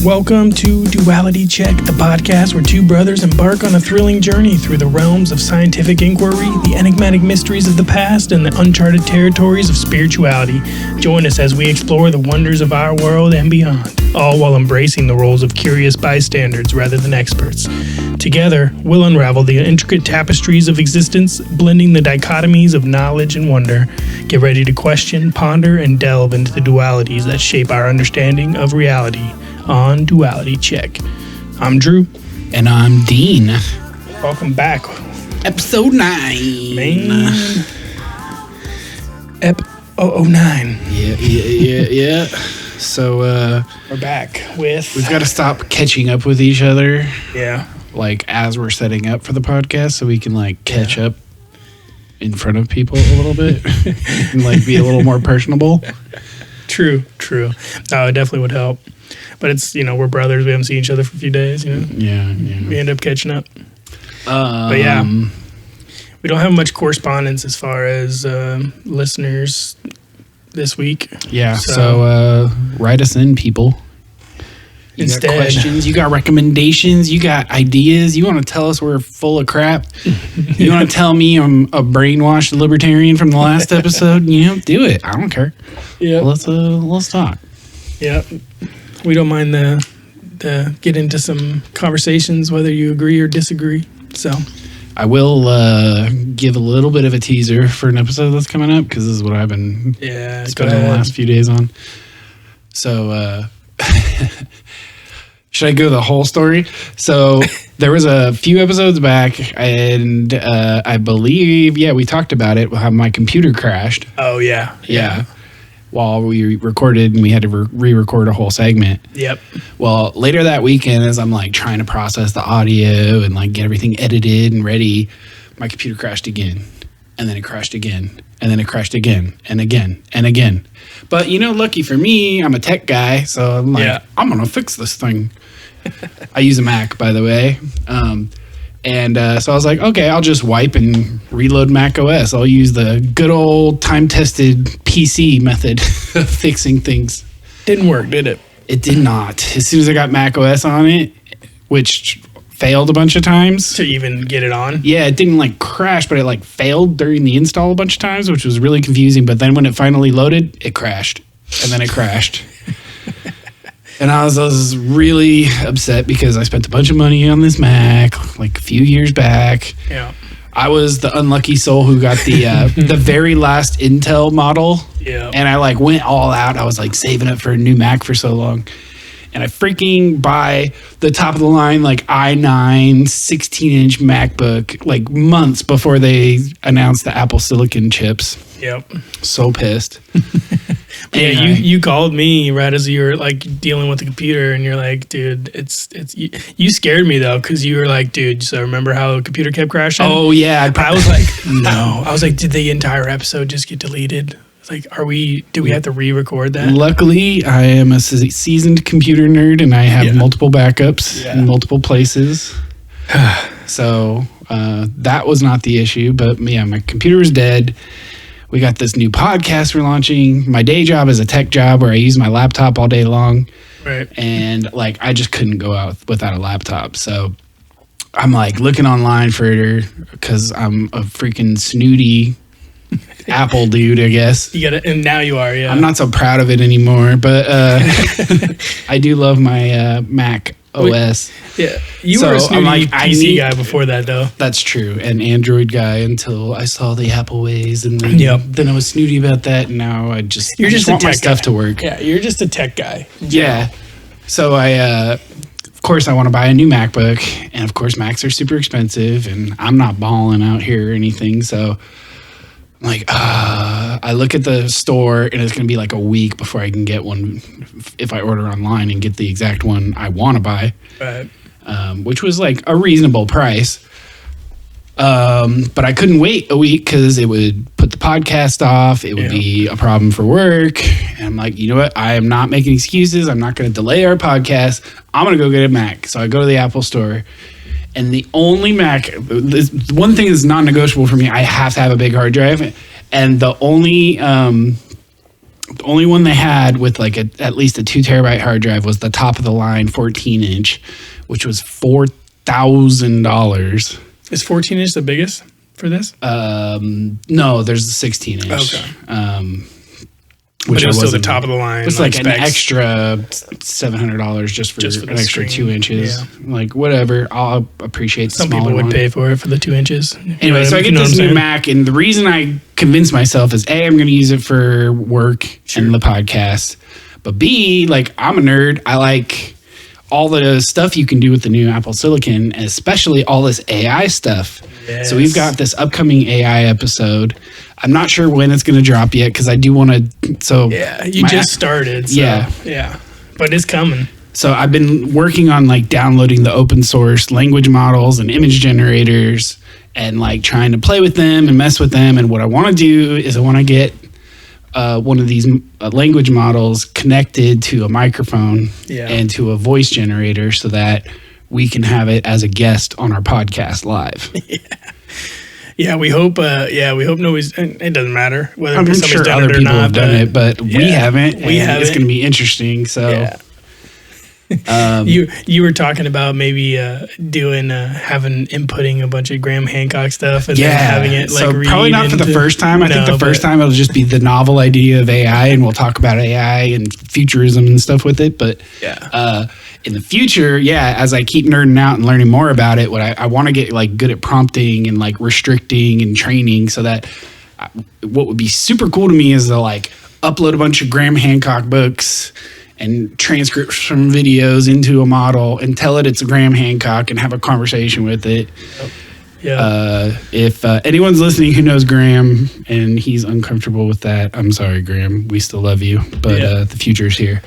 Welcome to Duality Check, the podcast where two brothers embark on a thrilling journey through the realms of scientific inquiry, the enigmatic mysteries of the past, and the uncharted territories of spirituality. Join us as we explore the wonders of our world and beyond, all while embracing the roles of curious bystanders rather than experts. Together, we'll unravel the intricate tapestries of existence, blending the dichotomies of knowledge and wonder. Get ready to question, ponder, and delve into the dualities that shape our understanding of reality on Duality Check. I'm Drew. And I'm Dean. Welcome back. Episode 9. Man. Ep 009. Yeah. So, we're back with... We've got to stop catching up with each other. Yeah. Like, as we're setting up for the podcast, so we can, like, catch up in front of people a little bit. And, like, be a little more personable. True. No, it definitely would help. But it's, we're brothers. We haven't seen each other for a few days, Yeah. We end up catching up. But yeah, we don't have much correspondence as far as listeners this week. Yeah, so write us in, people. You got questions, you got recommendations, you got ideas, you want to tell us we're full of crap, you want to tell me I'm a brainwashed libertarian from the last episode, do it. I don't care. Yeah. Let's talk. Yeah. We don't mind the get into some conversations, whether you agree or disagree. So I will give a little bit of a teaser for an episode that's coming up, because this is what I've been spending the last few days on. So should I go the whole story? So there was a few episodes back, and I believe, we talked about it, how my computer crashed. Oh, yeah. While we recorded, and we had to re-record a whole segment. Yep. Well, later that weekend, as I'm like trying to process the audio and like get everything edited and ready, my computer crashed again. And then it crashed again. And then it crashed again and again and again. But lucky for me, I'm a tech guy, so I'm like, I'm gonna fix this thing. I use a Mac, by the way. So I was like, okay, I'll just wipe and reload Mac OS. I'll use the good old time-tested PC method of fixing things. Didn't work, did it? It did not. As soon as I got Mac OS on it, which failed a bunch of times. To even get it on? Yeah, it didn't crash, but it failed during the install a bunch of times, which was really confusing. But then when it finally loaded, it crashed. And then it crashed. And I was really upset because I spent a bunch of money on this Mac a few years back. Yeah. I was the unlucky soul who got the the very last Intel model. Yeah. And I went all out. I was saving up for a new Mac for so long. And I freaking buy the top of the line i9 16-inch MacBook months before they announced the Apple Silicon chips. Yep. So pissed. Yeah, you called me right as you were dealing with the computer, and you're like, dude, it's you scared me though, because you were like, dude, so remember how the computer kept crashing? Oh yeah. I was like, no. I was like, did the entire episode just get deleted? Do we have to re-record that? Luckily, I am a seasoned computer nerd, and I have multiple backups in multiple places. So that was not the issue, but my computer was dead. We got this new podcast we're launching. My day job is a tech job where I use my laptop all day long. Right. And I just couldn't go out without a laptop. So I'm looking online because I'm a freaking snooty Apple dude, I guess. You got it, and now you are, yeah. I'm not so proud of it anymore, but I do love my Mac OS. Yeah, you were a snooty PC guy before that, though. That's true, an Android guy until I saw the Apple ways, and then I was snooty about that, and now I just want my stuff to work. Yeah, you're just a tech guy. Yeah, so of course, I want to buy a new MacBook, and of course, Macs are super expensive, and I'm not balling out here or anything, so I look at the store, and it's going to be a week before I can get one if I order online and get the exact one I want to buy. Right. Which was a reasonable price. But I couldn't wait a week because it would put the podcast off. It would be a problem for work. And I'm like, you know what? I am not making excuses. I'm not going to delay our podcast. I'm going to go get a Mac. So I go to the Apple store. And the only Mac, one thing is non-negotiable for me, I have to have a big hard drive. And the only The only one they had with like at least a 2 terabyte hard drive was the top of the line 14-inch, which was $4,000. Is 14-inch the biggest for this? No, there's the 16-inch. Okay. Which but it was still the top of the line. It's like an extra $700 just for an extra screen. 2 inches. Yeah. Like whatever, I'll appreciate. Some people would pay for it for the 2 inches. Anyway, so I get this new Mac, and the reason I convinced myself is A, I'm going to use it for work and the podcast, but B, like I'm a nerd. I like all the stuff you can do with the new Apple Silicon, and especially all this AI stuff. Yes. So we've got this upcoming AI episode. I'm not sure when it's going to drop yet because I do want to. So yeah, you just started. So, yeah, but it's coming. So I've been working on like downloading the open source language models and image generators, and like trying to play with them and mess with them. And what I want to do is I want to get one of these language models connected to a microphone and to a voice generator so that we can have it as a guest on our podcast live. Yeah, we hope. We hope nobody's. It doesn't matter whether I'm somebody's sure done other it or people not. have done it, but we haven't. We haven't. It's going to be interesting. So, you were talking about maybe doing having inputting a bunch of Graham Hancock stuff and then having it like so probably not for the first time. I think the first time it'll just be the novel idea of AI, and we'll talk about AI and futurism and stuff with it. But in the future, as I keep nerding out and learning more about it, what I want to get like good at prompting and like restricting and training, so that what would be super cool to me is to like upload a bunch of Graham Hancock books and transcripts from videos into a model and tell it it's a Graham Hancock and have a conversation with it. If anyone's listening who knows Graham and he's uncomfortable with that, I'm sorry, Graham. We still love you, but the future's here.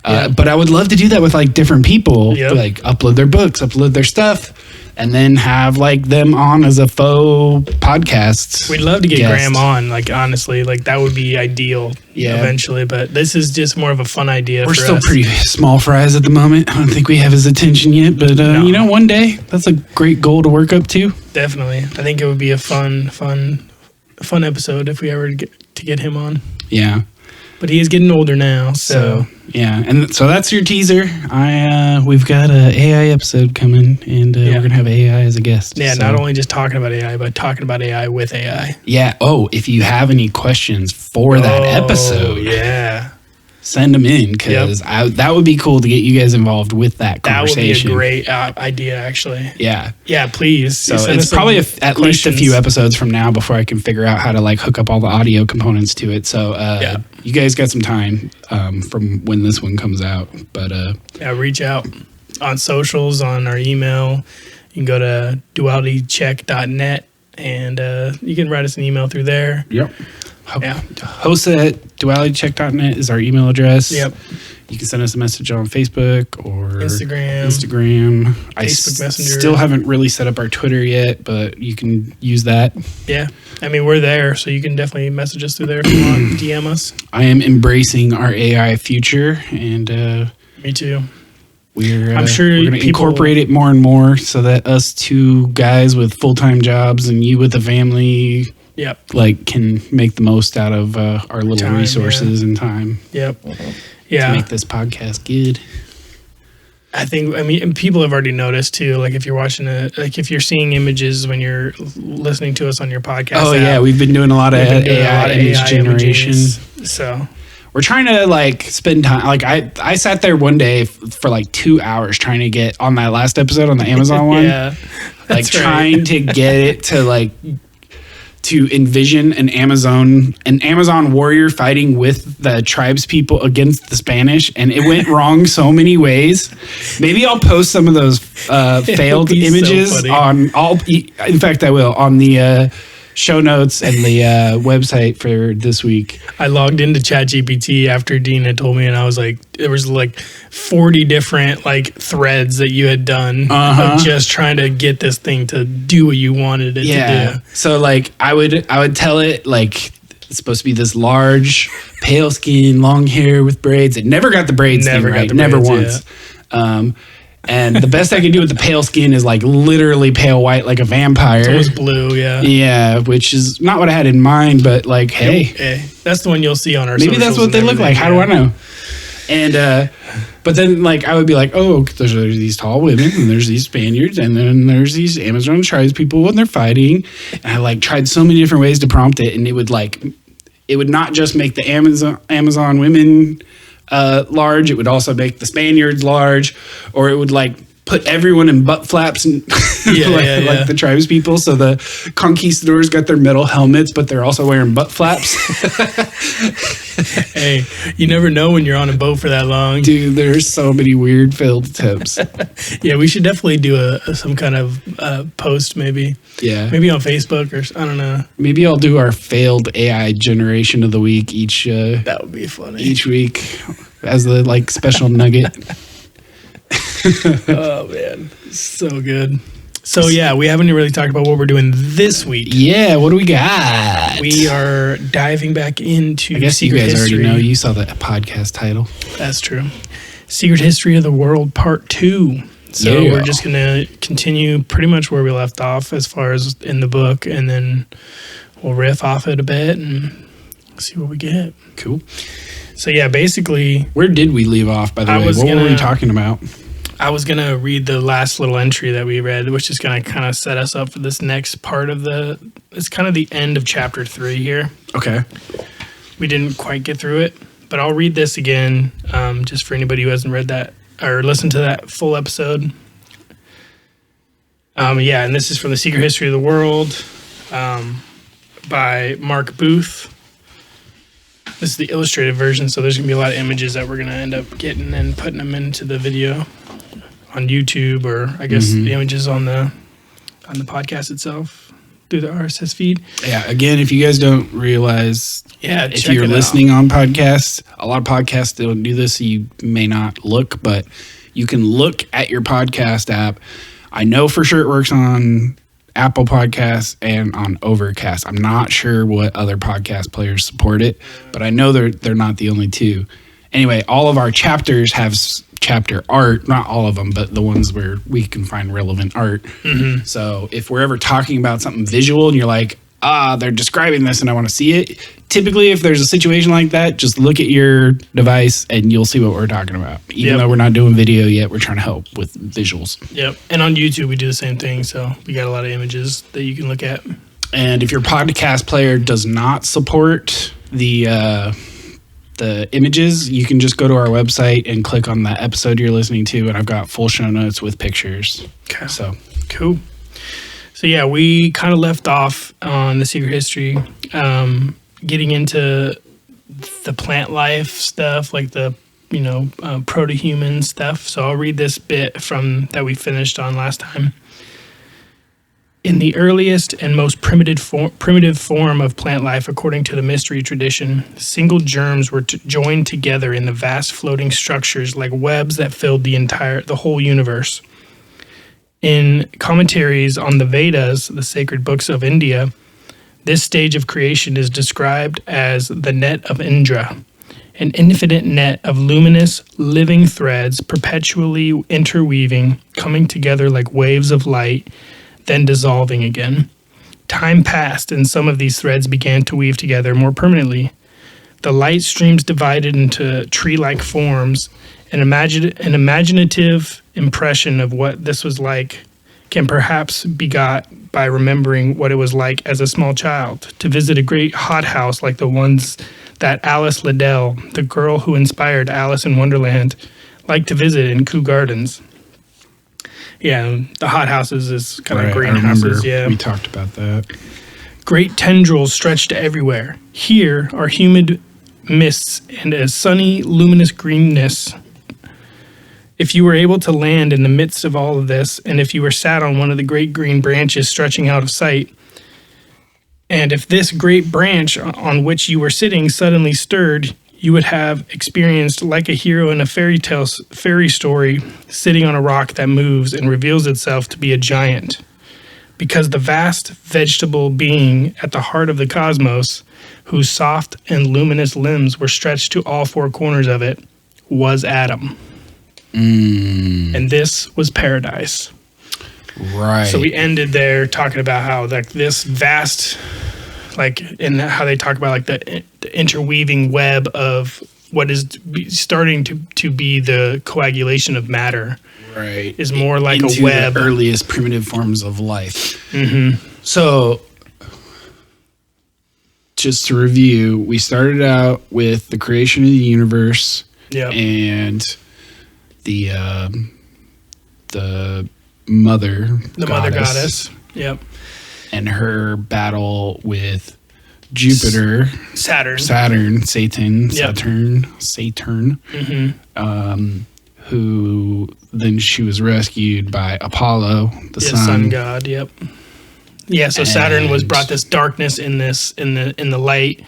But I would love to do that with like different people, like upload their books, upload their stuff, and then have like them on as a faux podcast. We'd love to get Graham on, like honestly, like that would be ideal eventually, but this is just more of a fun idea. We're still pretty small fries at the moment. I don't think we have his attention yet, but you know, one day that's a great goal to work up to. Definitely. I think it would be a fun episode if we ever get to get him on. Yeah. But he is getting older now, so and so that's your teaser. We've got an AI episode coming, and we're gonna have AI as a guest. Yeah, not only just talking about AI, but talking about AI with AI. Yeah. Oh, if you have any questions for that episode, send them in, because that would be cool to get you guys involved with that conversation. That would be a great idea, actually. Yeah. Yeah, please. So it's probably at least a few episodes from now before I can figure out how to like hook up all the audio components to it. So you guys got some time from when this one comes out. But reach out on socials, on our email. You can go to dualitycheck.net and you can write us an email through there. Yep. Host at dualitycheck.net is our email address. Yep. You can send us a message on Facebook or Instagram. Facebook Messenger. Still haven't really set up our Twitter yet, but you can use that. Yeah. I mean, we're there, so you can definitely message us through there if you want, DM us. I am embracing our AI future, and me too. I'm sure we're going to incorporate it more and more so that us two guys with full-time jobs and you with a family like can make the most out of our little resources and time. To make this podcast good. I mean, people have already noticed too. Like if you're watching if you're seeing images when you're listening to us on your podcast. We've been doing a lot of AI image generation. So we're trying to like spend time. Like I sat there one day for like 2 hours trying to get on that last episode on the Amazon one. Trying to get it to like to envision an Amazon warrior fighting with the tribes people against the Spanish, and it went wrong so many ways. Maybe I'll post some of those failed images on in fact I will on the show notes and the website for this week. I logged into ChatGPT after Dean had told me, and I was like, there was like 40 different like threads that you had done of just trying to get this thing to do what you wanted it to do. So like I would tell it like it's supposed to be this large, pale skin, long hair with braids. It never got the braids thing right. Never once. And the best I can do with the pale skin is like literally pale white, like a vampire. It's almost blue, yeah. Yeah, which is not what I had in mind, but like, hey. That's the one you'll see on our maybe that's what they look like. How do I know? And, but then like, I would be like, oh, there's these tall women and there's these Spaniards and then there's these Amazon tribes people and they're fighting. And I like tried so many different ways to prompt it. And it would not just make the Amazon women large, it would also make the Spaniards large, or it would like put everyone in butt flaps and like the tribes people. So the conquistadors got their metal helmets, but they're also wearing butt flaps. Hey, you never know when you're on a boat for that long. Dude, there's so many weird failed attempts. Yeah, we should definitely do some kind of post maybe. Yeah. Maybe on Facebook or I don't know. Maybe I'll do our failed AI generation of the week each. That would be funny. Each week as the like special nugget. Oh man, so good. So yeah, we haven't really talked about what we're doing this week. Yeah, what do we got? We are diving back into. I guess Secret you guys History. already know. You saw the podcast title. That's true. Secret History of the World Part 2. So we're just gonna continue pretty much where we left off as far as in the book, and then we'll riff off it a bit and see what we get. Cool. So yeah, basically, where did we leave off? By the way, what were we talking about? I was going to read the last little entry that we read, which is going to kind of set us up for this next part of it's kind of the end of chapter 3 here. Okay. We didn't quite get through it, but I'll read this again, just for anybody who hasn't read that or listened to that full episode. Yeah, and this is from the Secret History of the World by Mark Booth. This is the illustrated version, so there's going to be a lot of images that we're going to end up getting and putting them into the video on YouTube, or I guess the images on the podcast itself through the RSS feed. Yeah, again, if you guys don't realize, if you're listening on podcasts, a lot of podcasts don't do this, so you may not look, but you can look at your podcast app. I know for sure it works on Apple Podcasts and on Overcast. I'm not sure what other podcast players support it, but I know they're not the only two. Anyway, all of our chapters have chapter art, not all of them, but the ones where we can find relevant art. Mm-hmm. So if we're ever talking about something visual and you're like, they're describing this and I want to see it, typically if there's a situation like that, just look at your device and you'll see what we're talking about. Even though we're not doing video yet, we're trying to help with visuals. Yep. And on YouTube, we do the same thing. So we got a lot of images that you can look at. And if your podcast player does not support the images, you can just go to our website and click on the episode you're listening to, and I've got full show notes with pictures. Okay. So cool. So yeah, we kind of left off on the Secret History, getting into the plant life stuff, like the proto-human stuff. So I'll read this bit from that we finished on last time. In the earliest and most primitive form of plant life, according to the mystery tradition, single germs were joined together in the vast floating structures like webs that filled the whole universe. In commentaries on the Vedas, the sacred books of India, this stage of creation is described as the net of Indra, an infinite net of luminous, living threads perpetually interweaving, coming together like waves of light, then dissolving again. Time passed, and some of these threads began to weave together more permanently. The light streams divided into tree-like forms. An imaginative impression of what this was like can perhaps be got by remembering what it was like as a small child to visit a great hothouse like the ones that Alice Liddell, the girl who inspired Alice in Wonderland, liked to visit in Kew Gardens. Yeah, the hothouses is kind of greenhouses. Yeah, we talked about that. Great tendrils stretched everywhere. Here are humid mists and a sunny, luminous greenness. If you were able to land in the midst of all of this, and if you were sat on one of the great green branches stretching out of sight, and if this great branch on which you were sitting suddenly stirred, you would have experienced like a hero in a fairy story, sitting on a rock that moves and reveals itself to be a giant. Because the vast vegetable being at the heart of the cosmos, whose soft and luminous limbs were stretched to all four corners of it, was Adam. And this was paradise. Right. So we ended there talking about how like this vast, like, and how they talk about like the interweaving web of what is starting to be the coagulation of matter. Right. Is more like into a web. The earliest primitive forms of life. Mm-hmm. So, just to review, we started out with the creation of the universe. Yep. And the mother goddess. Yep. And her battle with Jupiter, Saturn, Satan, yep. Saturn, who then she was rescued by Apollo, the sun god. Yep. Yeah. So Saturn was brought this darkness in the light,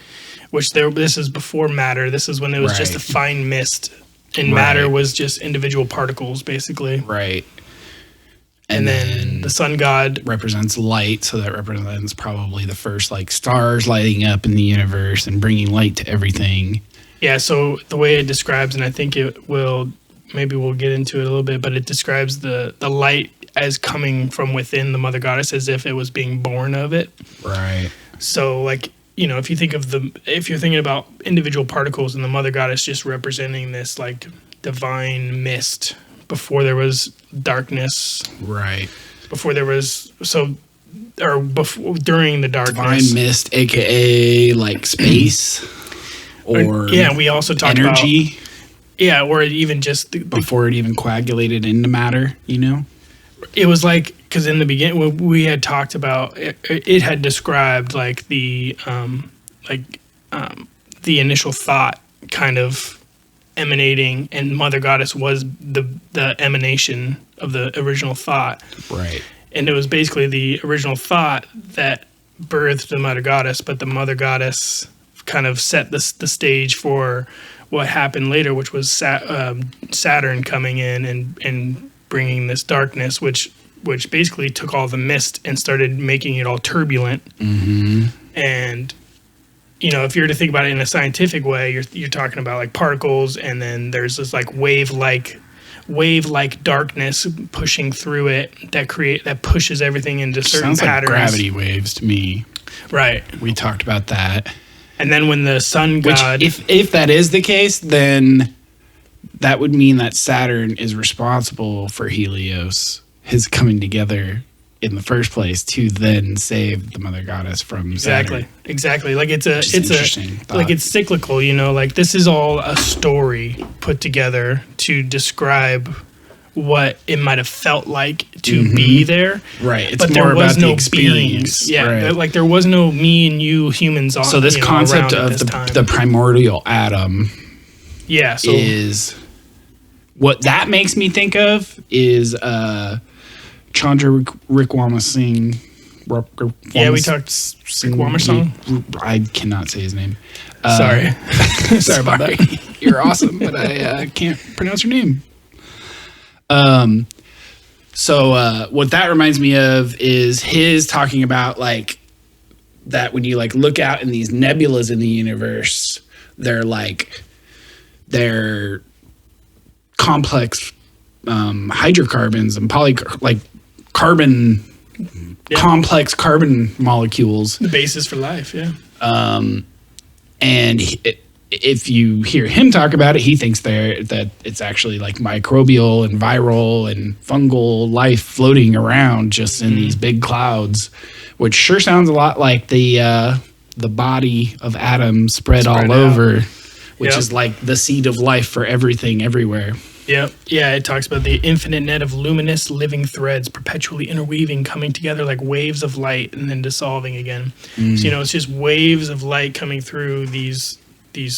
which this is before matter. This is when it was just a fine mist, and matter was just individual particles, basically. Right. And then the sun god represents light, so that represents probably the first like stars lighting up in the universe and bringing light to everything. Yeah, so the way it describes, and I think it will, maybe we'll get into it a little bit, but it describes the light as coming from within the mother goddess as if it was being born of it. Right. So like, you know, if you're thinking about individual particles and the mother goddess just representing this like divine mist before there was darkness. Right. Before there was, during the darkness. Divine mist, aka like space. Or we also talked energy. About yeah, or even just before it even coagulated into matter, you know? It was like, because in the beginning we had talked about it had described like the initial thought kind of emanating, and mother goddess was the emanation of the original thought. Right. And it was basically the original thought that birthed the mother goddess, but the mother goddess kind of set the stage for what happened later, which was Saturn coming in and bringing this darkness, which basically took all the mist and started making it all turbulent. Mm-hmm. And you know, if you're to think about it in a scientific way, you're talking about like particles, and then there's this like wave-like darkness pushing through it that pushes everything into certain patterns. Like gravity waves to me. Right. We talked about that. And then when the sun god, if that is the case, then that would mean that Saturn is responsible for Helios, his coming together in the first place to then save the mother goddess from Saturn. Exactly. Like it's cyclical, you know, like this is all a story put together to describe what it might have felt like to be there. Right. It's but more there was about no the experience. Beings. Yeah. Right. Like there was no me and you humans on. So this concept of the primordial atom is what that makes me think of is Chandra Wickramasinghe. Yeah, we talked Wickramasinghe. I cannot say his name. Sorry. Sorry about that. You're awesome, but I can't pronounce your name. So what that reminds me of is his talking about like that when you like look out in these nebulas in the universe, they're complex hydrocarbons and carbon complex carbon molecules. The basis for life, yeah. And if you hear him talk about it, he thinks that it's actually like microbial and viral and fungal life floating around just in these big clouds, which sure sounds a lot like the body of Adam spread all over, which is like the seed of life for everything everywhere. Yep. Yeah, it talks about the infinite net of luminous living threads perpetually interweaving, coming together like waves of light and then dissolving again. So, you know, it's just waves of light coming through these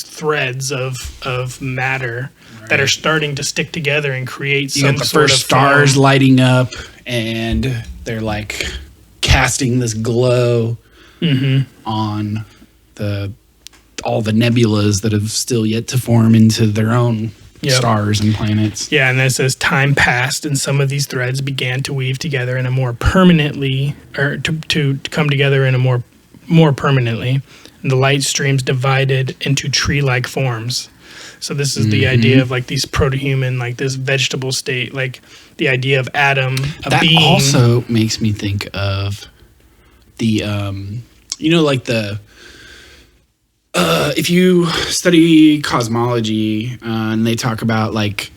threads of matter that are starting to stick together and create some sort of first stars lighting up, and they're like casting this glow on all the nebulas that have still yet to form into their own stars and planets. Yeah, and then it says time passed, and some of these threads began to weave together in a more permanently, or to come together in a more permanently. And the light streams divided into tree-like forms. So this is the idea of like these proto-human, like this vegetable state, like the idea of Adam, a being. That also makes me think of the, like the, if you study cosmology and they talk about like,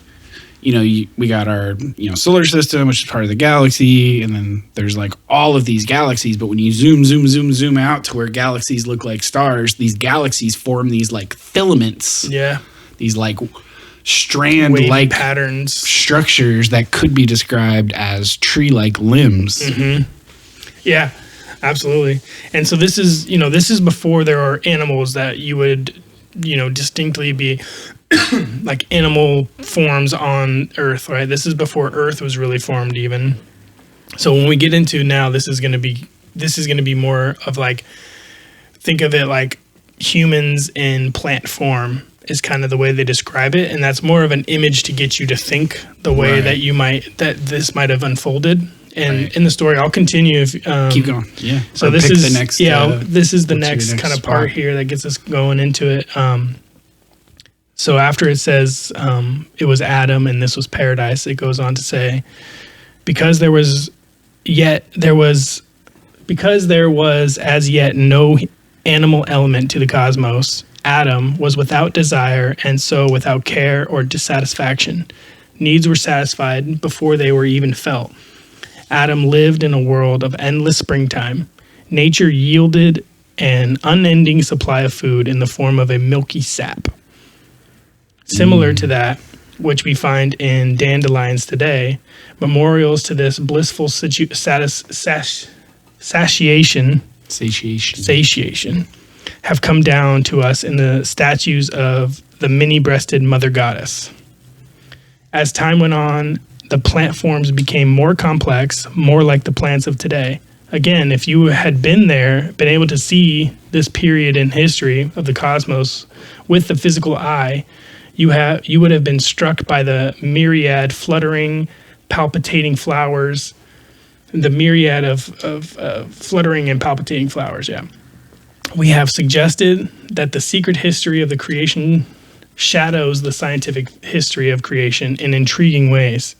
we got our, solar system, which is part of the galaxy. And then there's like all of these galaxies. But when you zoom out to where galaxies look like stars, these galaxies form these like filaments. Yeah. These like strand-like patterns, structures that could be described as tree-like limbs. Mm-hmm. Yeah, absolutely. And so this is before there are animals that you would, distinctly be like animal forms on Earth, right? This is before Earth was really formed even. So when we get into now, this is going to be more of like, think of it like humans in plant form is kind of the way they describe it. And that's more of an image to get you to think the way that this might have unfolded. And in the story, I'll continue. If keep going. Yeah. So this is the next. This is the next kind of part here that gets us going into it. So after it says it was Adam and this was paradise, it goes on to say, because there was as yet no animal element to the cosmos, Adam was without desire and so without care or dissatisfaction. Needs were satisfied before they were even felt. Adam lived in a world of endless springtime. Nature yielded an unending supply of food in the form of a milky sap. Similar to that, which we find in dandelions today, memorials to this blissful satiation have come down to us in the statues of the many-breasted mother goddess. As time went on, the plant forms became more complex, more like the plants of today. Again, if you had been there, been able to see this period in history of the cosmos with the physical eye, you would have been struck by the myriad fluttering, palpitating flowers, the myriad of fluttering and palpitating flowers, yeah. We have suggested that the secret history of the creation shadows the scientific history of creation in intriguing ways.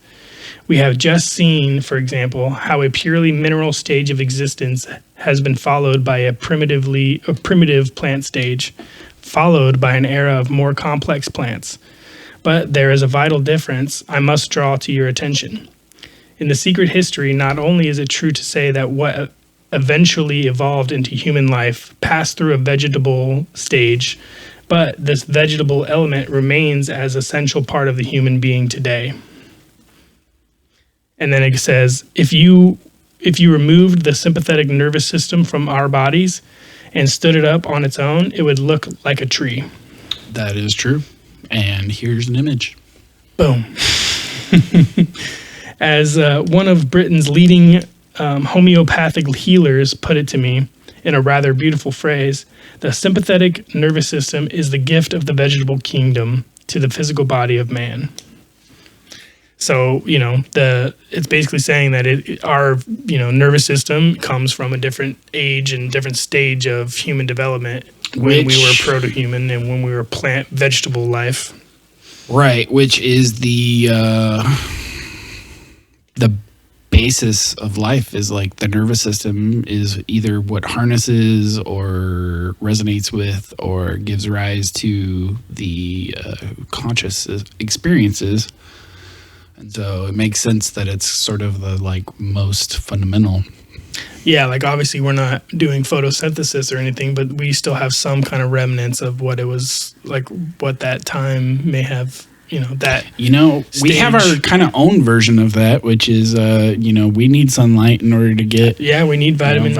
We have just seen, for example, how a purely mineral stage of existence has been followed by a primitive plant stage, followed by an era of more complex plants. But there is a vital difference I must draw to your attention. In the secret history, not only is it true to say that what eventually evolved into human life passed through a vegetable stage, but this vegetable element remains as essential part of the human being today. And then it says, if you removed the sympathetic nervous system from our bodies and stood it up on its own, it would look like a tree. That is true. And here's an image. Boom. As one of Britain's leading homeopathic healers put it to me in a rather beautiful phrase, the sympathetic nervous system is the gift of the vegetable kingdom to the physical body of man. So, it's basically saying that our nervous system comes from a different age and different stage of human development when we were proto-human and when we were vegetable life. Right, which is the basis of life is like the nervous system is either what harnesses or resonates with or gives rise to the conscious experiences. And so it makes sense that it's sort of the most fundamental. Yeah, obviously we're not doing photosynthesis or anything, but we still have some kind of remnants of what it was what that time may have, that. We have our kind of own version of that, which is, we need sunlight in order to get. Yeah, we need vitamin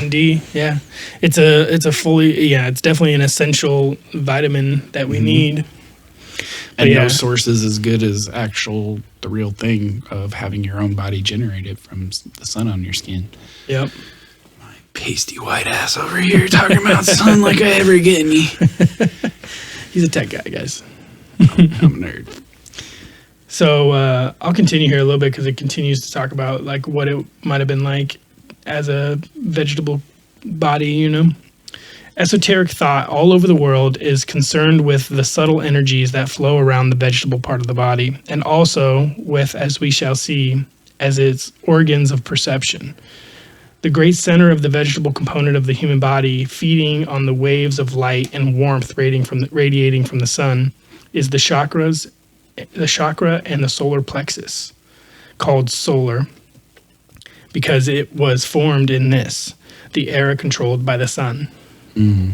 D. Yeah, it's definitely an essential vitamin that we need. And no source is as good as the real thing of having your own body generate it from the sun on your skin. Yep. My pasty white ass over here talking about sun like I ever get any. He's a tech guy, guys. I'm a nerd. So I'll continue here a little bit because it continues to talk about what it might have been like as a vegetable body, Esoteric thought all over the world is concerned with the subtle energies that flow around the vegetable part of the body, and also with, as we shall see, as its organs of perception. The great center of the vegetable component of the human body, feeding on the waves of light and warmth radiating from the sun, is the chakra and the solar plexus, called solar, because it was formed in this, the era controlled by the sun. Mm-hmm.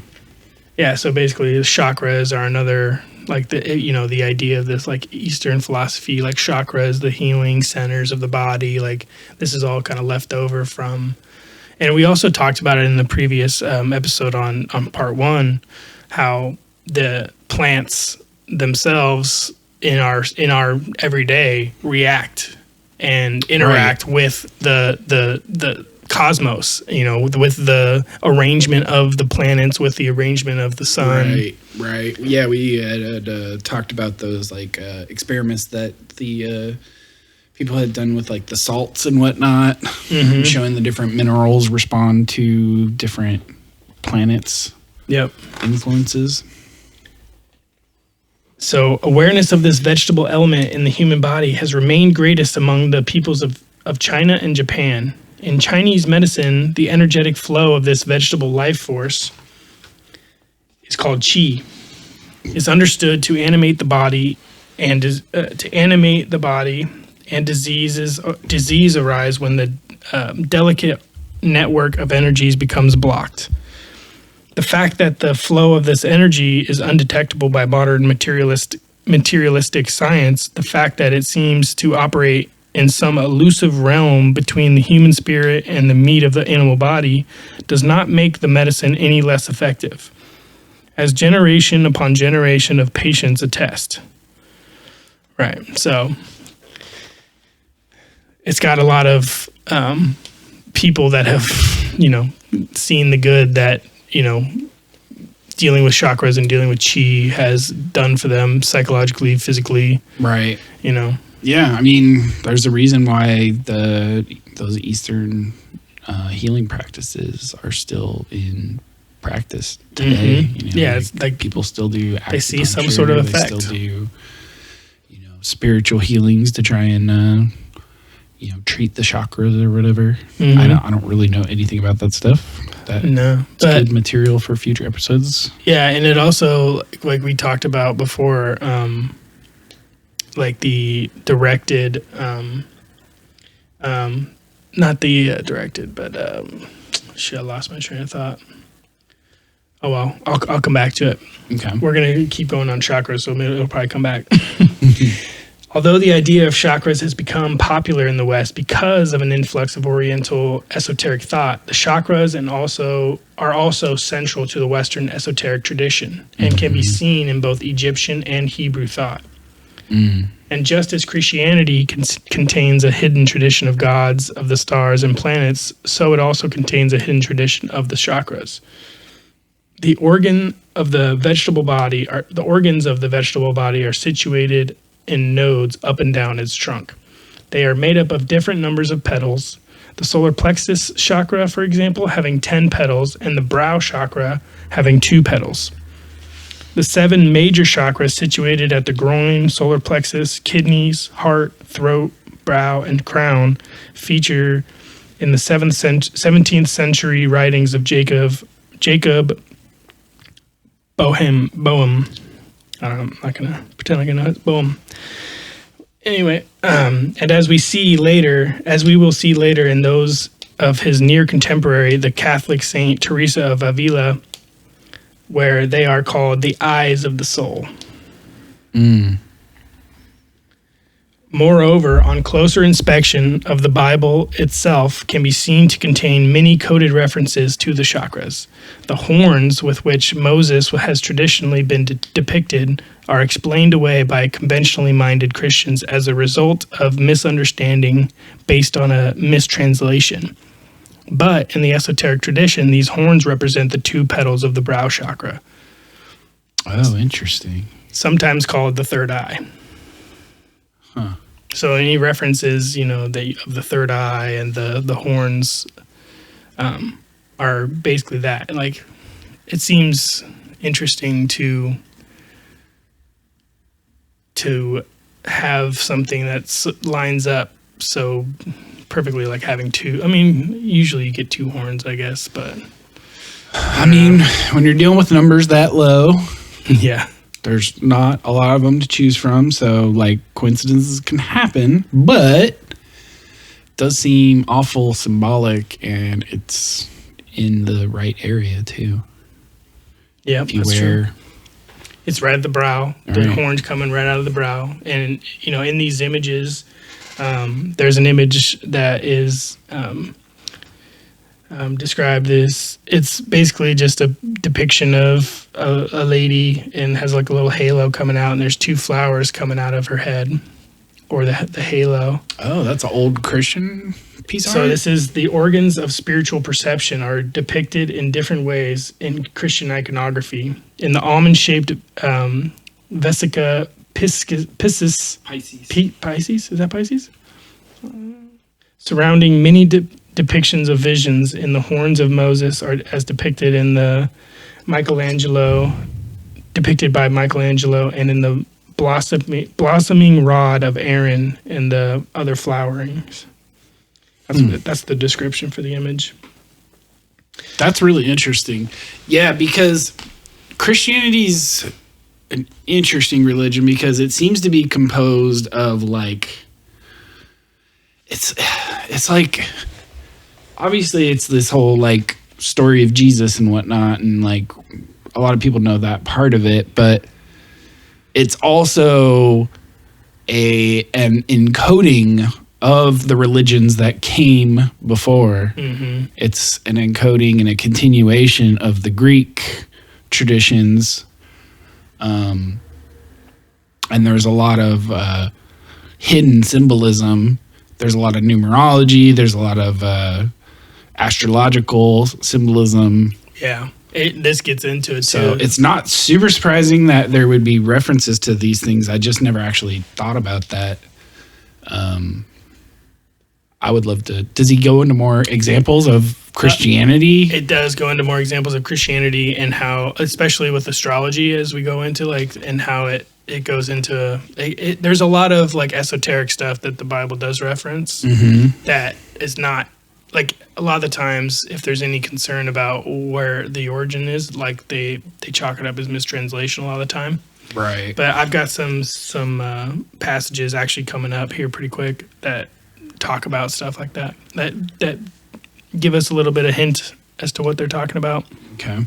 Yeah, so basically the chakras are another, like, the idea of this, like, Eastern philosophy, like chakras, the healing centers of the body, like this is all kind of left over from, and we also talked about it in the previous episode on part 1, how the plants themselves in our everyday react and interact with the cosmos, with the arrangement of the planets, with the arrangement of the sun. Right. Yeah, we had talked about those experiments that the people had done with the salts and whatnot, showing the different minerals respond to different planets. Yep. Influences. So awareness of this vegetable element in the human body has remained greatest among the peoples of China and Japan. In Chinese medicine, the energetic flow of this vegetable life force is called qi. It's understood to animate the body and disease arise when the delicate network of energies becomes blocked. The fact that the flow of this energy is undetectable by modern materialistic science, the fact that it seems to operate in some elusive realm between the human spirit and the meat of the animal body, does not make the medicine any less effective, as generation upon generation of patients attest. Right, so it's got a lot of people that have, seen the good that, dealing with chakras and dealing with qi has done for them psychologically, physically. Right. Yeah, I mean, there's a reason why those Eastern healing practices are still in practice today. Mm-hmm. It's like people still do acupuncture. They see some sort of effect. They still do, spiritual healings to try and treat the chakras or whatever. Mm-hmm. I don't really know anything about that stuff. It's good material for future episodes. Yeah, and it also, like we talked about before, like the directed, not the directed, but I lost my train of thought. Oh well, I'll come back to it. Okay, we're gonna keep going on chakras, so maybe it'll probably come back. Although the idea of chakras has become popular in the West because of an influx of Oriental esoteric thought, the chakras are also central to the Western esoteric tradition and can be seen in both Egyptian and Hebrew thought. And just as Christianity contains a hidden tradition of gods, of the stars and planets, so it also contains a hidden tradition of the chakras. The organs of the vegetable body are situated in nodes up and down its trunk. They are made up of different numbers of petals. The solar plexus chakra, for example, having 10 petals, and the brow chakra having 2 petals. The 7 major chakras situated at the groin, solar plexus, kidneys, heart, throat, brow, and crown feature in the 17th century writings of Jacob Boehm. I'm not going to pretend like I know it's Boehm. Anyway, and as we will see later in those of his near contemporary, the Catholic Saint Teresa of Avila, where they are called the eyes of the soul. Moreover, on closer inspection of the Bible itself can be seen to contain many coded references to the chakras. The horns with which Moses has traditionally been depicted are explained away by conventionally minded Christians as a result of misunderstanding based on a mistranslation. But in the esoteric tradition, these horns represent the 2 petals of the brow chakra. Oh, interesting. Sometimes called the third eye. Huh. So any references, of the third eye and the horns are basically that. Like, it seems interesting to have something that lines up so perfectly, like having two. I mean, usually you get two horns, I guess, but I mean, when you're dealing with numbers that low, yeah, there's not a lot of them to choose from. So, like, coincidences can happen, but it does seem awful symbolic, and it's in the right area too. Yeah, if you that's wear. true. It's right at the brow. The horns coming right out of the brow. And, you know, in these images, there's an image that is described as, it's basically just a depiction of a lady and has like a little halo coming out, and there's two flowers coming out of her head, or the halo. Oh, that's an old Christian piece of So art? this is the organs of spiritual perception are depicted in different ways in Christian iconography. In the almond-shaped vesica piscis Pisces, is that Pisces? Surrounding many depictions of visions in the horns of Moses are as depicted in the depicted by Michelangelo, and in the blossoming rod of Aaron and the other flowerings. That's the description for the image. That's really interesting. Yeah, because Christianity's an interesting religion because it seems to be composed of like it's like obviously it's this whole like story of Jesus and whatnot, and like a lot of people know that part of it, but it's also an encoding of the religions that came before. Mm-hmm. It's an encoding and a continuation of the Greek traditions. And there's a lot of hidden symbolism. There's a lot of numerology. There's a lot of astrological symbolism. Yeah. This gets into it So too. it's not super surprising that there would be references to these things. I just never actually thought about that. I would love to. Does he go into more examples of Christianity? It does go into more examples of Christianity and how, especially with astrology, as we go into like, and how it goes into. There's a lot of like esoteric stuff that the Bible does reference that is not like a lot of the times. If there's any concern about where the origin is, like they chalk it up as mistranslation a lot of the time. Right. But I've got some passages actually coming up here pretty quick that talk about stuff like that give us a little bit of hint as to what they're talking about. Okay.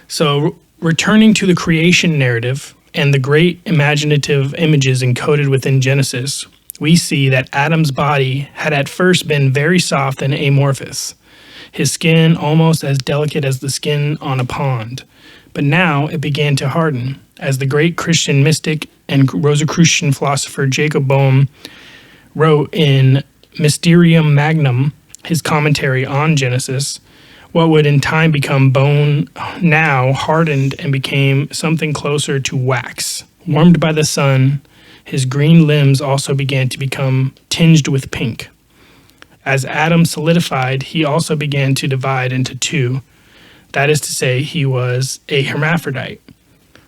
So returning to the creation narrative and the great imaginative images encoded within Genesis, we see that Adam's body had at first been very soft and amorphous, his skin almost as delicate as the skin on a pond. But now it began to harden, as the great Christian mystic and Rosicrucian philosopher Jacob Boehme wrote in Mysterium Magnum, his commentary on Genesis. What would in time become bone now hardened and became something closer to wax. Warmed by the sun, his green limbs also began to become tinged with pink. As Adam solidified, he also began to divide into two. That is to say, he was a hermaphrodite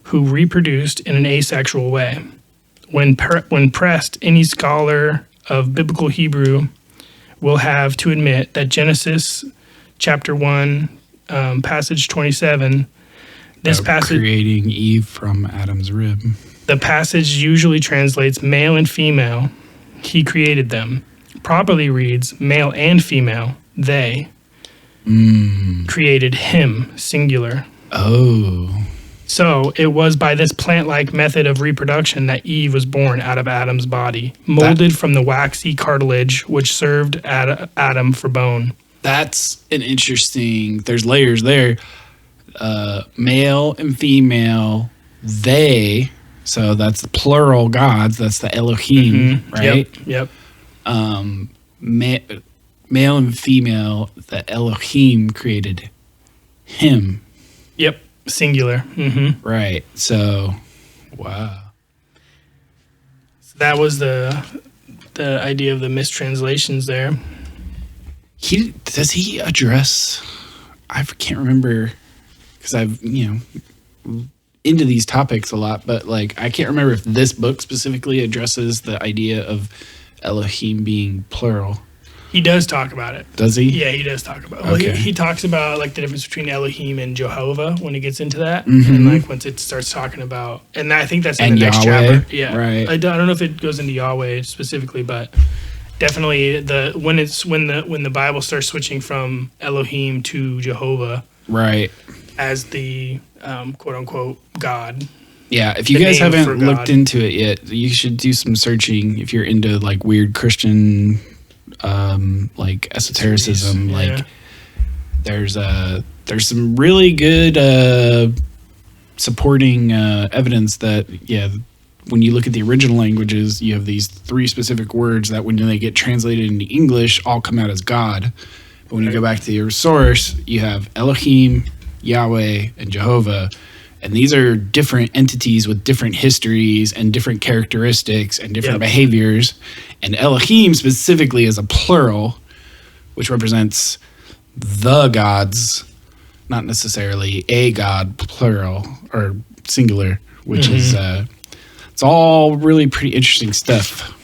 who reproduced in an asexual way. When pressed, any scholar of biblical Hebrew will have to admit that Genesis chapter 1, passage 27, this passage, creating Eve from Adam's rib. the passage usually translates male and female. He created them. Properly reads male and female. They created him, singular. Oh. So it was by this plant-like method of reproduction that Eve was born out of Adam's body, molded from the waxy cartilage which served Adam for bone. That's an interesting, there's layers there. Male and female, they, so that's the plural gods, that's the Elohim, right? Yep. Male and female, the Elohim created him. Yep, singular. Mm-hmm. Right, so, wow. So that was the idea of the mistranslations there. Does he address, I can't remember because I've, into these topics a lot, but like I can't remember if this book specifically addresses the idea of Elohim being plural. He does talk about it. Does he? Yeah, he does talk about it. Well, Okay. he talks about like the difference between Elohim and Jehovah when he gets into that. Mm-hmm. And like once it starts talking about, and I think that's in And the next Yahweh, chapter. Yeah. right. I don't know if it goes into Yahweh specifically, but definitely when the Bible starts switching from Elohim to Jehovah Right. as the quote unquote God. Yeah, if you The guys name for haven't looked God. into it yet, you should do some searching if you're into like weird Christian like esotericism. Yeah. Like there's some really good supporting evidence that when you look at the original languages, you have these 3 specific words that when they get translated into English all come out as God. But when you go back to your source, you have Elohim, Yahweh, and Jehovah. And these are different entities with different histories and different characteristics and different behaviors. And Elohim specifically is a plural, which represents the gods, not necessarily a god, plural or singular, which is it's all really pretty interesting stuff.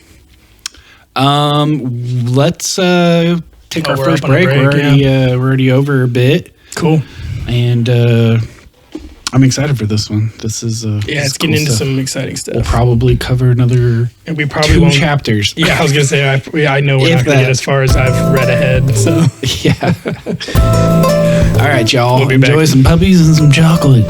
Let's take our we're first up on a break. We're already over a bit. Cool. And I'm excited for this one. This is It's getting into some exciting stuff. We'll probably cover another And we probably 2 won't. chapters. Yeah, I was gonna say I know we're If not gonna that. get as far as I've read ahead. So Yeah. All right, y'all. We'll be Enjoy back. some puppies and some chocolate.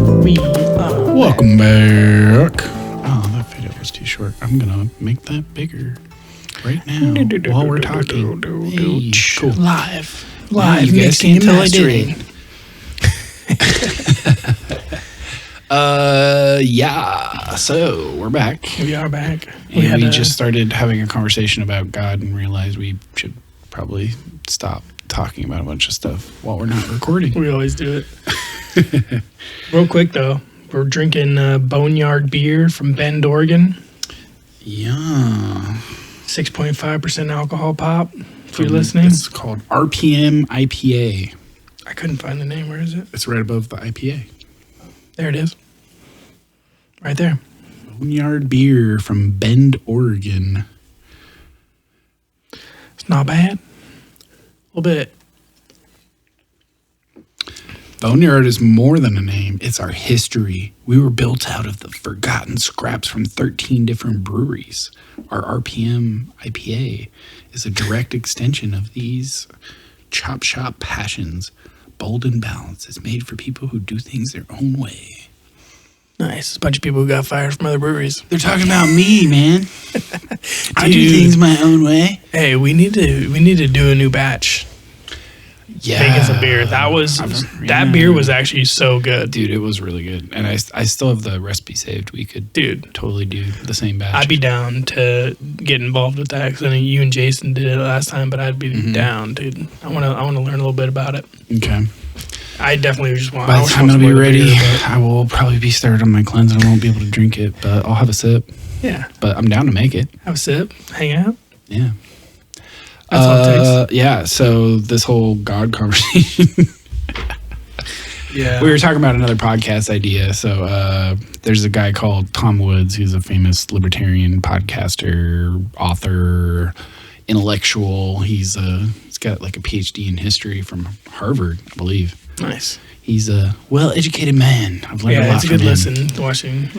Welcome back. Oh, that video was too short. I'm gonna make that bigger right now while we're talking. Hey, cool. live You guys mixing can't and tell I did mastering. it. Yeah. So we're back. We are back. And we just started having a conversation about God and realized we should probably stop talking about a bunch of stuff while we're not recording. We always do it. Real quick though, we're drinking Boneyard beer from Bend, Oregon. Yeah. 6.5% alcohol pop. If you're listening, It's called RPM IPA. I couldn't find the name. Where is it? It's right above the IPA. There it is. Right there. Boneyard beer from Bend, Oregon. It's not bad. A little bit. Boneyard is more than a name. It's our history. We were built out of the forgotten scraps from 13 different breweries. Our RPM IPA is a direct extension of these chop shop passions. Bold and balanced. It's made for people who do things their own way. Nice. A bunch of people who got fired from other breweries. They're talking about me, man. I do things my own way. Hey, we need to do a new batch. Yeah. Making some beer. That beer was actually so good. Dude, it was really good. And I still have the recipe saved. We could totally do the same batch. I'd be down to get involved with that because I know you and Jason did it last time, but I'd be down, dude. I want to learn a little bit about it. Okay. I definitely just want. By the time it'll be more ready, beer, I will probably be started on my cleanse and I won't be able to drink it, but I'll have a sip. yeah, But I'm down to make it. have a sip, hang out. Yeah. That's all it takes. Yeah, so this whole God conversation. Yeah, We were talking about another podcast idea. So there's a guy called Tom Woods, who's a famous libertarian podcaster, author, intellectual. He's got got like a PhD in history from Harvard, I believe. Nice. He's a well-educated man. I've learned a lot it's a from good him.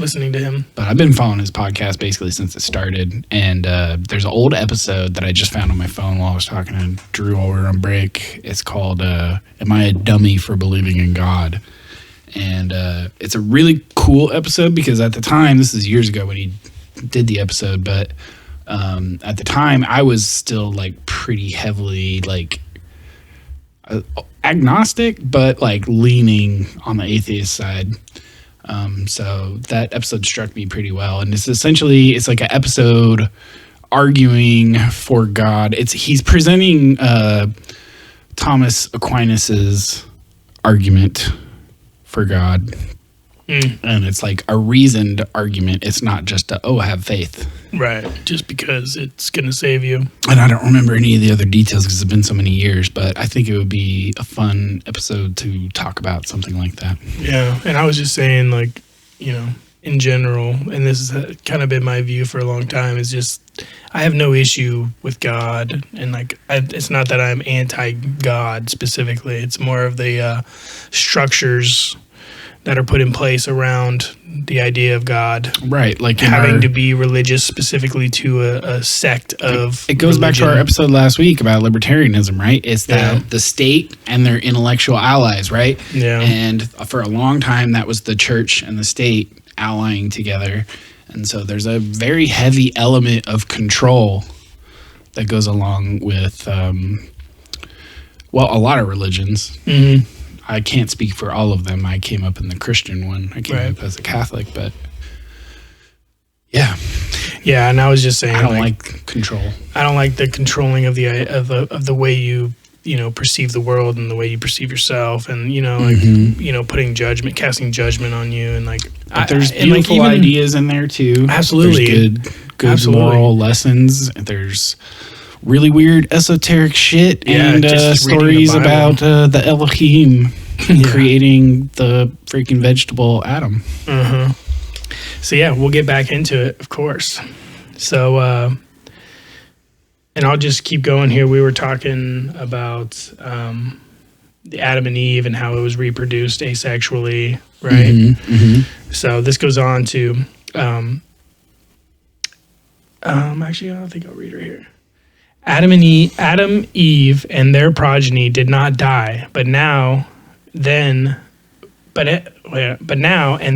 listening to him. But I've been following his podcast basically since it started. And there's an old episode that I just found on my phone while I was talking to Drew while we were on break. It's called Am I a Dummy for Believing in God? And it's a really cool episode because at the time, this is years ago when he did the episode, but at the time I was still like pretty heavily like agnostic, but like leaning on the atheist side. So that episode struck me pretty well. And it's like an episode arguing for God. He's presenting Thomas Aquinas's argument for God. And it's like a reasoned argument. It's not just have faith. Right. Just because it's going to save you. And I don't remember any of the other details because it's been so many years, but I think it would be a fun episode to talk about something like that. Yeah. And I was just saying, like, in general, and this has kind of been my view for a long time, is just I have no issue with God. And, like, it's not that I'm anti-God specifically. It's more of the structures that are put in place around the idea of God. Right. Like having to be religious specifically to a sect of It goes religion. back to our episode last week about libertarianism, right? It's that the state and their intellectual allies, right? Yeah. And for a long time, that was the church and the state allying together. And so there's a very heavy element of control that goes along with, a lot of religions. Mm-hmm. I can't speak for all of them. I came up in the Christian one. I came up as a Catholic, but yeah. Yeah, and I was just saying I don't like control. I don't like the controlling of the way you perceive the world and the way you perceive yourself, and putting judgment, casting judgment on you, and like but there's beautiful ideas in there too. Absolutely, there's good moral lessons. There's really weird esoteric shit and stories about the Elohim creating the freaking vegetable atom. Uh-huh. So yeah, we'll get back into it, of course. So, and I'll just keep going here. We were talking about the Adam and Eve and how it was reproduced asexually, right? Mm-hmm, mm-hmm. So this goes on to, actually, I don't think I'll read it here. Adam, Eve, and their progeny did not die, but now and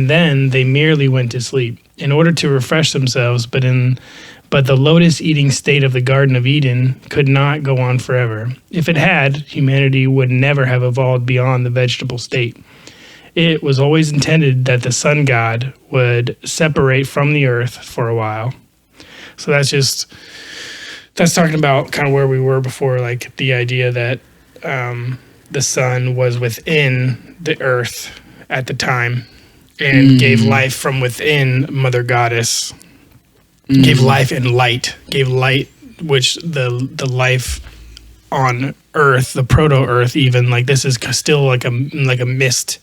then they merely went to sleep in order to refresh themselves. But the lotus-eating state of the Garden of Eden could not go on forever. If it had, humanity would never have evolved beyond the vegetable state. It was always intended that the sun god would separate from the earth for a while. So that's talking about kind of where we were before, like the idea that the sun was within the earth at the time and gave life from within Mother Goddess, gave life and light, which the life on Earth, the proto-Earth even, like this is still like a mist.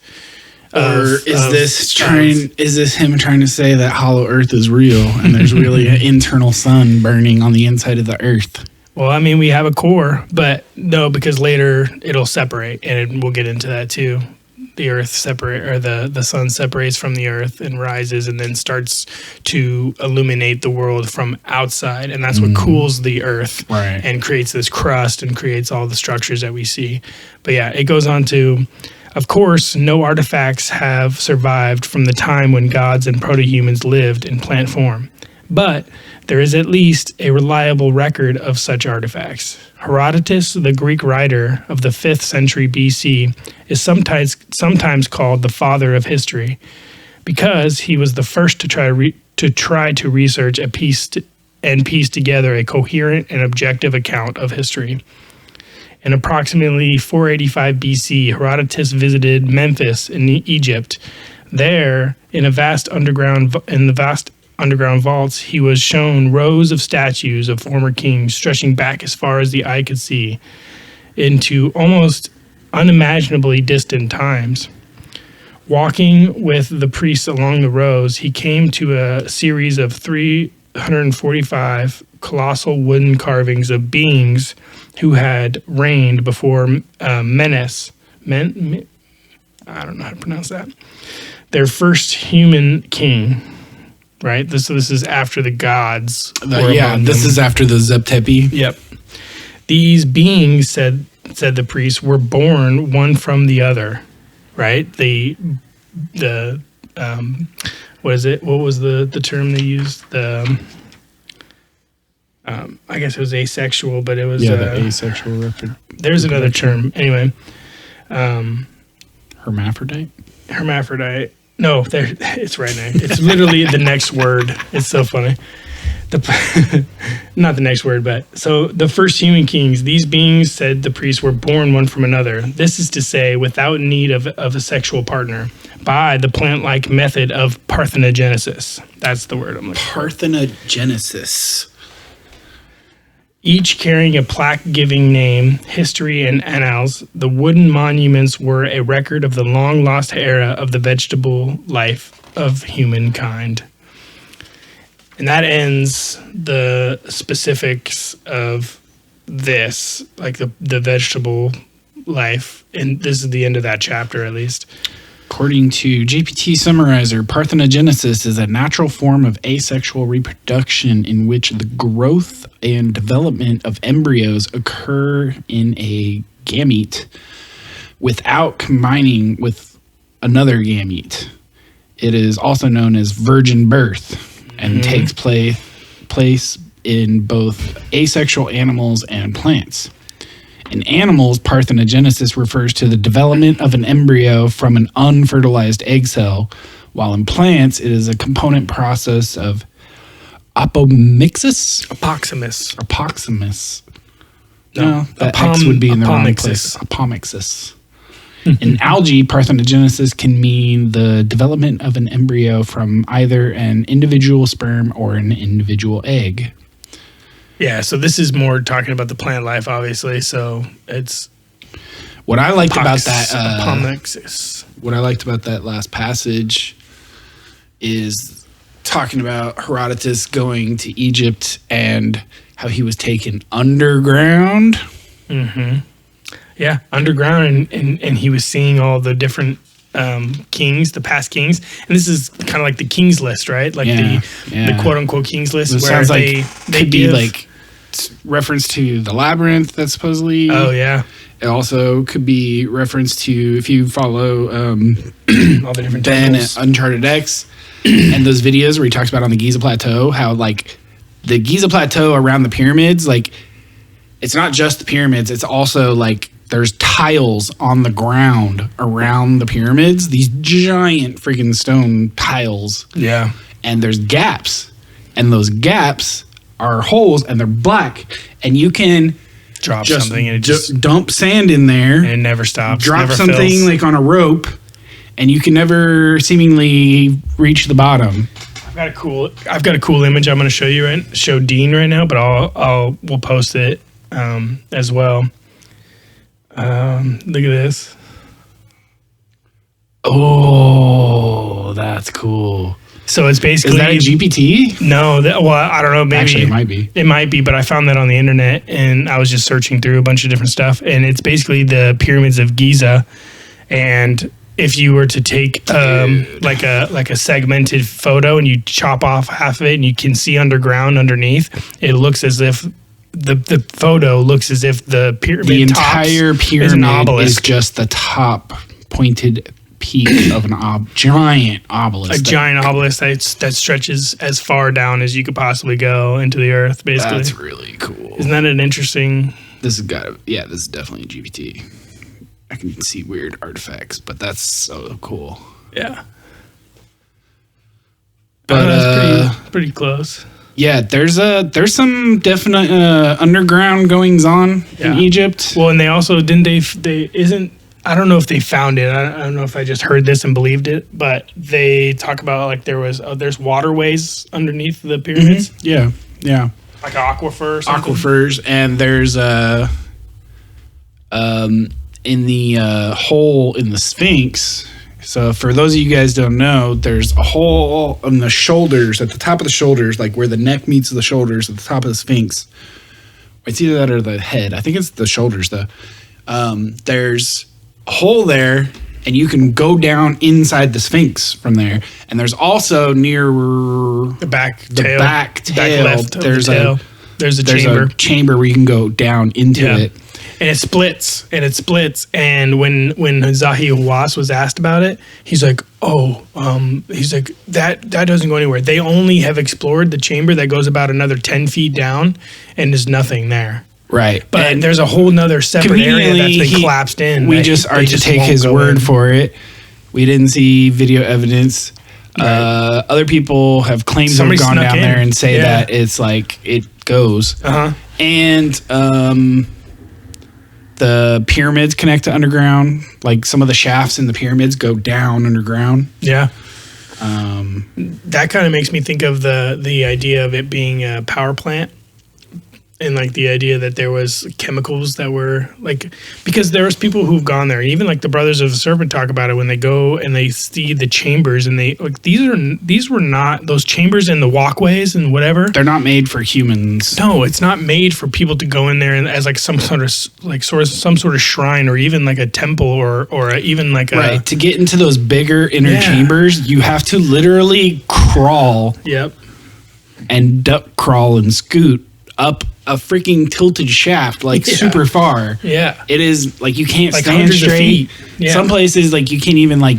Or is this him trying to say that hollow earth is real and there's really an internal sun burning on the inside of the earth? Well, I mean, we have a core, but no, because later it'll separate, and we'll get into that too. The earth the sun separates from the earth and rises and then starts to illuminate the world from outside, and that's what cools the earth and creates this crust and creates all the structures that we see. But yeah, it goes on to, of course, no artifacts have survived from the time when gods and proto-humans lived in plant form. But there is at least a reliable record of such artifacts. Herodotus, the Greek writer of the 5th century BC, is sometimes called the father of history because he was the first to try to research and piece together a coherent and objective account of history. In approximately 485 BC, Herodotus visited Memphis in Egypt. There, in the vast underground vaults, he was shown rows of statues of former kings stretching back as far as the eye could see into almost unimaginably distant times. Walking with the priests along the rows, he came to a series of 345 colossal wooden carvings of beings who had reigned before Menes. I don't know how to pronounce that. Their first human king, right? This is after the gods. This is after the Zeptepi. Yep. These beings, said the priest, were born one from the other, right? What is it? What was the term they used? I guess it was asexual, but it was the asexual. There's another term. Anyway, hermaphrodite. Hermaphrodite. No, it's right now. It's literally the next word. It's so funny. Not the next word, but so the first human kings, these beings, said the priests, were born one from another. This is to say, without need of a sexual partner, by the plant-like method of parthenogenesis. That's the word I'm looking for. Parthenogenesis. Each carrying a plaque giving name, history, and annals, the wooden monuments were a record of the long-lost era of the vegetable life of humankind. And that ends the specifics of this, like the vegetable life. And this is the end of that chapter, at least. According to GPT Summarizer, parthenogenesis is a natural form of asexual reproduction in which the growth and development of embryos occur in a gamete without combining with another gamete. It is also known as virgin birth and takes place in both asexual animals and plants. In animals, parthenogenesis refers to the development of an embryo from an unfertilized egg cell, while in plants, it is a component process of apomixis? Apoxymis. No, that X would be in the wrong place. Apomixis. In algae, parthenogenesis can mean the development of an embryo from either an individual sperm or an individual egg. Yeah, so this is more talking about the plant life, obviously. So it's what I liked about that. Apomixis. What I liked about that last passage is talking about Herodotus going to Egypt and how he was taken underground. Mm-hmm. Yeah, underground, and he was seeing all the different kings, the past kings, and this is kind of like the king's list, right? Like the quote unquote king's list, it where sounds like they could be like reference to the labyrinth. That's supposedly. Oh yeah. It also could be reference to, if you follow all the different Ben temples. at Uncharted X and those videos where he talks about on the Giza Plateau how like the Giza Plateau around the pyramids, like it's not just the pyramids, it's also like there's tiles on the ground around the pyramids, these giant freaking stone tiles. Yeah. And there's gaps, and those gaps are holes, and they're black, and you can drop something and it just dump sand in there, and it never stops. Drop never something fills. like on a rope, and you can never seemingly reach the bottom. I've got a cool image I'm going to show Dean right now, but we'll post it as well. Look at this. Oh, that's cool. So it's basically... Is that a GPT? No. I don't know. Maybe. Actually, it might be. It might be, but I found that on the internet, and I was just searching through a bunch of different stuff, and it's basically the pyramids of Giza. And if you were to take like a segmented photo and you chop off half of it and you can see underground underneath, it looks as if... The photo looks as if the entire pyramid is just the top pointed peak of a giant obelisk. A giant obelisk that stretches as far down as you could possibly go into the earth, basically. That's really cool. Isn't that an interesting... This is definitely a GPT. I can see weird artifacts, but that's so cool. Yeah. But that's pretty close. Yeah, there's some definite underground goings on in Egypt. Well, and they also I don't know if they found it. I don't know if I just heard this and believed it, but they talk about like there's waterways underneath the pyramids. Mm-hmm. Yeah. Like an aquifer or something. Aquifers, and there's in the hole in the Sphinx, So for those of you guys don't know, there's a hole on the shoulders, at the top of the shoulders, like where the neck meets the shoulders, at the top of the Sphinx. It's either that or the head. I think it's the shoulders, though. There's a hole there, and you can go down inside the Sphinx from there. And there's also near the back tail, back left there's a chamber where you can go down into it. And it splits. And when Zahi Hawass was asked about it, he's like, he's like, that doesn't go anywhere. They only have explored the chamber that goes about another 10 feet down, and there's nothing there. Right. But and there's a whole nother separate area that's been collapsed in. We just are to take his word for it. We didn't see video evidence. Right. Other people have claimed to have gone down there and say that it's like it goes. And the pyramids connect to underground. Like some of the shafts in the pyramids go down underground. Yeah. That kind of makes me think of the idea of it being a power plant. And like the idea that there was chemicals that were like, because there was people who've gone there, even like the Brothers of the Serpent talk about it when they go and they see the chambers, and they like these were not those chambers in the walkways and whatever. They're not made for humans. No, it's not made for people to go in there and as like some sort of shrine, or even like a temple, or even like a to get into those bigger inner chambers. You have to literally crawl. Yep. And duck crawl and scoot up a freaking tilted shaft, like super far. Yeah. It is like you can't like stand straight. Yeah. Some places like you can't even like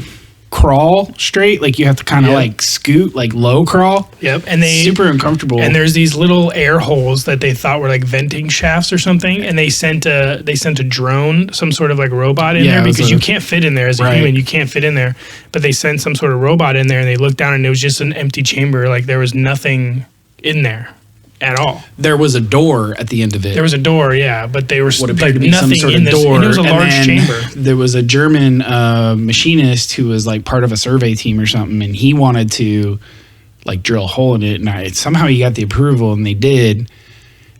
crawl straight. Like you have to kind of like scoot, like low crawl. Yep. And they super uncomfortable. And there's these little air holes that they thought were like venting shafts or something. And they sent a drone, some sort of like robot in there, because you can't fit in there as a human. You can't fit in there. But they sent some sort of robot in there, and they looked down, and it was just an empty chamber. Like there was nothing in there at all. There was a door at the end of it. There was a door, yeah, but they were what appeared to be nothing some sort in of this, door. and it was a large chamber. There was a German machinist who was like part of a survey team or something, and he wanted to like drill a hole in it, and somehow he got the approval, and they did.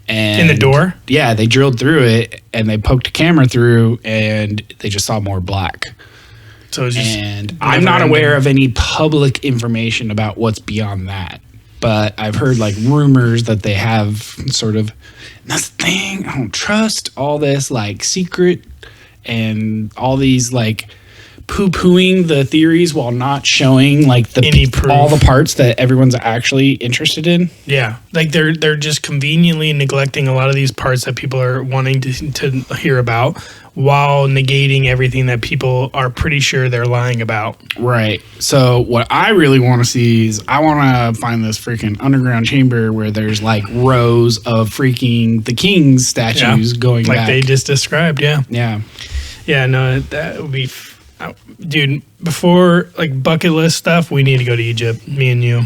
And in the door? Yeah, they drilled through it, and they poked a camera through, and they just saw more black. So it was just I'm not aware of any public information about what's beyond that. But I've heard like rumors that they have sort of, and that's the thing, I don't trust all this like secret and all these like poo-pooing the theories while not showing like all the parts that everyone's actually interested in. Yeah, like they're just conveniently neglecting a lot of these parts that people are wanting to hear about, while negating everything that people are pretty sure they're lying about. Right. So what I really want to see is I want to find this freaking underground chamber where there's like rows of freaking the king's statues going like back. They just described. Yeah. Yeah. Yeah. No, that would be, dude. Before like bucket list stuff, we need to go to Egypt. Me and you.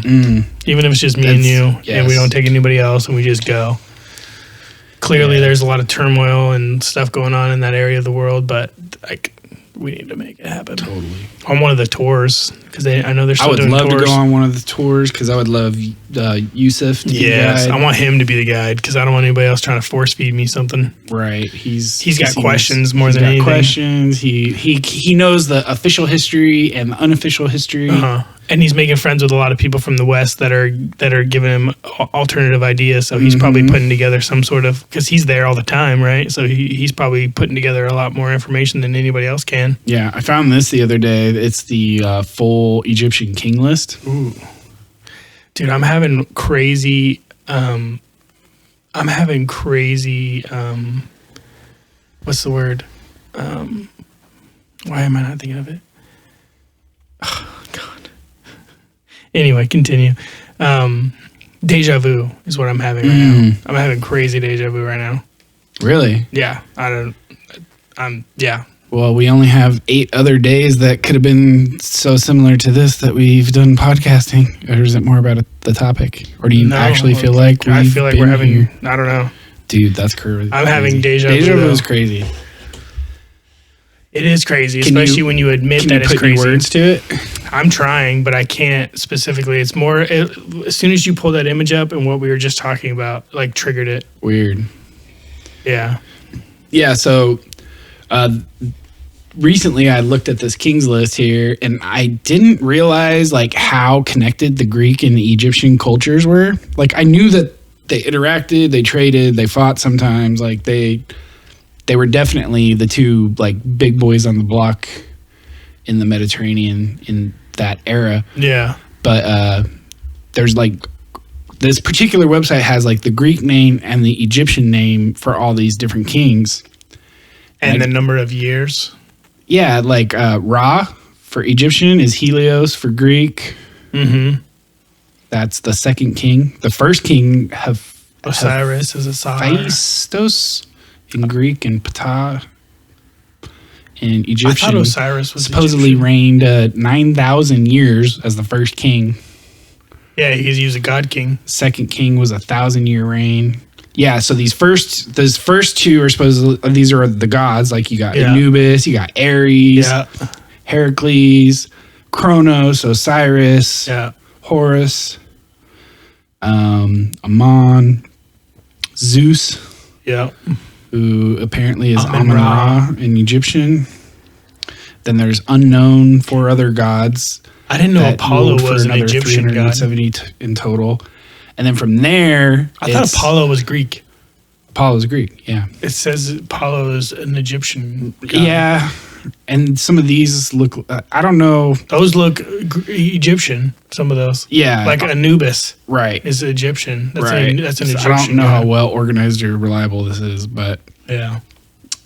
Even if it's just me and you, and we don't take anybody else, and we just go. Clearly, there's a lot of turmoil and stuff going on in that area of the world, but like, we need to make it happen. Totally. On one of the tours, because I know they're still doing tours. I would love to go on one of the tours, because I would love Yusuf to be the guide. I want him to be the guide, because I don't want anybody else trying to force feed me something. Right. He's got questions more than anything. Questions. He knows the official history and the unofficial history. And he's making friends with a lot of people from the West that are giving him alternative ideas. So he's probably putting together some sort of, because he's there all the time, right? So he's probably putting together a lot more information than anybody else can. Yeah, I found this the other day. It's the full Egyptian king list. Ooh, dude, I'm having crazy. What's the word? Why am I not thinking of it? Oh, God. Anyway, continue. Deja vu is what I'm having right now. I'm having crazy deja vu right now. Really? Yeah. Yeah. Well, we only have 8 other days that could have been so similar to this that we've done podcasting. Or is it more about the topic? Or do you actually feel like I feel like we're having here? I don't know. Dude, that's crazy. I'm having deja vu. Deja vu is crazy. It is crazy, especially when you admit that it's crazy. Can you put any words to it? I'm trying, but I can't specifically. It's more, as soon as you pull that image up and what we were just talking about, like, triggered it. Weird. Yeah. Yeah, so recently I looked at this king's list here, and I didn't realize like how connected the Greek and the Egyptian cultures were. Like I knew that they interacted, they traded, they fought sometimes. Like they were definitely the two like big boys on the block in the Mediterranean in that era. Yeah. But there's like this particular website has like the Greek name and the Egyptian name for all these different kings. And the number of years. Yeah, like Ra for Egyptian is Helios for Greek. Mm-hmm. That's the second king. The first king Osiris is Osiris. Hephaestus in Greek and Ptah in Egyptian. I thought Osiris was supposedly Egyptian. reigned 9,000 years as the first king. Yeah, he was a god king. Second king was 1,000-year reign. Yeah, so those first two are these are the gods. Like you got Anubis, you got Ares, Heracles, Kronos, Osiris, Horus, Amon, Zeus, who apparently is Amun-Ra in Egyptian. Then there's unknown 4 other gods. I didn't know Apollo was an Egyptian god. 370 in total. And then from there... I thought Apollo was Greek. Apollo's Greek, yeah. It says Apollo is an Egyptian god. Yeah, and some of these look... I don't know. Those look Egyptian, some of those. Yeah. Like Anubis. Right. Is Egyptian. That's right. That's an Egyptian I don't know god. how well organized or reliable this is, but... Yeah.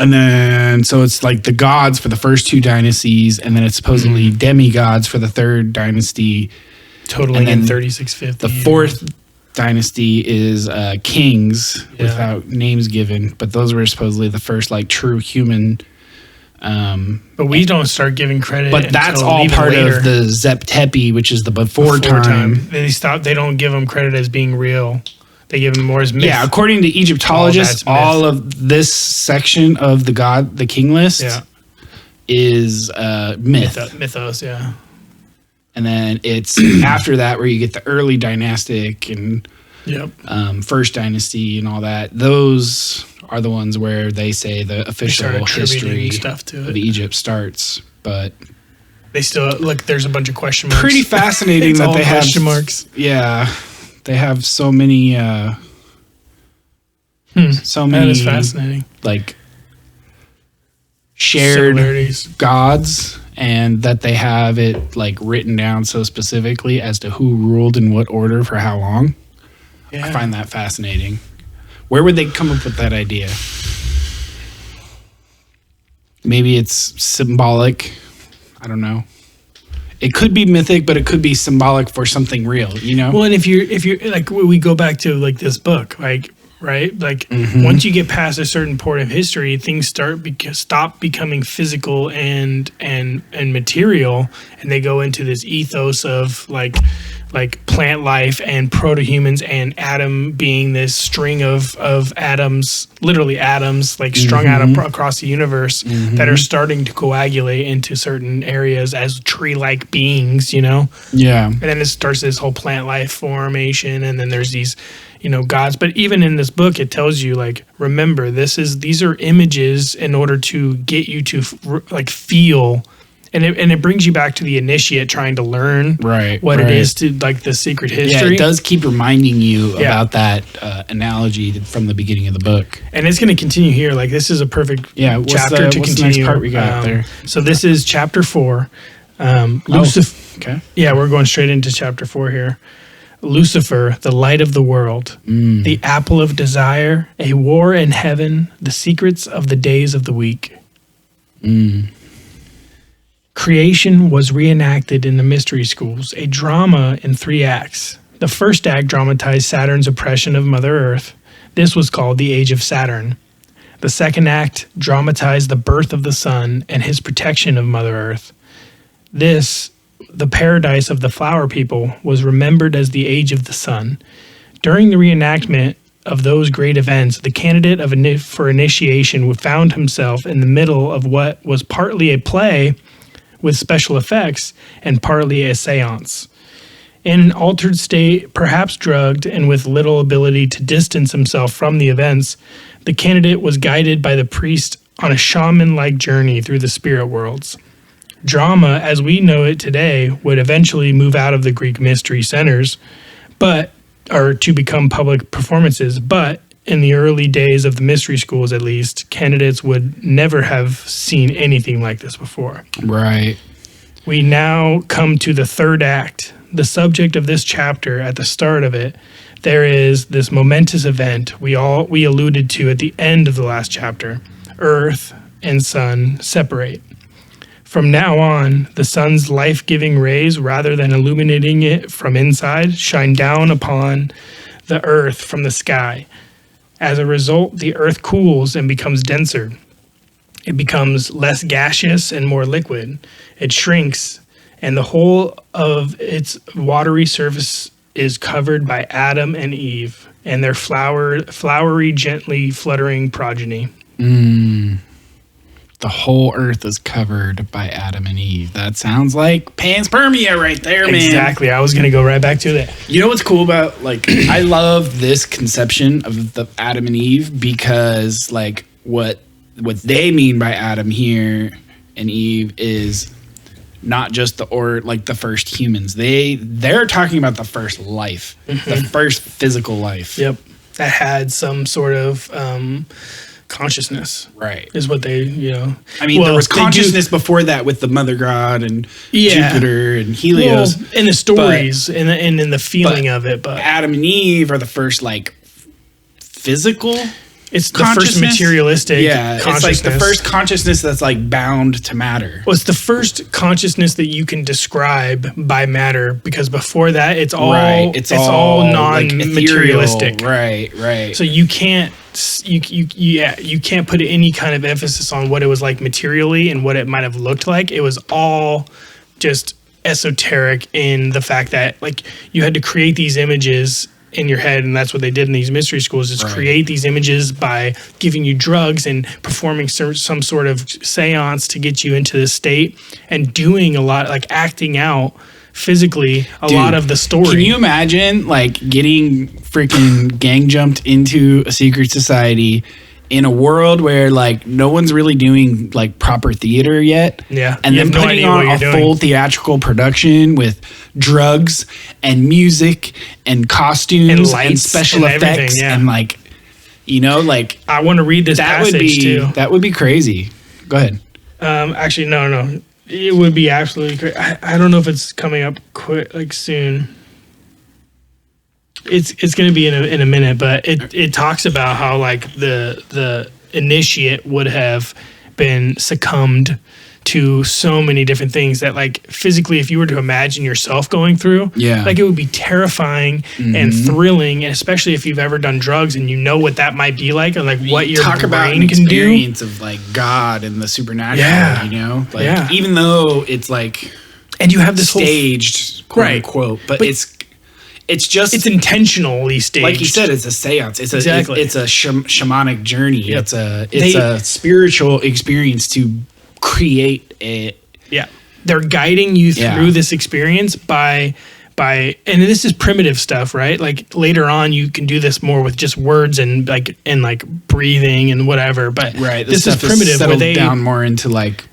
And then, so it's like the gods for the first 2 dynasties, and then it's supposedly demigods for the 3rd dynasty. Totaling in 3650. The 4th dynasty is kings without names given, but those were supposedly the first like true human. But we don't start giving credit. But that's all part of the Zep-Tepi, which is the before time. They don't give them credit as being real. They give them more as myth. Yeah, according to Egyptologists, all of this section of the king list is myth. Mythos, yeah. And then it's after that where you get the early dynastic and first dynasty and all that. Those are the ones where they say the official history stuff to of Egypt starts. But they still there's a bunch of question marks. Pretty fascinating that they have question marks. Yeah, they have so many. So many. That is fascinating. Like shared gods. And that they have it like written down so specifically as to who ruled in what order for how long. Yeah. I find that fascinating. Where would they come up with that idea? Maybe it's symbolic. I don't know. It could be mythic, but it could be symbolic for something real, you know? Well, and if you're like, we go back to like this book, like, right? Like once you get past a certain point of history, things stop becoming physical and material, and they go into this ethos of like plant life and proto-humans and Adam being this string of atoms, literally atoms, like strung out across the universe that are starting to coagulate into certain areas as tree-like beings, you know? Yeah. And then it starts this whole plant life formation, and then there's these gods. But even in this book, it tells you, like, remember, these are images in order to get you to feel, and it brings you back to the initiate trying to learn what it is to like the secret history. Yeah, it does keep reminding you about that analogy from the beginning of the book. And it's going to continue here. Like, this is a perfect chapter to continue. What's the next part we got there? So this is chapter 4. Lucifer. Okay. Yeah, we're going straight into chapter 4 here. Lucifer, the light of the world, the apple of desire, a war in heaven, the secrets of the days of the week. Creation was reenacted in the mystery schools, a drama in 3 acts. The first act dramatized Saturn's oppression of Mother Earth. This was called the Age of Saturn. The second act dramatized the birth of the sun and his protection of Mother Earth. This, the paradise of the flower people, was remembered as the Age of the Sun. During the reenactment of those great events, the candidate for initiation found himself in the middle of what was partly a play with special effects and partly a seance. In an altered state, perhaps drugged, and with little ability to distance himself from the events, the candidate was guided by the priest on a shaman-like journey through the spirit worlds. Drama, as we know it today, would eventually move out of the Greek mystery centers, or to become public performances. But in the early days of the mystery schools, at least, candidates would never have seen anything like this before. Right. We now come to the third act. The subject of this chapter, at the start of it, there is this momentous event we alluded to at the end of the last chapter. Earth and sun separate. From now on, the sun's life-giving rays, rather than illuminating it from inside, shine down upon the earth from the sky. As a result, the earth cools and becomes denser. It becomes less gaseous and more liquid. It shrinks, and the whole of its watery surface is covered by Adam and Eve and their flowery, gently fluttering progeny. The whole earth is covered by Adam and Eve. That sounds like panspermia right there, man. Exactly. I was going to go right back to that. You know what's cool about, like, I love this conception of the Adam and Eve because, like, what they mean by Adam here and Eve is not just the first humans. They're talking about the first life, the first physical life. Yep. That had some sort of consciousness, right? Is what they, I mean, there was consciousness before that with the Mother God and Jupiter and Helios, in the stories and in the feeling of it. But Adam and Eve are the first physical. It's the first materialistic consciousness. It's like the first consciousness that's like bound to matter. Well, it's the first consciousness that you can describe by matter, because before that, it's all non-materialistic. Right. So you can't put any kind of emphasis on what it was like materially and what it might have looked like. It was all just esoteric in the fact that, like, you had to create these images in your head, and that's what they did in these mystery schools, is create these images by giving you drugs and performing some sort of seance to get you into this state, and doing a lot, like acting out physically a lot of the story. Can you imagine like getting freaking gang jumped into a secret society in a world where like no one's really doing like proper theater yet? Yeah. And then putting on a full theatrical production with drugs and music and costumes and lights and special effects and like, like I want to read this passage too. That would be crazy. Go ahead. Actually, no. It would be absolutely crazy. I don't know if it's coming up quick, like soon. It's going to be in a minute, but it talks about how like the initiate would have been succumbed to so many different things that, like, physically, if you were to imagine yourself going through, like, it would be terrifying and thrilling, and especially if you've ever done drugs and you know what that might be like, or like what your talk brain about an can do. Experience of like God and the supernatural, like even though it's like, and you have this staged, quote unquote, but it's intentionally staged. Like you said, it's a seance. It's a shamanic journey. Yep. It's a spiritual experience to create it. Yeah. They're guiding you through this experience by and this is primitive stuff, right? Like later on you can do this more with just words and breathing and whatever, but this is primitive where they down more into like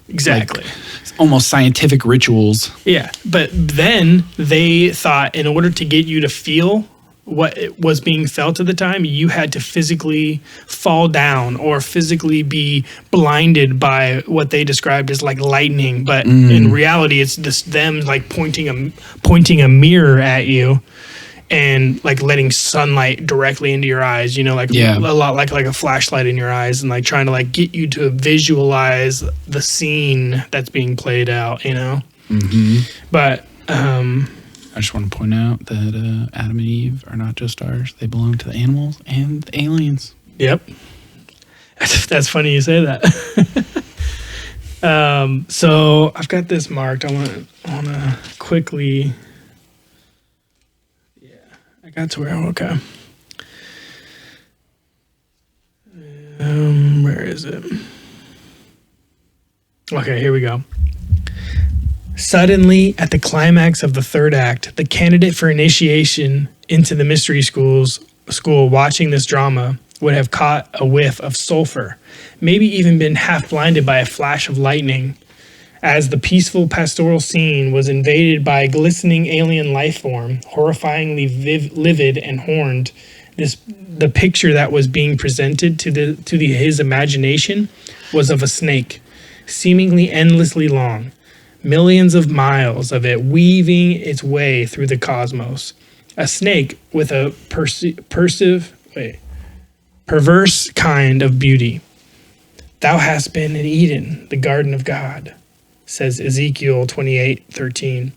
almost scientific rituals. Yeah, but then they thought in order to get you to feel what was being felt at the time, you had to physically fall down or physically be blinded by what they described as like lightning. But in reality, it's just them like pointing a mirror at you and like letting sunlight directly into your eyes, a lot like a flashlight in your eyes, and like trying to like get you to visualize the scene that's being played out, But I just want to point out that Adam and Eve are not just ours. They belong to the animals and the aliens. Yep. That's funny you say that. So I've got this marked. I want to quickly... Yeah, I got to where... Okay. Where is it? Okay, here we go. Suddenly, at the climax of the third act, the candidate for initiation into the mystery school watching this drama would have caught a whiff of sulfur, maybe even been half blinded by a flash of lightning. As the peaceful pastoral scene was invaded by a glistening alien life form, horrifyingly livid and horned, the picture that was being presented to his imagination was of a snake, seemingly endlessly long, millions of miles of it weaving its way through the cosmos. A snake with a perverse kind of beauty. Thou hast been in Eden, the garden of God, says Ezekiel 28:13.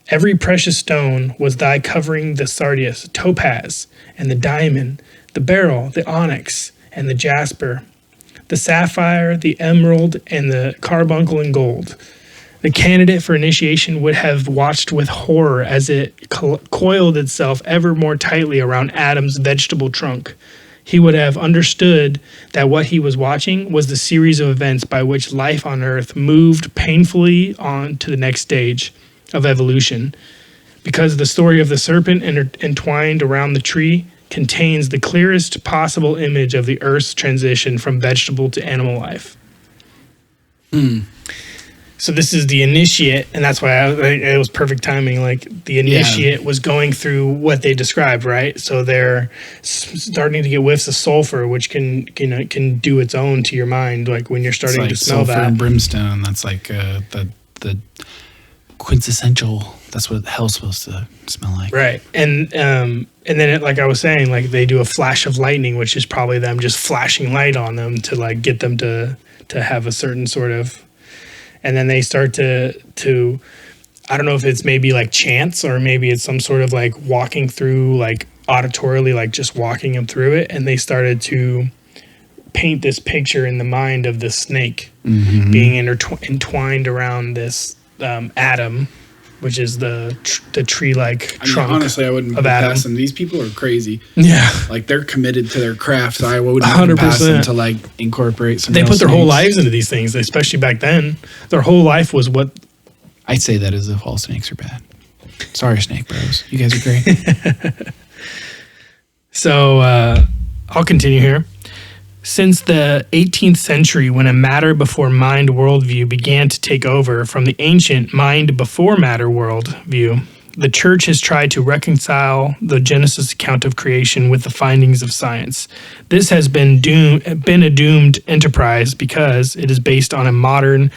Every precious stone was thy covering, the sardius, topaz, and the diamond, the beryl, the onyx, and the jasper, the sapphire, the emerald, and the carbuncle and gold. The candidate for initiation would have watched with horror as it coiled itself ever more tightly around Adam's vegetable trunk. He would have understood that what he was watching was the series of events by which life on Earth moved painfully on to the next stage of evolution, because the story of the serpent entwined around the tree contains the clearest possible image of the Earth's transition from vegetable to animal life. So this is the initiate, and that's why it was perfect timing. Like the initiate was going through what they described, right? So they're starting to get whiffs of sulfur, which can do its own to your mind. Like when you're starting to smell sulfur that and brimstone. That's like the quintessential. That's what hell's supposed to smell like, right? And then like I was saying, like they do a flash of lightning, which is probably them just flashing light on them to like get them to have a certain sort of. And then they start to I don't know if it's maybe like chants or maybe it's some sort of like walking through like auditorily, like just walking them through it. And they started to paint this picture in the mind of the snake being entwined around this Adam, which is the tree-like trunk. Honestly, I wouldn't pass them. These people are crazy. Yeah, like they're committed to their craft. So I wouldn't 100%. Pass them to like incorporate some. They put their whole lives into these things, especially back then. Their whole life was what. I'd say that as if all snakes are bad. Sorry, snake bros. You guys are great. So I'll continue here. Since the 18th century, when a matter before mind worldview began to take over from the ancient mind before matter worldview, the church has tried to reconcile the Genesis account of creation with the findings of science. This has been a doomed enterprise because it is based on a modern,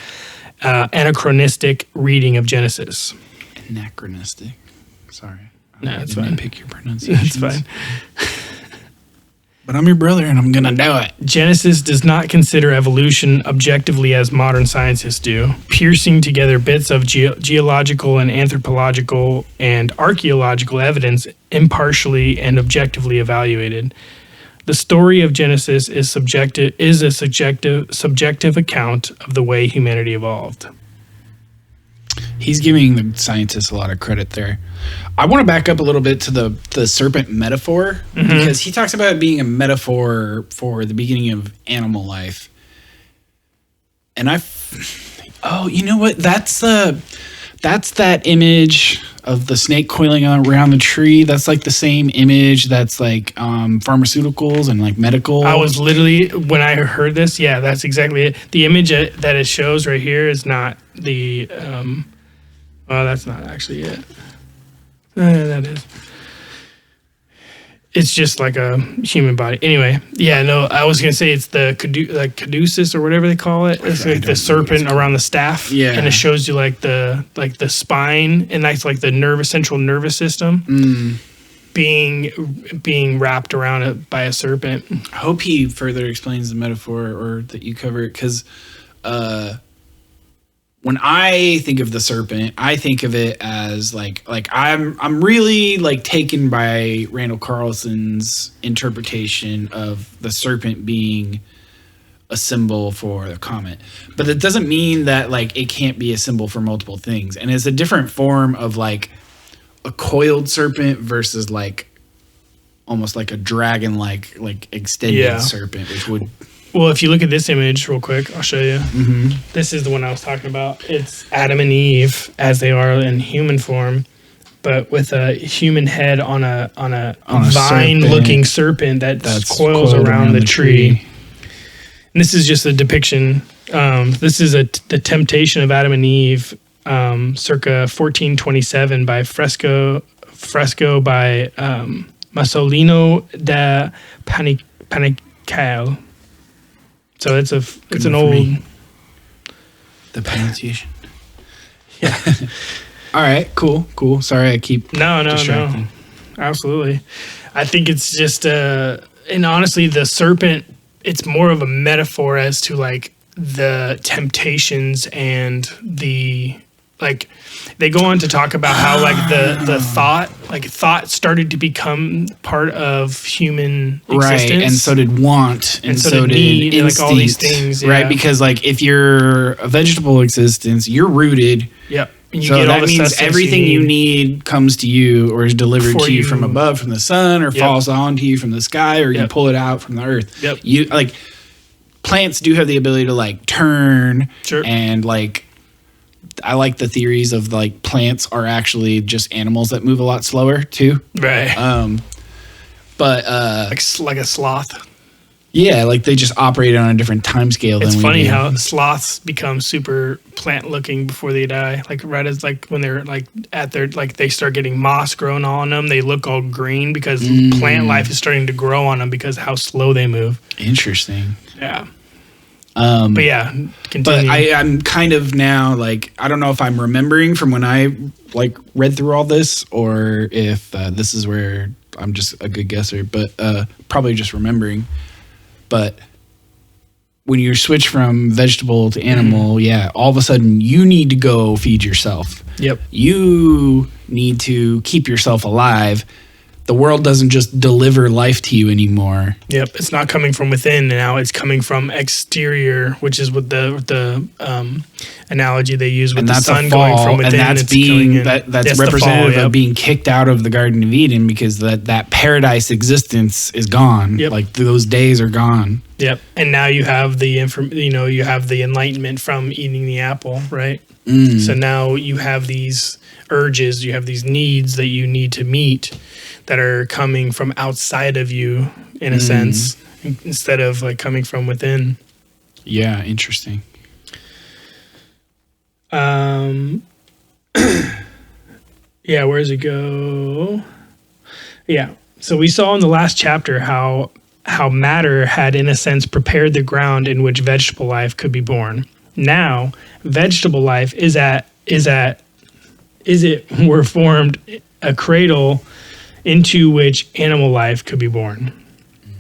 anachronistic reading of Genesis. Anachronistic. Sorry. No, it's fine. Pick your pronunciation. It's fine. But I'm your brother and I'm going to do it. Genesis does not consider evolution objectively as modern scientists do, piercing together bits of geological and anthropological and archaeological evidence impartially and objectively evaluated. The story of Genesis is a subjective account of the way humanity evolved. He's giving the scientists a lot of credit there. I want to back up a little bit to the serpent metaphor, because he talks about it being a metaphor for the beginning of animal life. And you know what? That's that image of the snake coiling around the tree. That's like the same image that's like pharmaceuticals and like medical. I was literally, when I heard this, yeah, that's exactly it. The image that it shows right here is not the, that's not actually it. That is. It's just like a human body. Anyway, yeah, no, I was gonna say it's the caduceus or whatever they call it. It's like the serpent around the staff. Yeah, and it shows you like the spine, and that's like the central nervous system being wrapped around it by a serpent. I hope he further explains the metaphor or that you cover it, because when I think of the serpent, I think of it as like I'm really like taken by Randall Carlson's interpretation of the serpent being a symbol for the comet. But that doesn't mean that like it can't be a symbol for multiple things. And it's a different form of like a coiled serpent versus like almost like a dragon like extended serpent, which would. Well, if you look at this image real quick, I'll show you. This is the one I was talking about. It's Adam and Eve as they are in human form, but with a human head on a vine-looking serpent that coils around the tree. And this is just a depiction. This is the temptation of Adam and Eve, circa 1427 by fresco by Masolino da Panicale. So it's an old. The pronunciation. Yeah. All right. Cool. Sorry, I keep distracting. No. Absolutely. I think it's just and honestly, the serpent. It's more of a metaphor as to like the temptations and the like. They go on to talk about how like the thought started to become part of human existence, right? And so did want, and so did need, instinct, like all these things, right? Because like if you're a vegetable existence, you're rooted. Yep. And you so get that all the means everything you need comes to you, or is delivered to you from above, from the sun, or falls onto you from the sky, or you pull it out from the earth. Yep. You like plants do have the ability to like turn, sure. And like. I like the theories of like plants are actually just animals that move a lot slower too. Right. But like a sloth. Yeah, like they just operate on a different time scale than we do. It's funny how sloths become super plant looking before they die. Like right as like when they're like at their like they start getting moss grown on them, they look all green because plant life is starting to grow on them because of how slow they move. Interesting. Yeah. But yeah, continue. But I'm kind of now like I don't know if I'm remembering from when I like read through all this or if this is where I'm just a good guesser, but probably just remembering. But when you switch from vegetable to animal, all of a sudden you need to go feed yourself. Yep. You need to keep yourself alive. The world doesn't just deliver life to you anymore. Yep, it's not coming from within now. It's coming from exterior, which is what the analogy they use with and the that's sun a fall, going from within. And that's being that's representative of being kicked out of the Garden of Eden because that paradise existence is gone. Yep. Like those days are gone. Yep, and now you have the you have the enlightenment from eating the apple, right? So now you have these urges, you have these needs that you need to meet that are coming from outside of you in a sense instead of like coming from within. Yeah, interesting. Yeah, where does it go? Yeah. So we saw in the last chapter how matter had in a sense prepared the ground in which vegetable life could be born. Now, vegetable life were formed a cradle into which animal life could be born.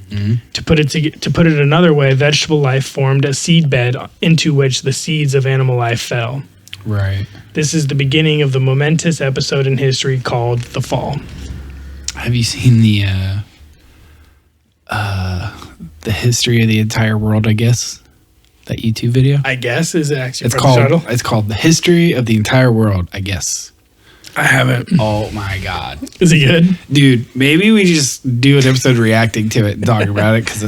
To put it another way, vegetable life formed a seed bed into which the seeds of animal life fell. Right. This is the beginning of the momentous episode in history called the Fall. Have you seen the history of the entire world, I guess? That YouTube video? I guess is actually it's called The History of the Entire World, I guess. I haven't. Oh my God. Is it good? Dude, maybe we just do an episode reacting to it and talk about it because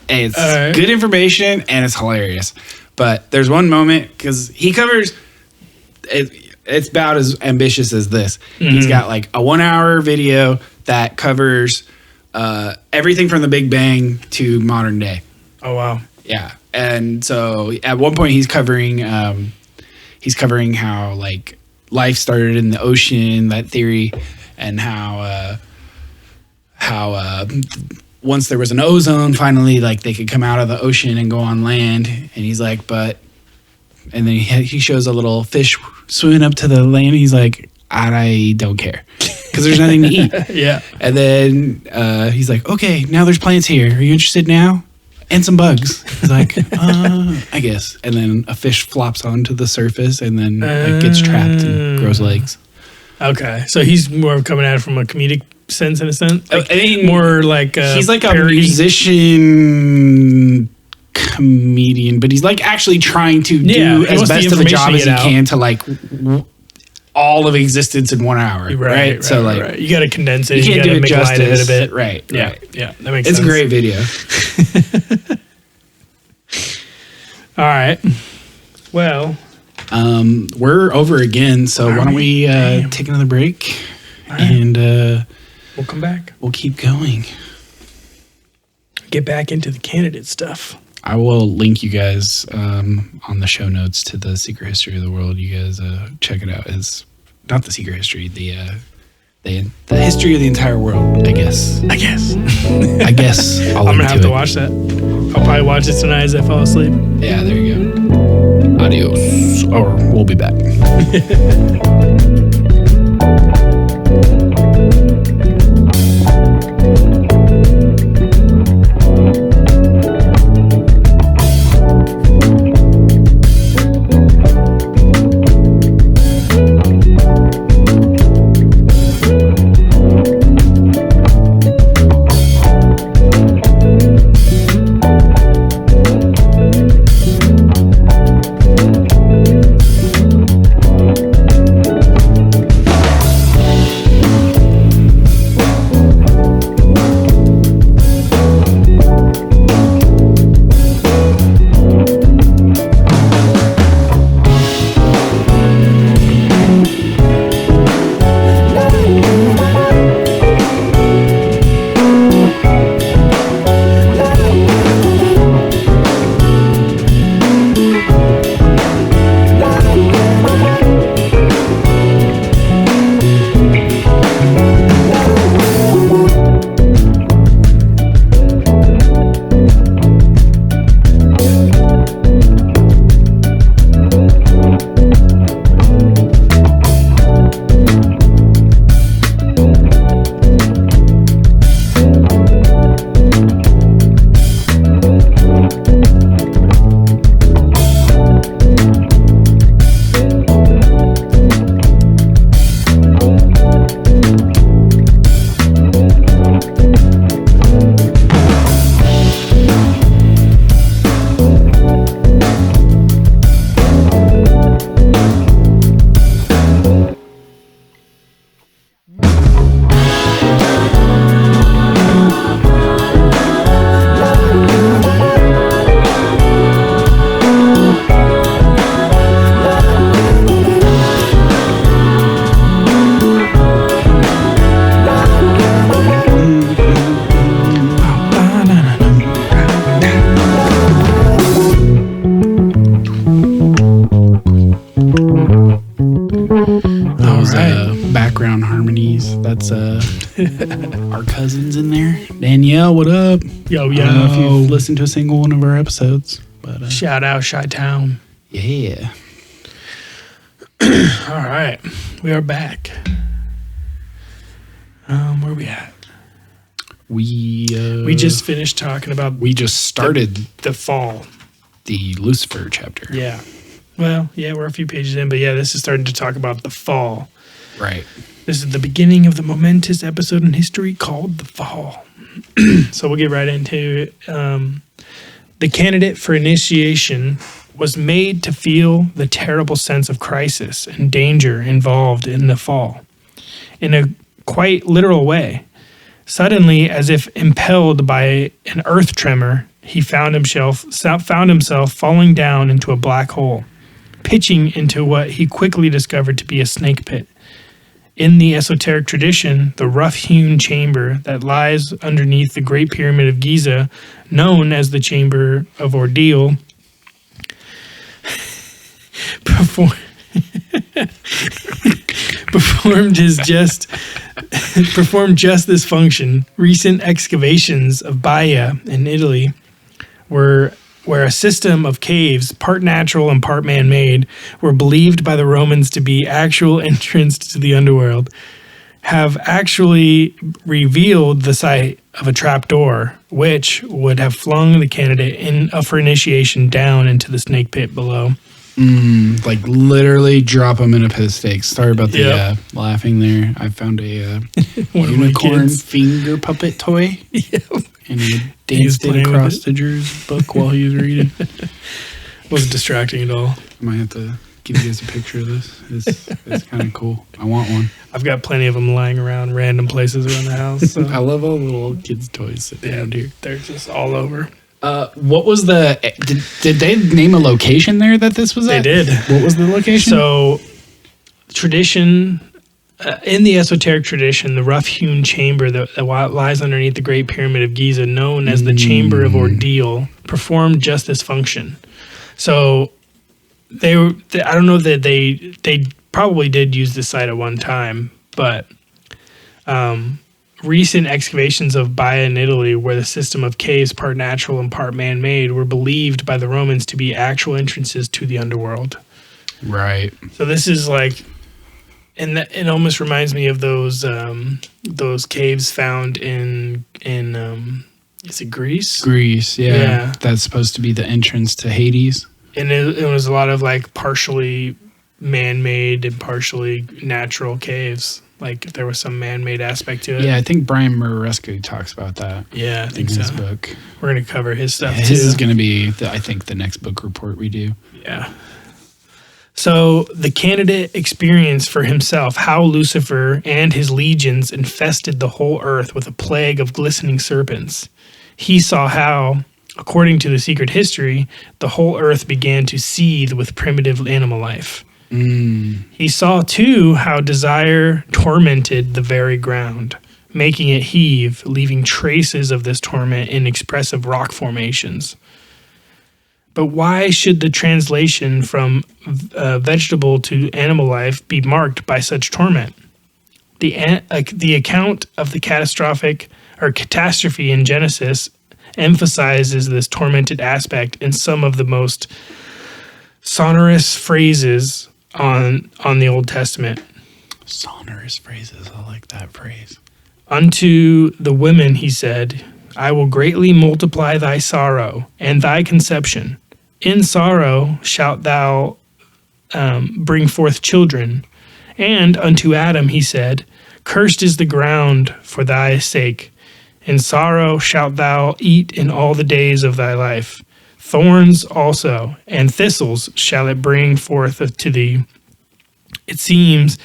it's good information and it's hilarious. But there's one moment because he covers it's about as ambitious as this. He's got like a 1 hour video that covers everything from the Big Bang to modern day. Oh, wow. Yeah. And so at one point he's covering how like life started in the ocean, that theory, and how once there was an ozone, finally like they could come out of the ocean and go on land. And he's like, and then he shows a little fish swimming up to the land. He's like, I don't care because there's nothing to eat. Yeah. And then he's like, okay, now there's plants here. Are you interested now? And some bugs. He's like, I guess. And then a fish flops onto the surface and then like, gets trapped and grows legs. Okay. So he's more coming at it from a comedic sense in a sense? Like, I mean, more like he's like parody. A musician comedian, but he's like actually trying to do as best of a job as he can to like all of existence in 1 hour, right? So like, right. You got to condense it. You can't do it make justice, light of it a bit, right? Yeah, right. Yeah. That makes sense. It's a great video. All right. Well, we're over again, so why don't we take another break? Right. And we'll come back. we'll keep going. Get back into the candidate stuff. I will link you guys on the show notes to the Secret History of the World. You guys check it out. It's not the Secret History, the history of the entire world, I guess. I guess. I guess I'll I'm going to have to it. watch that. I'll probably watch it tonight as I fall asleep. Yeah, there you go. Adios. Or we'll be back. Background harmonies. That's our cousins in there. Danielle, what up? Yo, I don't know if you've listened to a single one of our episodes, but Shout out Chi-Town. yeah. All right. We are back. Where we at? We just finished talking about we just started the fall. the Lucifer chapter. Yeah. Well, yeah, we're a few pages in, but yeah, this is starting to talk about the fall. Right. This is the beginning of the momentous episode in history called the fall. So we'll get right into it. The candidate for initiation was made to feel the terrible sense of crisis and danger involved in the fall in a quite literal way. Suddenly, as if impelled by an earth tremor, he found himself falling down into a black hole, pitching into what he quickly discovered to be a snake pit. In the esoteric tradition, the rough-hewn chamber that lies underneath the Great Pyramid of Giza, known as the Chamber of Ordeal, performed just this function. Recent excavations of Baia in Italy where a system of caves, part natural and part man-made, were believed by the Romans to be actual entrance to the underworld, have actually revealed the site of a trapdoor, which would have flung the candidate for initiation down into the snake pit below. Like literally drop them in a pit of steaks. Sorry about the laughing there. I found a unicorn finger puppet toy. Yep. And he danced it across the Drew's book while he was reading. Wasn't distracting at all. I might have to give you guys a picture of this. It's kind of cool. I want one. I've got plenty of them lying around random places around the house. So. I love all the little kids' toys around here. They're just all over. What was did they name a location there that this was at? They did. What was the location? So, tradition in the esoteric tradition, the rough-hewn chamber that lies underneath the Great Pyramid of Giza, known as the Chamber of Ordeal, performed just this function. So I don't know that they probably did use this site at one time, but recent excavations of Baia in Italy, where the system of caves, part natural and part man-made, were believed by the Romans to be actual entrances to the underworld. Right. So this is like, and it almost reminds me of those caves found in is it Greece? Greece, yeah. That's supposed to be the entrance to Hades. And it was a lot of like partially man-made and partially natural caves. Like there was some man-made aspect to it. Yeah, I think Brian Muraresku talks about that. Yeah, I think in his so. book. We're going to cover his stuff too. His is going to be, I think, the next book report we do. Yeah. So the candidate experienced for himself how Lucifer and his legions infested the whole earth with a plague of glistening serpents. He saw how, according to the secret history, the whole earth began to seethe with primitive animal life. He saw, too, how desire tormented the very ground, making it heave, leaving traces of this torment in expressive rock formations. But why should the translation from vegetable to animal life be marked by such torment? The account of the catastrophe in Genesis emphasizes this tormented aspect in some of the most sonorous phrases on the Old Testament. Sonorous phrases, I like that phrase. Unto the women he said, I will greatly multiply thy sorrow and thy conception. In sorrow shalt thou bring forth children. And unto Adam he said, cursed is the ground for thy sake. In sorrow shalt thou eat in all the days of thy life. Thorns also and thistles shall it bring forth to thee. It seems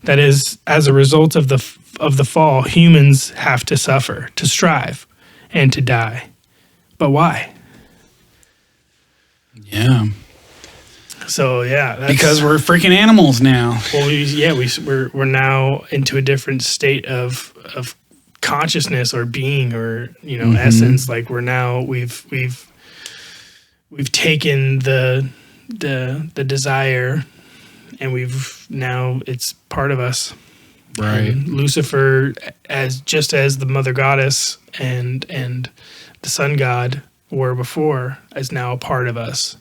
that as a result of the fall, humans have to suffer, to strive, and to die. But why? Yeah. So because we're freaking animals now. Well, we're now into a different state of consciousness or being or essence. Like we've taken the desire, and it's part of us. Right. And Lucifer, as the mother goddess and the sun god were before, is now a part of us.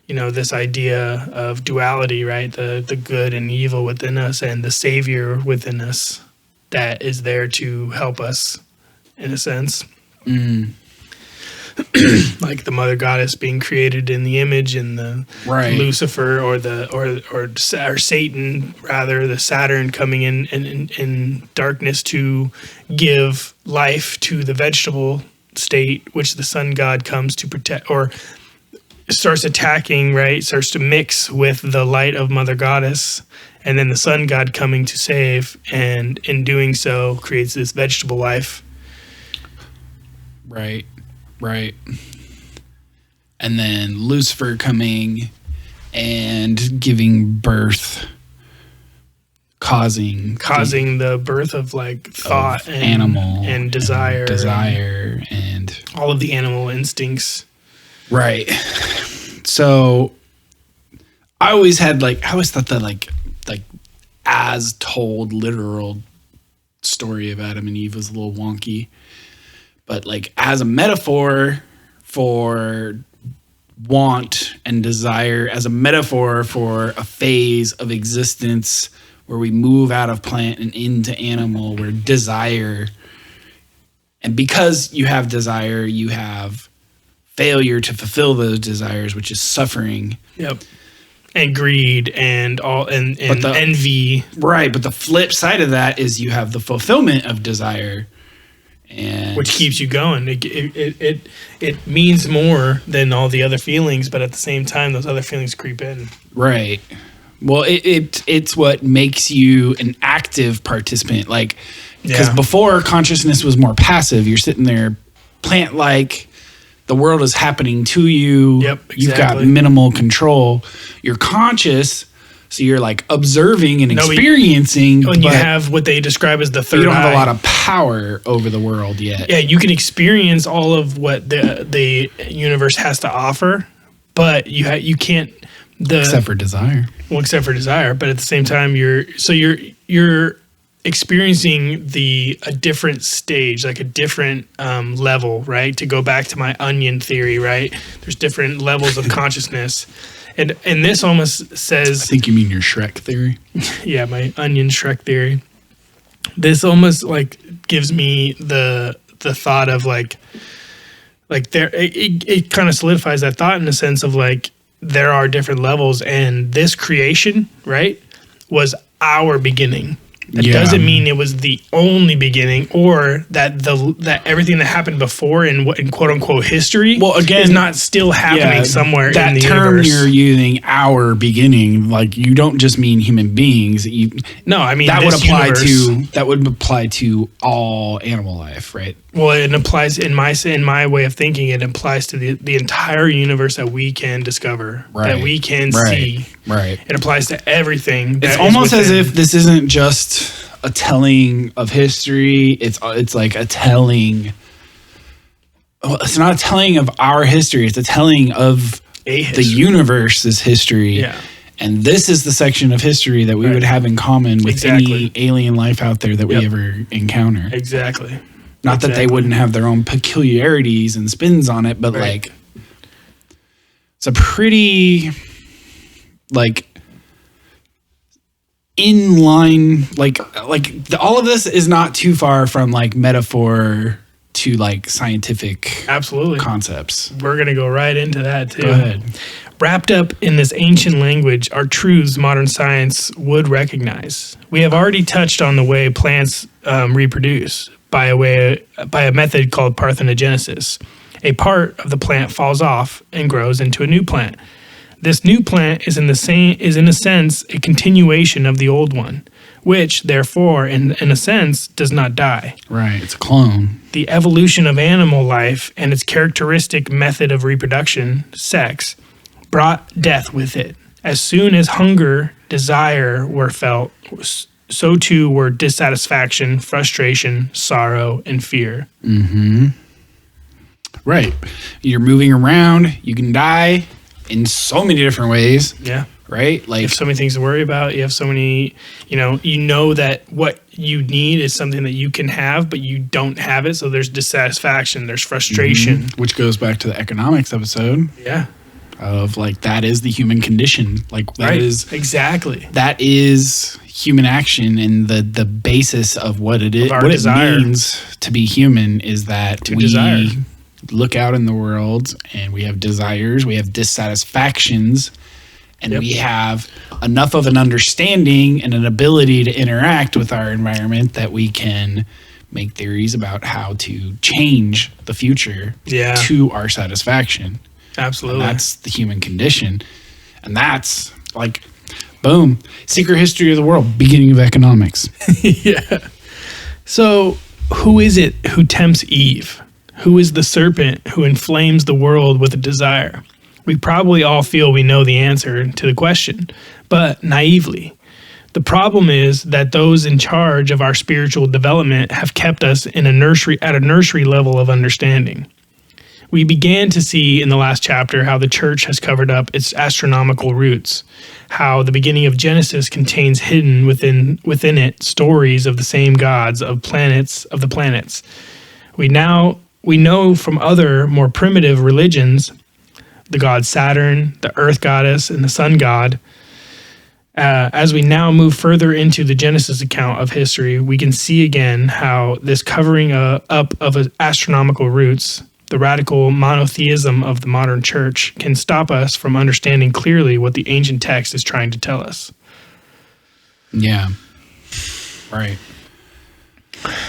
This idea of duality, right? The good and evil within us and the savior within us that is there to help us, in a sense. Like the mother goddess being created in the image, and the Lucifer or Satan, rather, the Saturn coming in darkness to give life to the vegetable state, which the sun god comes to protect, or starts attacking, right? Starts to mix with the light of mother goddess, and then the sun god coming to save, and in doing so creates this vegetable life. Right. And then Lucifer coming and giving birth, causing the birth of like thought and animal and desire and all of the animal instincts. Right. So I always thought that like as told literal story of Adam and Eve was a little wonky. But like as a metaphor for want and desire, as a metaphor for a phase of existence where we move out of plant and into animal, where desire, and because you have desire, you have failure to fulfill those desires, which is suffering. Yep. And greed and envy. Right, but the flip side of that is you have the fulfillment of desire. And which keeps you going. It means more than all the other feelings, but at the same time, those other feelings creep in. Right. Well, it's what makes you an active participant. Like, because before consciousness was more passive. You're sitting there, plant-like. The world is happening to you. Yep. Exactly. You've got minimal control. You're conscious, So you're like observing and No, experiencing, and you but have what they describe as the third eye. you don't have a lot of power over the world yet. Yeah, you can experience all of what the universe has to offer, but you can't Except for desire. Well, except for desire, but at the same time, you're experiencing a different stage, like a different level, right? To go back to my onion theory, right? There's different levels of consciousness, and this almost says. I think you mean your Shrek theory. Yeah, my onion Shrek theory. This almost like gives me the thought of like there. It kind of solidifies that thought in the sense of like. There are different levels, and this creation, right, was our beginning. That doesn't mean it was the only beginning, or that everything that happened before in quote unquote history, is not still happening somewhere in the universe. That term you're using, our beginning, like you don't just mean human beings. No, I mean that would apply to all animal life, right? Well, it applies in my way of thinking. It applies to the entire universe that we can discover, that we can see. Right. It applies to everything. It's almost as if this isn't just a telling of history. It's like a telling. Well, it's not a telling of our history. It's a telling of the universe's history. Yeah. And this is the section of history that we would have in common with any alien life out there that we ever encounter. Exactly. Not that they wouldn't have their own peculiarities and spins on it, but like it's a pretty like in line, like all of this is not too far from like metaphor to like scientific concepts. We're going to go right into that too. Go ahead. Wrapped up in this ancient language are truths modern science would recognize. We have already touched on the way plants reproduce by a method called parthenogenesis. A part of the plant falls off and grows into a new plant. This new plant is in a sense a continuation of the old one, which therefore in a sense does not die. Right, it's a clone. The evolution of animal life and its characteristic method of reproduction, sex, brought death with it. As soon as hunger, desire were felt, so too were dissatisfaction, frustration, sorrow, and fear. Mm-hmm. Right. You're moving around. You can die in so many different ways. Yeah. Right? Like, you have so many things to worry about. You have so many, you know that what you need is something that you can have, but you don't have it. So there's dissatisfaction, there's frustration. Mm-hmm. Which goes back to the economics episode. Yeah. Of like, that is the human condition. Like, that is exactly. That is human action, and the basis of what it is, what it means to be human is that we look out in the world and we have desires, we have dissatisfactions, and we have enough of an understanding and an ability to interact with our environment that we can make theories about how to change the future to our satisfaction. Absolutely. And that's the human condition. And that's like, boom, secret history of the world, beginning of economics. Yeah. So who is it who tempts Eve? Who is the serpent who inflames the world with a desire? We probably all feel we know the answer to the question, but naively. The problem is that those in charge of our spiritual development have kept us in at a nursery level of understanding. We began to see in the last chapter how the church has covered up its astronomical roots, how the beginning of Genesis contains hidden within it stories of the same gods of the planets. We know from other more primitive religions, the god Saturn, the earth goddess, and the sun god. As we now move further into the Genesis account of history, we can see again how this covering up of astronomical roots, the radical monotheism of the modern church, can stop us from understanding clearly what the ancient text is trying to tell us. Yeah. Right.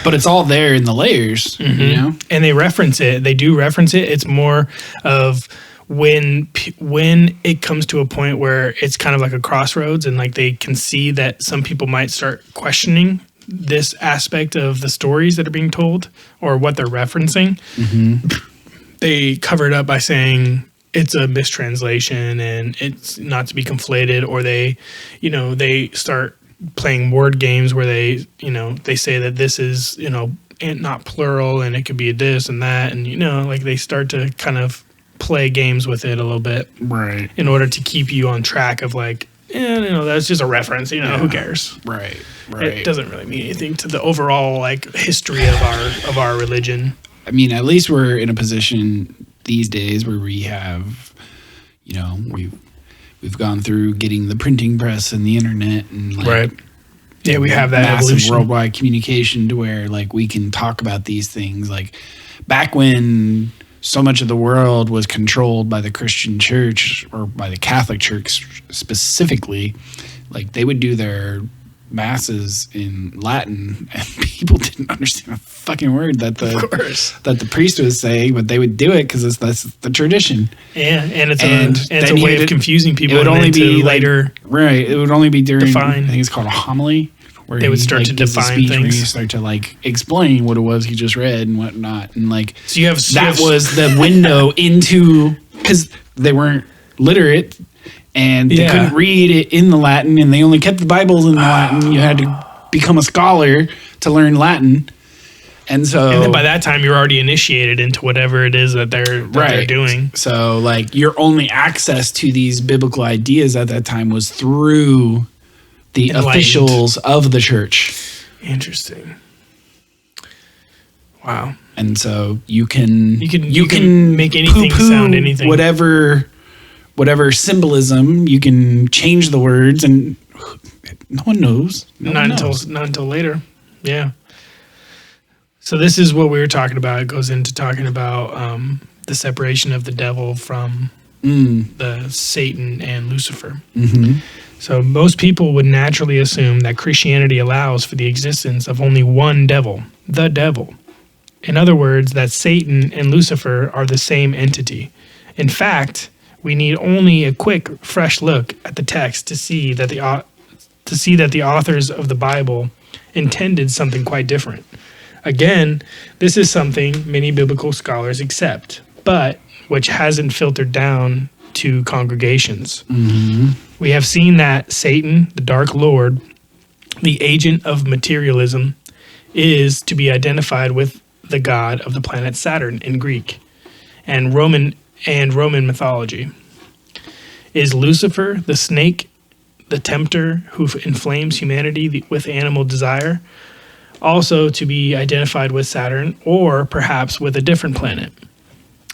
But it's all there in the layers, you know? And they reference it. They do reference it. It's more of when it comes to a point where it's kind of like a crossroads, and like they can see that some people might start questioning this aspect of the stories that are being told or what they're referencing. They cover it up by saying it's a mistranslation and it's not to be conflated, or they start playing word games where they say that this is, and not plural, and it could be a this and that, and like they start to kind of play games with it a little bit, right, in order to keep you on track of like, that's just a reference, who cares, right. It doesn't really mean anything to the overall like history of our religion. I mean, at least we're in a position these days where we have, we've gone through getting the printing press and the internet and like, right. Yeah, we have that massive evolution. Worldwide communication to where like we can talk about these things. Like back when so much of the world was controlled by the Christian church or by the Catholic Church specifically, like they would do their masses in Latin and people didn't understand a fucking word that the priest was saying, but they would do it because that's the tradition. Yeah, and it's a way of confusing people. It would only be later, right? It would only be during define. I think it's called a homily, where they would start to define things. Where you start to like explain what it was he just read and whatnot, and like so you have that was the window into, because they weren't literate. And they couldn't read it in the Latin, and they only kept the Bibles in the Latin. You had to become a scholar to learn Latin. And then by that time, you're already initiated into whatever it is that they're doing. So, like, your only access to these biblical ideas at that time was through the officials of the church. Interesting. Wow. And so you can make anything sound anything. Whatever symbolism, you can change the words, and no one knows. Not until later. Yeah. So this is what we were talking about. It goes into talking about the separation of the devil from the Satan and Lucifer. Mm-hmm. So most people would naturally assume that Christianity allows for the existence of only one devil, the devil. In other words, that Satan and Lucifer are the same entity. In fact, we need only a quick, fresh look at the text to see that the authors of the Bible intended something quite different. Again, this is something many biblical scholars accept, but which hasn't filtered down to congregations. Mm-hmm. We have seen that Satan, the Dark Lord, the agent of materialism, is to be identified with the god of the planet Saturn in Greek and Roman mythology. Is Lucifer, the snake, the tempter who inflames humanity with animal desire, also to be identified with Saturn, or perhaps with a different planet?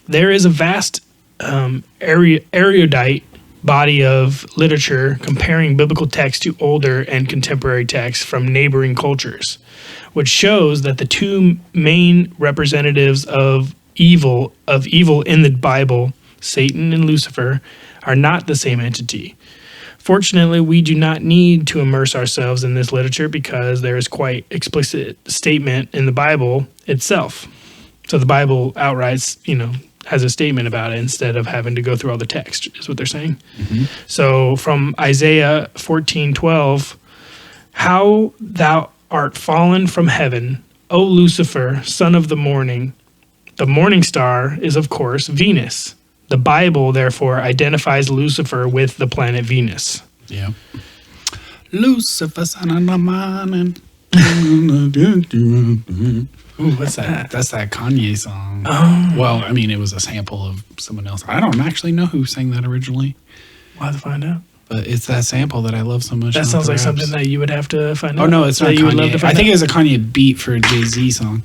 There is a vast erudite body of literature comparing biblical texts to older and contemporary texts from neighboring cultures, which shows that the two main representatives of evil in the Bible, Satan and Lucifer, are not the same entity. Fortunately, we do not need to immerse ourselves in this literature because there is quite explicit statement in the Bible itself. So the Bible outright, has a statement about it instead of having to go through all the text, is what they're saying. Mm-hmm. So from Isaiah 14:12, how thou art fallen from heaven, O Lucifer, son of the morning. The morning star is, of course, Venus. The Bible, therefore, identifies Lucifer with the planet Venus. Yeah. Lucifer, son of the morning. Ooh, what's that? That's that Kanye song. Oh. Well, I mean, it was a sample of someone else. I don't actually know who sang that originally. We'll have to find out. But it's that sample that I love so much. That sounds like something that you would have to find out. Oh, no, it's not you would love Kanye. to find I think out. it was a Kanye beat for a Jay-Z song.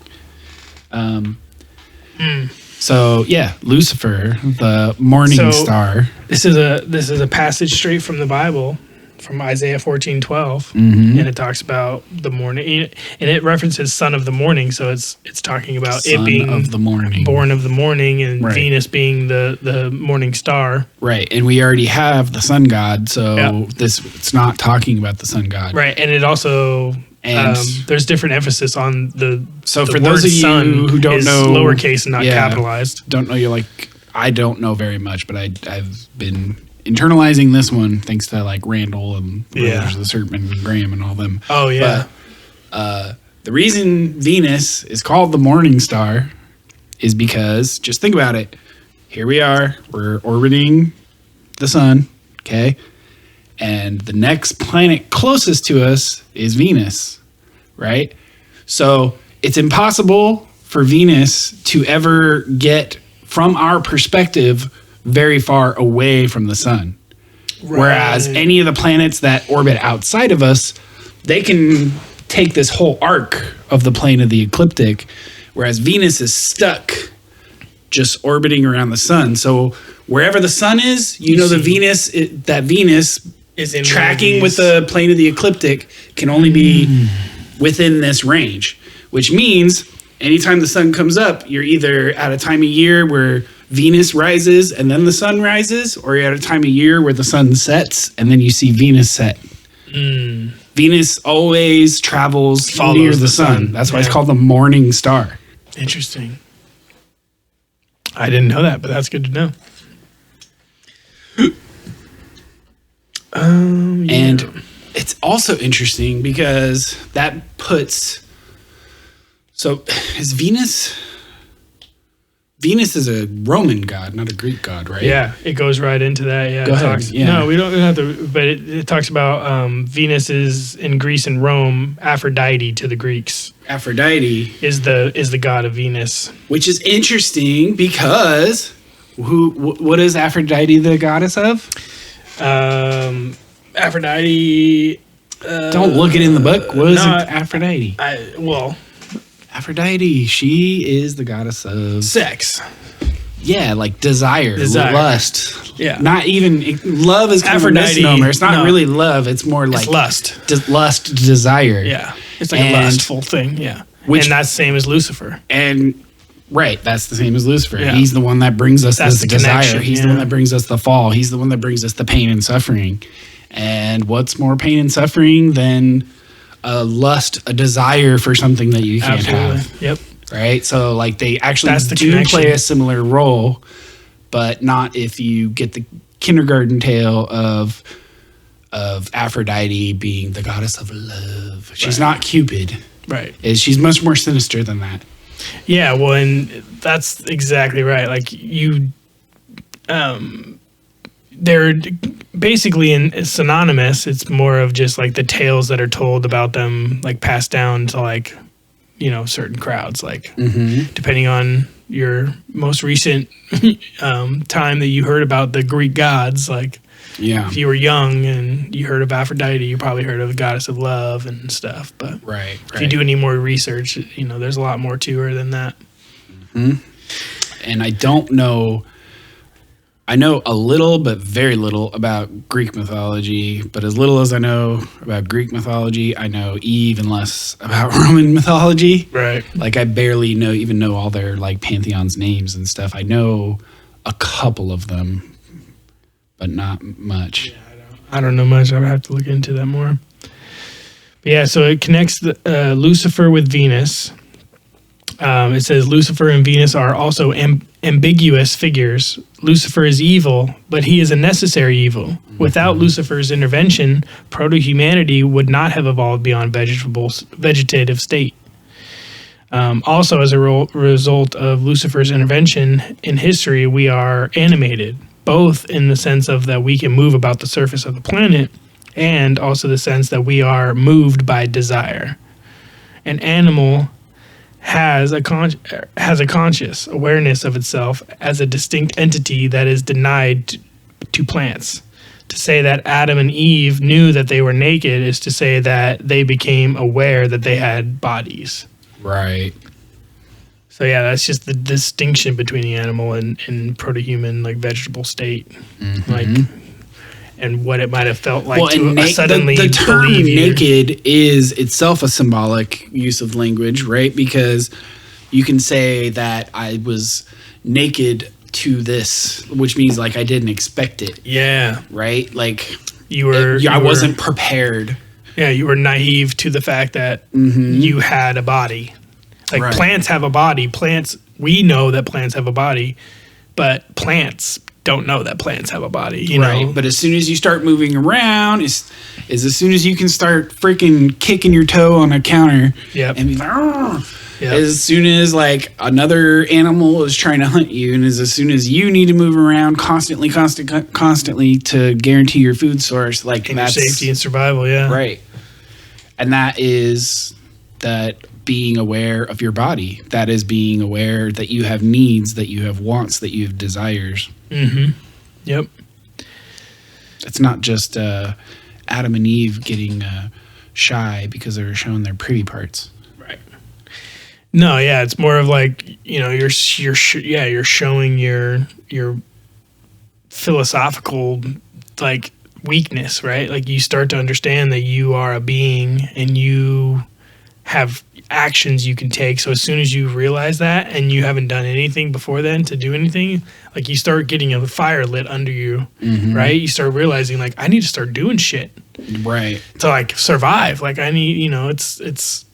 So, yeah, Lucifer, the morning star. This is a passage straight from the Bible, from Isaiah 14:12, Mm-hmm. and it talks about the morning, and it references son of the morning, so it's talking about Son it being of the morning. born of the morning, and Right. Venus being the morning star. Right, and we already have the sun god, so Yeah. it's not talking about the sun god. Right, and it also there's different emphasis on the. So the for word those of you sun who don't is know, lowercase and not capitalized. don't know, I don't know very much, but I've been internalizing this one thanks to like Randall and Brothers of the Serpent and Graham and all them. Oh yeah. But, the reason Venus is called the morning star is because, just think about it, here we are. We're orbiting the sun, okay? And the next planet closest to us is Venus, right? So it's impossible for Venus to ever get, from our perspective, very far away from the sun. Right. Whereas any of the planets that orbit outside of us, they can take this whole arc of the plane of the ecliptic, whereas Venus is stuck just orbiting around the sun. So wherever the sun is, you know, Venus is in tracking with the plane of the ecliptic can only be within this range, which means anytime the sun comes up, you're either at a time of year where Venus rises and then the sun rises, or you're at a time of year where the sun sets and then you see Venus set. Venus always travels near the sun. That's why it's called the morning star. Interesting. I didn't know that, but that's good to know. And it's also interesting because that puts... So is Venus is a Roman god, not a Greek god, right? Yeah, it goes right into that. Yeah, Go ahead. No, we don't have to, but it talks about Venus is in Greece and Rome, Aphrodite to the Greeks. Aphrodite is the god of Venus, which is interesting because what is Aphrodite the goddess of? Aphrodite. Don't look it in the book. What is Aphrodite? Aphrodite, she is the goddess of sex. Yeah, like desire. Lust. Yeah. Not even love is kind Aphrodite, of a misnomer. It's not really love. It's more like lust. Lust, desire. Yeah. It's like a lustful thing. Yeah. And that's the same as Lucifer. And right, that's the same as Lucifer. Yeah. He's the one that brings us this desire. He's the one that brings us the fall. He's the one that brings us the pain and suffering. And what's more pain and suffering than a lust, a desire for something that you can't have. Yep. Right? So like they actually do play a similar role, but not if you get the kindergarten tale of Aphrodite being the goddess of love. She's not Cupid. Right. She's much more sinister than that. Yeah, well, and that's exactly right. Like they're basically synonymous. It's more of just like the tales that are told about them, like passed down to like, you know, certain crowds, like depending on your most recent time that you heard about the Greek gods. Like, if you were young and you heard of Aphrodite, you probably heard of the goddess of love and stuff. But if you do any more research, you know, there's a lot more to her than that. And I don't know. I know a little, but very little about Greek mythology. But as little as I know about Greek mythology, I know even less about Roman mythology. Right. Like I barely even know all their like pantheons names and stuff. I know a couple of them, but not much. Yeah, I don't know much. I would have to look into that more. But yeah, so it connects Lucifer with Venus. It says Lucifer and Venus are also ambiguous figures. Lucifer is evil, but he is a necessary evil. Without Lucifer's intervention, proto-humanity would not have evolved beyond vegetative state. Also, as a result of Lucifer's intervention in history, we are animated, both in the sense of that we can move about the surface of the planet, and also the sense that we are moved by desire. An animal has a conscious awareness of itself as a distinct entity that is denied to plants. To say that Adam and Eve knew that they were naked is to say that they became aware that they had bodies. Right. So yeah, that's just the distinction between the animal and proto-human, like vegetable state, like, and what it might have felt like suddenly the term naked is itself a symbolic use of language, right? Because you can say that I was naked to this, which means like I didn't expect it. Yeah. Right? Like I wasn't prepared. Yeah, you were naive to the fact that you had a body. Like plants have a body. We know that plants have a body, but plants don't know that plants have a body, you know? But as soon as you start moving around, is as soon as you can start freaking kicking your toe on a counter and be like, Yep. As soon as like another animal is trying to hunt you, and as soon as you need to move around constantly to guarantee your food source, like And that's your safety and survival, yeah. right. And that is that being aware of your body. That is being aware that you have needs, that you have wants, that you have desires. Mm-hmm. Yep. It's not just Adam and Eve getting shy because they were showing their privy parts. Right. No, yeah, it's more of like, you know, you're showing your philosophical like weakness, right? Like you start to understand that you are a being and you have actions you can take. So as soon as you realize that and you haven't done anything before then to do anything, like you start getting a fire lit under you, right? You start realizing like I need to start doing shit, right, to like survive. Like I need, you know, it's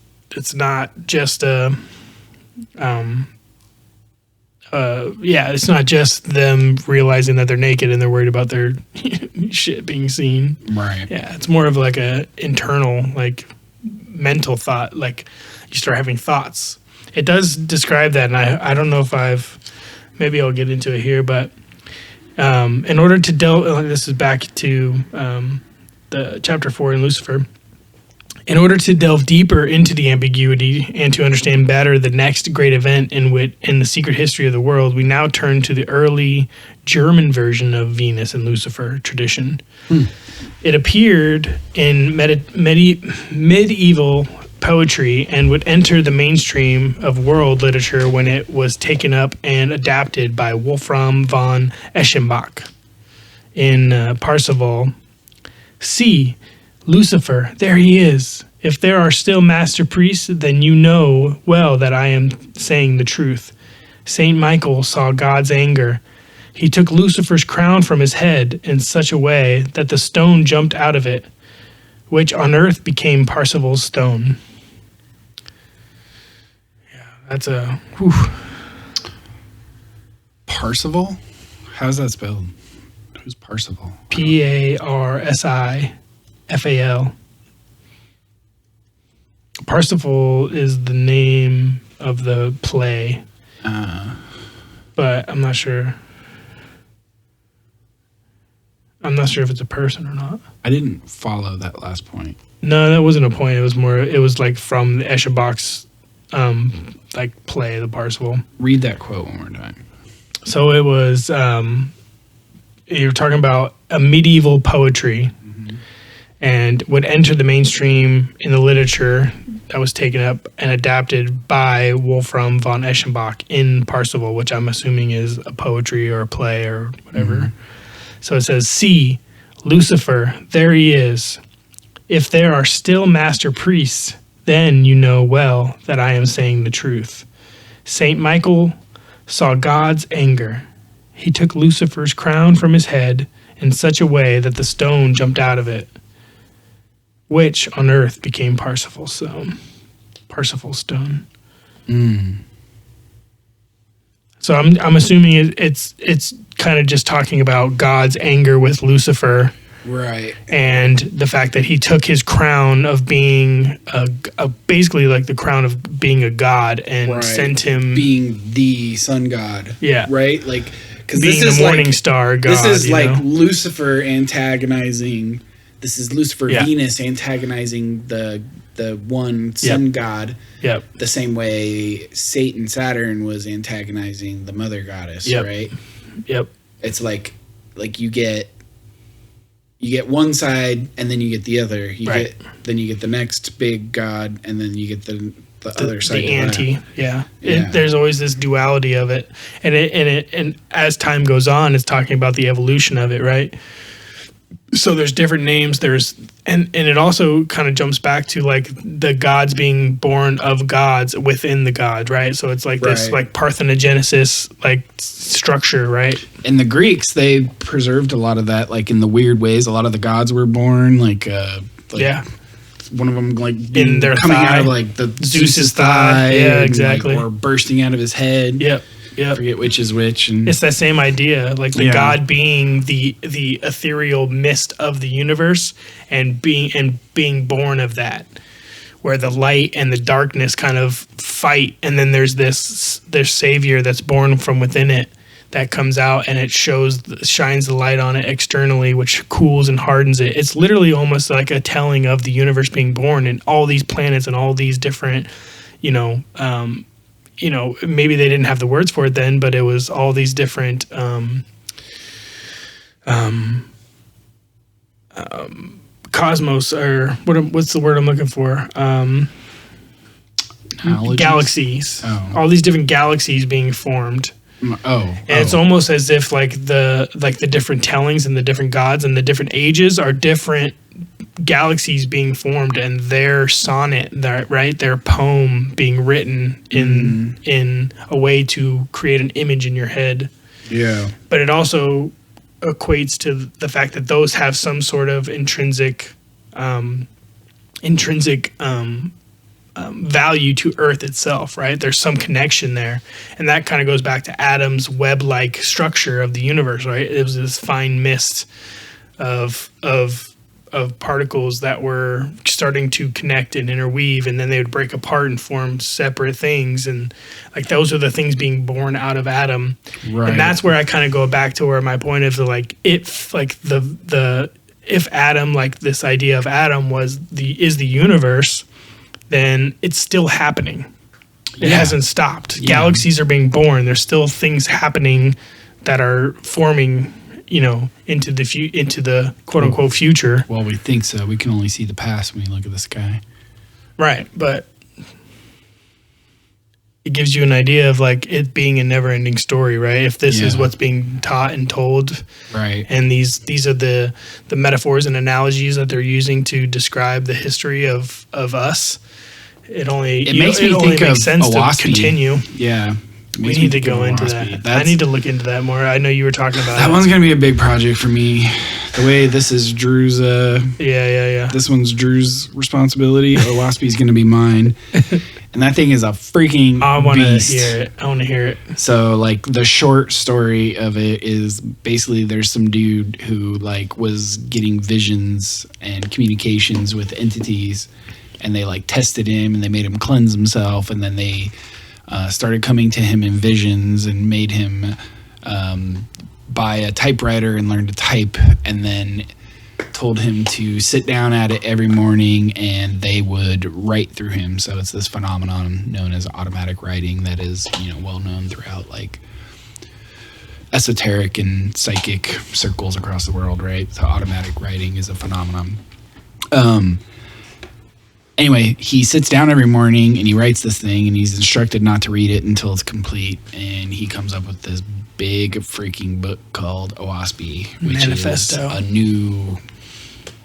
not just it's not just them realizing that they're naked and they're worried about their shit being seen. right. Yeah, it's more of like a internal, like mental thought. Like you start having thoughts. It does describe that, and I don't know if maybe I'll get into it here, but in order to delve, this is back to the chapter 4 in Lucifer. In order to delve deeper into the ambiguity and to understand better the next great event in the secret history of the world, we now turn to the early German version of Venus and Lucifer tradition. It appeared in medieval poetry and would enter the mainstream of world literature when it was taken up and adapted by Wolfram von Eschenbach in Parsifal. See, Lucifer, there he is. If there are still master priests, then you know well that I am saying the truth. Saint Michael saw God's anger. He took Lucifer's crown from his head in such a way that the stone jumped out of it, which on earth became Parsival's stone. Yeah, that's a... Whew. Parsival? How's that spelled? Who's Parsival? Parsival. Parsifal is the name of the play, but I'm not sure. I'm not sure if it's a person or not. I didn't follow that last point. No, that wasn't a point. It was more. It was like from the Eschenbach's like play, the Parsifal. Read that quote one more time. So it was. You're talking about a medieval poetry. And would enter the mainstream in the literature that was taken up and adapted by Wolfram von Eschenbach in Parsival, which I'm assuming is a poetry or a play or whatever. So it says, see, Lucifer, there he is. If there are still master priests, then you know well that I am saying the truth. Saint Michael saw God's anger. He took Lucifer's crown from his head in such a way that the stone jumped out of it, which on earth became Parsifal stone. So I'm assuming it's kind of just talking about God's anger with Lucifer, right? And the fact that he took his crown of being basically like the crown of being a god and sent him being the sun god. Yeah, right. Like because being this is the morning star god. This is like Lucifer antagonizing. This is Lucifer, Venus antagonizing the one sun god. Yep. The same way Satan, Saturn was antagonizing the mother goddess, right? Yep. It's like you get one side and then you get the other. Then you get the next big god and then you get the other side. The anti. Yeah. There's always this duality of it. And as time goes on, it's talking about the evolution of it, right? So there's different names. And it also kind of jumps back to like the gods being born of gods within the god, right? So it's like this like Parthenogenesis like structure, right? And the Greeks, they preserved a lot of that, like in the weird ways. A lot of the gods were born like one of them like in their coming thigh, out of like the Zeus's thigh. Yeah, exactly. Like, or bursting out of his head. Yep. I forget which is which. And it's that same idea, like the god being the ethereal mist of the universe and being born of that, where the light and the darkness kind of fight, and then there's savior that's born from within it that comes out, and it shines the light on it externally, which cools and hardens it. It's literally almost like a telling of the universe being born, and all these planets and all these different, maybe they didn't have the words for it then, but it was all these different cosmos, or what's the word I'm looking for? Galaxies. All these different galaxies being formed. It's almost as if like the different tellings and the different gods and the different ages are different galaxies being formed, and their sonnet, their poem being written in a way to create an image in your head. Yeah. But it also equates to the fact that those have some sort of intrinsic value to Earth itself, right? There's some connection there, and that kind of goes back to Adam's web-like structure of the universe, right? It was this fine mist of particles that were starting to connect and interweave, and then they would break apart and form separate things, and like those are the things being born out of Adam, right? And that's where I kind of go back to where my point is, like, if Adam, like this idea of Adam is the universe, then it's still happening. It hasn't stopped. Yeah. Galaxies are being born. There's still things happening that are forming, into the quote unquote future. Well, we think so. We can only see the past when we look at the sky. Right, but it gives you an idea of like it being a never-ending story, right? If this is what's being taught and told, right? And these are the metaphors and analogies that they're using to describe the history of us. It makes me think of sense OAHSPE. To continue. Yeah. We need to go into that. I need to look into that more. I know you were talking about that. One's going to be a big project for me. The way this is Drew's... Yeah. This one's Drew's responsibility. OAHSPE is going to be mine. And that thing is a freaking beast. I want to hear it. So, like, the short story of it is basically there's some dude who, like, was getting visions and communications with entities, and they, like, tested him, and they made him cleanse himself, and then they... started coming to him in visions and made him buy a typewriter and learn to type, and then told him to sit down at it every morning and they would write through him. So it's this phenomenon known as automatic writing that is, well known throughout like esoteric and psychic circles across the world, right? So automatic writing is a phenomenon. Anyway, he sits down every morning and he writes this thing, and he's instructed not to read it until it's complete. And he comes up with this big freaking book called OAHSPE, which Manifesto. Is a new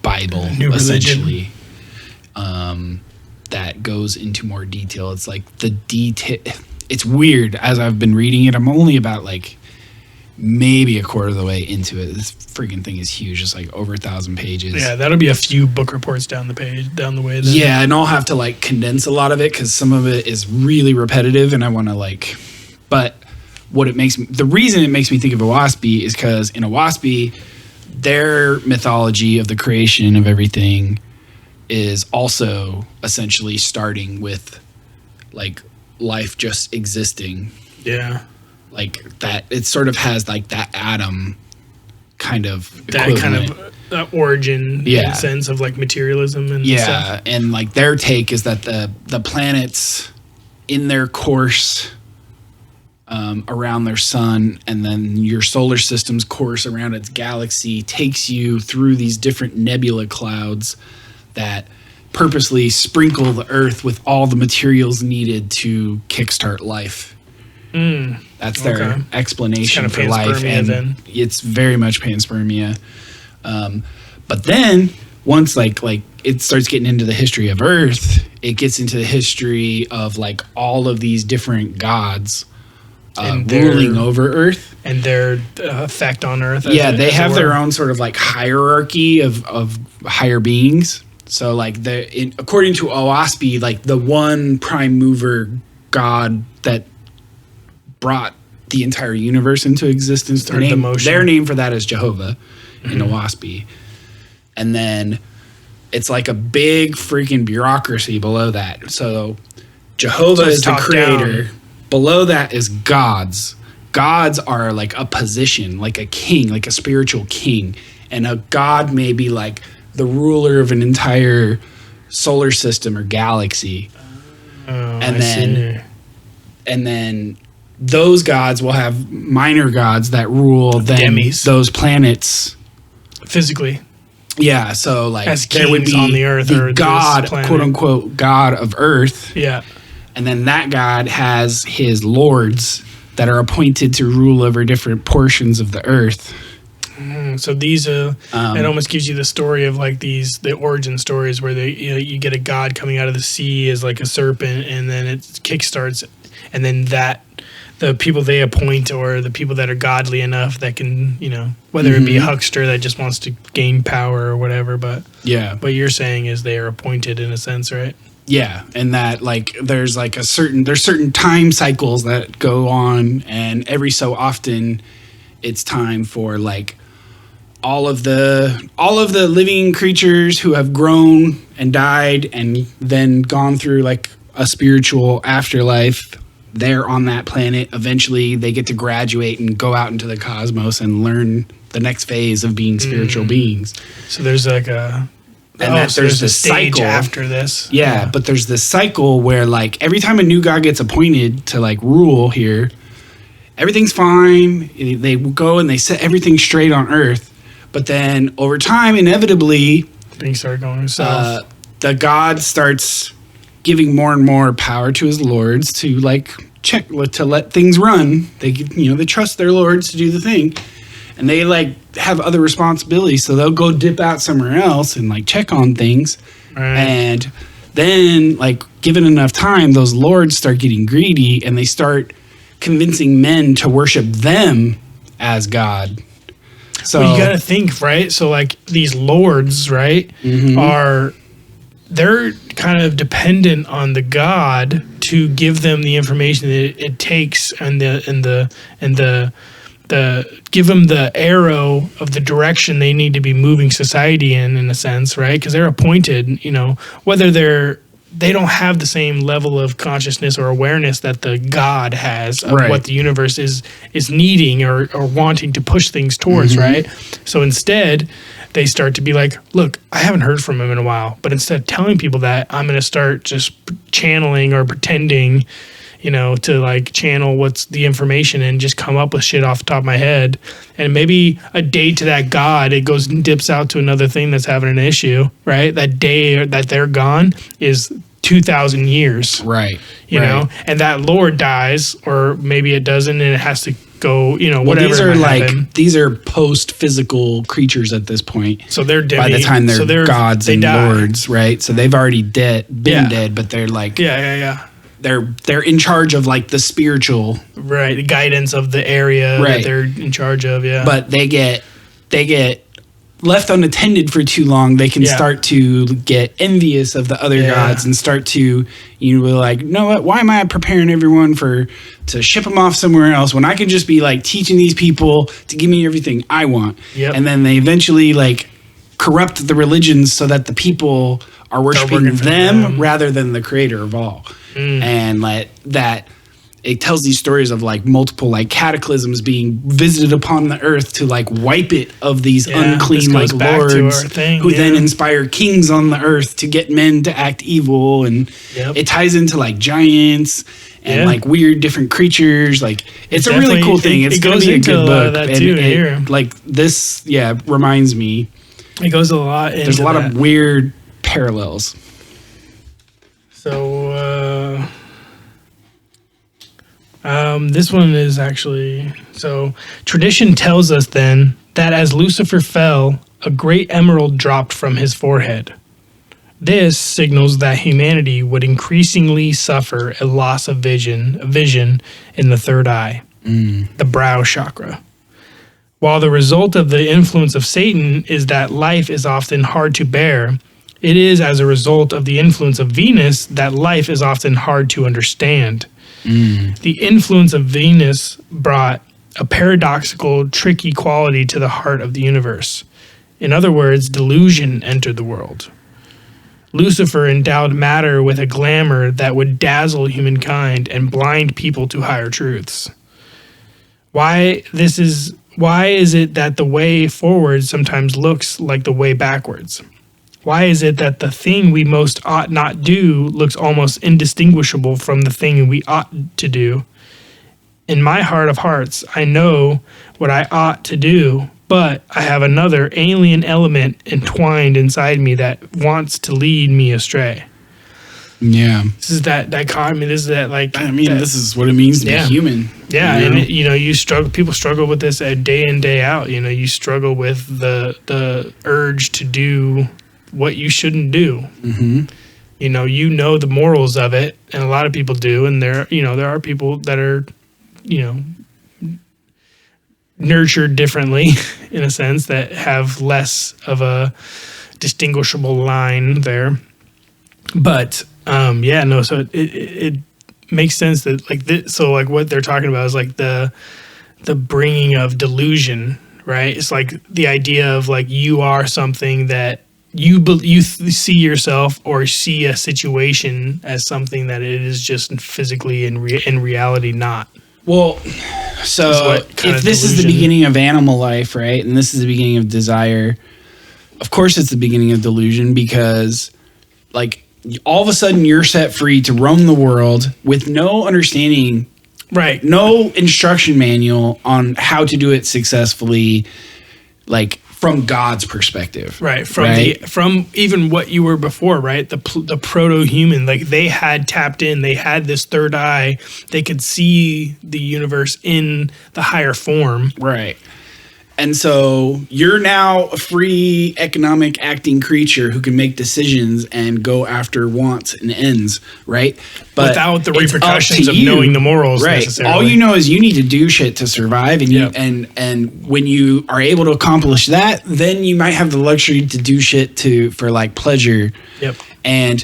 Bible, essentially, that goes into more detail. It's like the detail. It's weird. As I've been reading it, I'm only about like maybe a quarter of the way into it. This freaking thing is huge. It's like over 1,000 pages. Yeah, that'll be a few book reports down the way. Then. Yeah, and I'll have to like condense a lot of it because some of it is really repetitive, and I want to like. But the reason it makes me think of OAHSPE is because in OAHSPE, their mythology of the creation of everything is also essentially starting with like life just existing. Yeah. Like that, it sort of has like that Adam kind of origin in sense of like materialism and stuff. Yeah, and like their take is that the planets in their course around their sun, and then your solar system's course around its galaxy takes you through these different nebula clouds that purposely sprinkle the Earth with all the materials needed to kickstart life. That's their explanation for life, and it's very much panspermia. But then once like it starts getting into the history of Earth, it gets into the history of like all of these different gods ruling over Earth and their effect on Earth. Yeah, they have their own sort of like hierarchy of higher beings. So like according to OAHSPE, like the one prime mover god that brought the entire universe into existence. Their name for that is Jehovah in OAHSPE. And then it's like a big freaking bureaucracy below that. So Jehovah is the creator. Down. Below that is gods. Gods are like a position, like a king, like a spiritual king. And a god may be like the ruler of an entire solar system or galaxy. And then those gods will have minor gods that rule then those planets physically. Yeah, so like as there would be on the earth the or god, quote unquote, god of earth. Yeah. And then that god has his lords that are appointed to rule over different portions of the earth. So these it almost gives you the story of like the origin stories where you get a god coming out of the sea as like a serpent, and then it kickstarts, and then the people they appoint or the people that are godly enough that can, whether it be a huckster that just wants to gain power or whatever, but what you're saying is they are appointed in a sense, right? Yeah, and that like there's certain time cycles that go on, and every so often it's time for like all of the living creatures who have grown and died and then gone through like a spiritual afterlife. They're on that planet. Eventually they get to graduate and go out into the cosmos and learn the next phase of being spiritual beings. So there's like there's a stage cycle after this. Yeah, but there's this cycle where like every time a new god gets appointed to like rule here, everything's fine. They go and they set everything straight on Earth. But then over time, inevitably, things start going south. The god starts giving more and more power to his lords to like to let things run. They they trust their lords to do the thing, and they like have other responsibilities. So they'll go dip out somewhere else and like check on things, and then like given enough time, those lords start getting greedy and they start convincing men to worship them as God. So you got to think, right? So like these lords, right, they're kind of dependent on the god to give them the information that it takes and the give them the arrow of the direction they need to be moving society in a sense, right? Because they're appointed, whether they don't have the same level of consciousness or awareness that the God has of what the universe is needing or wanting to push things towards, right? So instead, they start to be like, look, I haven't heard from him in a while, but instead of telling people that, I'm going to start just channeling or pretending, to like channel what's the information and just come up with shit off the top of my head. And maybe a day to that God, it goes and dips out to another thing that's having an issue, right? That day that they're gone is 2,000 years. Right. You know, and that Lord dies, or maybe it doesn't, and it has to go, whatever. These are post-physical creatures at this point. So they're dead. By the time they're gods and lords, right? So they've already been dead, but they're like... Yeah. They're in charge of like the spiritual, right? The guidance of the area that they're in charge of, But they get left unattended for too long. They can start to get envious of the other gods and start to like, no, what? Why am I preparing everyone to ship them off somewhere else when I can just be like teaching these people to give me everything I want? And then they eventually like corrupt the religions so that the people are worshiping them rather than the creator of all. And like that, it tells these stories of like multiple like cataclysms being visited upon the earth to like wipe it of these unclean like lords who then inspire kings on the earth to get men to act evil. And it ties into like giants and like weird different creatures. Like it's a really cool thing. It's going to be a good book. That too, like this, reminds me. It goes a lot. There's a lot of weird parallels. So this one is actually... So tradition tells us then that as Lucifer fell, a great emerald dropped from his forehead. This signals that humanity would increasingly suffer a loss of vision in the third eye, the brow chakra. While the result of the influence of Satan is that life is often hard to bear, it is as a result of the influence of Venus that life is often hard to understand. The influence of Venus brought a paradoxical, tricky quality to the heart of the universe. In other words, delusion entered the world. Lucifer endowed matter with a glamour that would dazzle humankind and blind people to higher truths. Why is it that the way forward sometimes looks like the way backwards? Why is it that the thing we most ought not do looks almost indistinguishable from the thing we ought to do? In my heart of hearts, I know what I ought to do, but I have another alien element entwined inside me that wants to lead me astray. Yeah. This is that dichotomy. This is that, like... this is what it means to be human. Yeah, and you struggle. People struggle with this day in, day out. You struggle with the urge to do what you shouldn't do. Mm-hmm. The morals of it, and a lot of people do. And there are people that are, nurtured differently, in a sense, that have less of a distinguishable line there. But so it makes sense that like this. So like what they're talking about is like the bringing of delusion, right? It's like the idea of like you are something that you see yourself or see a situation as something that it is just physically in reality not. Well, so if this is the beginning of animal life, right, and this is the beginning of desire, of course it's the beginning of delusion, because like all of a sudden you're set free to roam the world with no understanding, right? No instruction manual on how to do it successfully, like from God's perspective, right? From even what you were before, right? The proto-human, like they had tapped in, they had this third eye, they could see the universe in the higher form, right? And so you're now a free economic acting creature who can make decisions and go after wants and ends, right? But without the repercussions of knowing the morals, right? Necessarily. All you know is you need to do shit to survive, and and when you are able to accomplish that, then you might have the luxury to do shit for like pleasure. Yep. And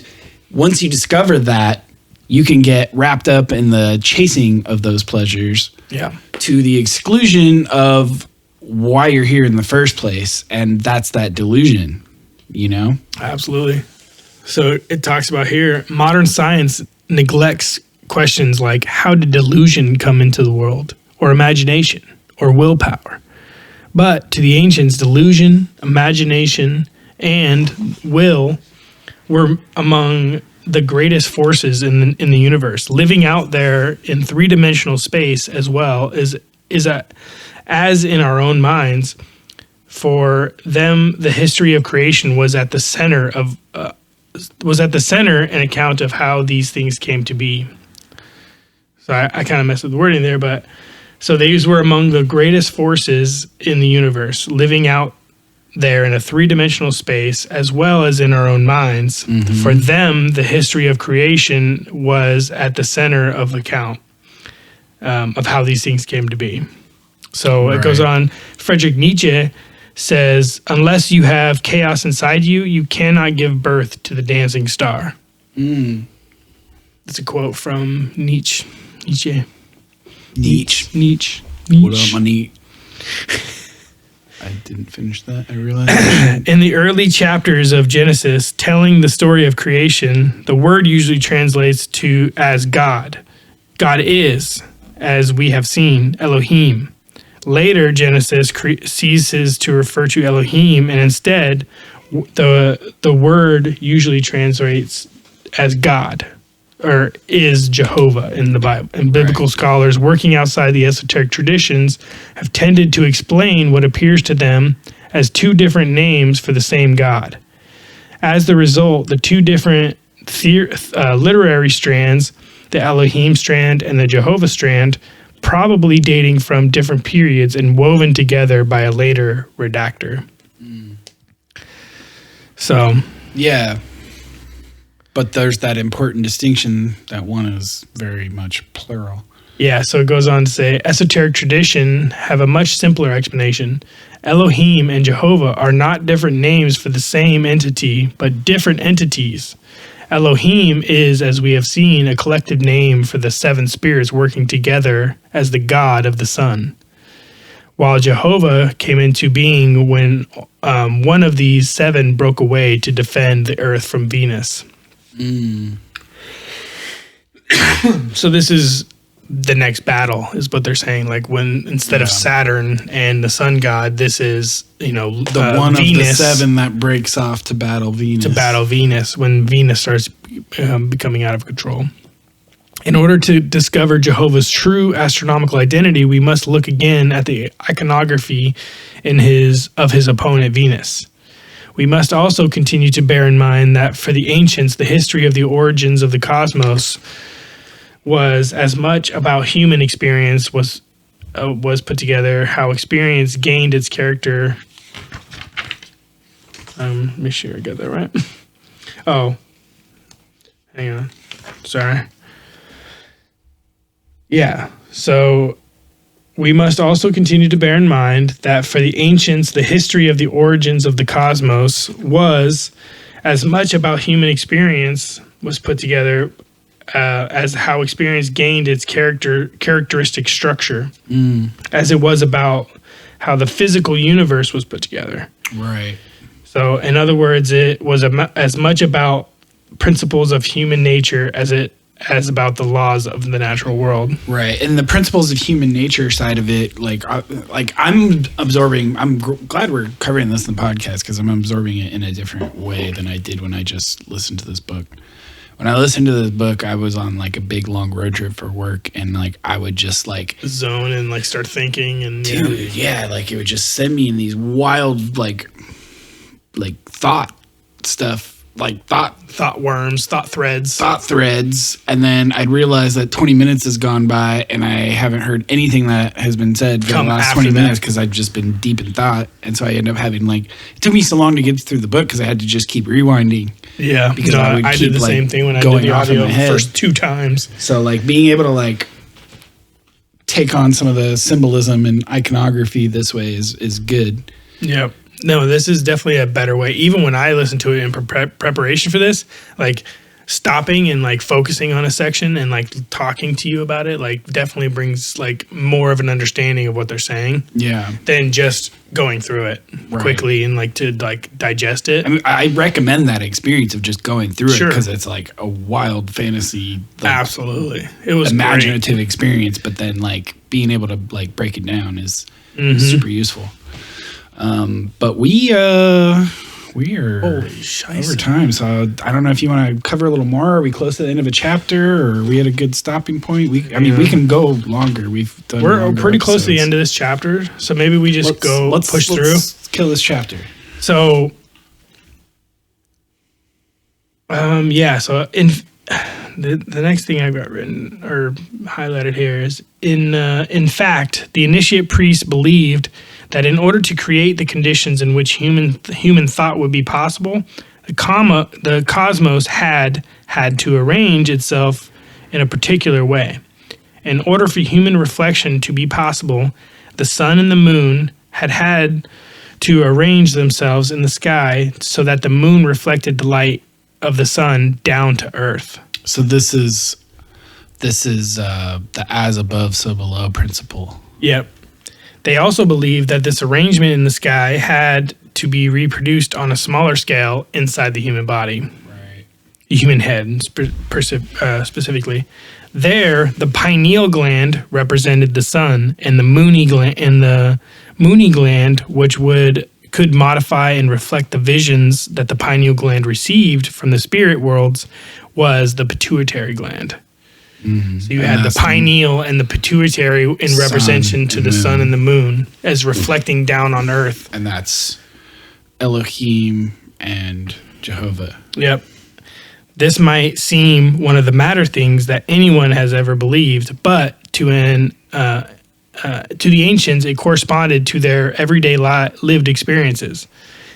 once you discover that, you can get wrapped up in the chasing of those pleasures, to the exclusion of why you're here in the first place, and that's that delusion, Absolutely. So it talks about here, modern science neglects questions like how did delusion come into the world, or imagination, or willpower. But to the ancients, delusion, imagination, and will were among the greatest forces in the universe. Living out there in three-dimensional space as well as in our own minds. For them, the history of creation was at the center an account of how these things came to be. So I kind of messed with the wording there, but so these were among the greatest forces in the universe, living out there in a three-dimensional space as well as in our own minds. Mm-hmm. For them, the history of creation was at the center of the account of how these things came to be. So it goes on. Friedrich Nietzsche says, unless you have chaos inside you, you cannot give birth to the dancing star. That's a quote from Nietzsche. What up, my Nietzsche? I didn't finish that, I realized. In the early chapters of Genesis, telling the story of creation, the word usually translates to as God. God is, as we have seen, Elohim. Later, Genesis ceases to refer to Elohim, and instead, the word usually translates as God, or is Jehovah in the Bible. And biblical scholars working outside the esoteric traditions have tended to explain what appears to them as two different names for the same God. As the result, the two different literary strands, the Elohim strand and the Jehovah strand, probably dating from different periods and woven together by a later redactor. So, yeah. But there's that important distinction that one is very much plural. Yeah, so it goes on to say, esoteric tradition have a much simpler explanation. Elohim and Jehovah are not different names for the same entity, but different entities. Elohim is, as we have seen, a collective name for the seven spirits working together as the God of the sun. while Jehovah came into being when one of these 7 broke away to defend the earth from Venus. So this is the next battle, is what they're saying. Like, when instead of Saturn and the sun god, this is, the one Venus, of the 7 that breaks off to battle Venus. To battle Venus when Venus starts becoming out of control. In order to discover Jehovah's true astronomical identity, we must look again at the iconography of his opponent Venus. We must also continue to bear in mind that for the ancients, the history of the origins of the cosmos was as much about human experience was put together, how experience gained its character. Make sure I got that right. Oh, hang on. Sorry. Yeah, so we must also continue to bear in mind that for the ancients, the history of the origins of the cosmos was as much about human experience was put together as how experience gained its characteristic structure, as it was about how the physical universe was put together. Right. So, in other words, it was as much about principles of human nature as about the laws of the natural world. Right. And the principles of human nature side of it, I'm absorbing, I'm glad we're covering this in the podcast, because I'm absorbing it in a different way than I did when I just listened to this book. When I listened to this book, I was on like a big long road trip for work, and like I would just like zone and like start thinking, and like it would just send me in these wild like thought stuff. Like thought worms, thought threads, and then I'd realize that 20 minutes has gone by and I haven't heard anything that has been said for the last 20 minutes, because I've just been deep in thought, and so I end up having it took me so long to get through the book because I had to just keep rewinding. Yeah, because I did the same thing when I did the audio the first 2 times. So being able to take on some of the symbolism and iconography this way is good. Yep. No, this is definitely a better way. Even when I listened to it in preparation for this, stopping and focusing on a section and talking to you about it, definitely brings more of an understanding of what they're saying. Yeah. Than just going through it quickly and to digest it. I mean, I recommend that experience of just going through it, because it's a wild fantasy. Absolutely. It was imaginative experience, but then being able to break it down is super useful. But we are over time, so I don't know if you want to cover a little more. Are we close to the end of a chapter, or are we at a good stopping point? We can go longer. We're pretty close to the end of this chapter, so maybe we just push through. Let's kill this chapter. So, So in the next thing I've got written or highlighted here is in fact, the initiate priests believed that in order to create the conditions in which human thought would be possible, the cosmos had to arrange itself in a particular way. In order for human reflection to be possible, the sun and the moon had to arrange themselves in the sky so that the moon reflected the light of the sun down to earth. So this is the as above, so below principle. Yep. They also believed that this arrangement in the sky had to be reproduced on a smaller scale inside the human body. Right. The human head, specifically. There, the pineal gland represented the sun, and the moony gland, which could modify and reflect the visions that the pineal gland received from the spirit worlds, was the pituitary gland. Mm-hmm. So you had the pineal and the pituitary in representation to the sun and the moon as reflecting down on earth. And that's Elohim and Jehovah. Yep. This might seem one of the matter things that anyone has ever believed, but to the ancients, it corresponded to their everyday lived experiences.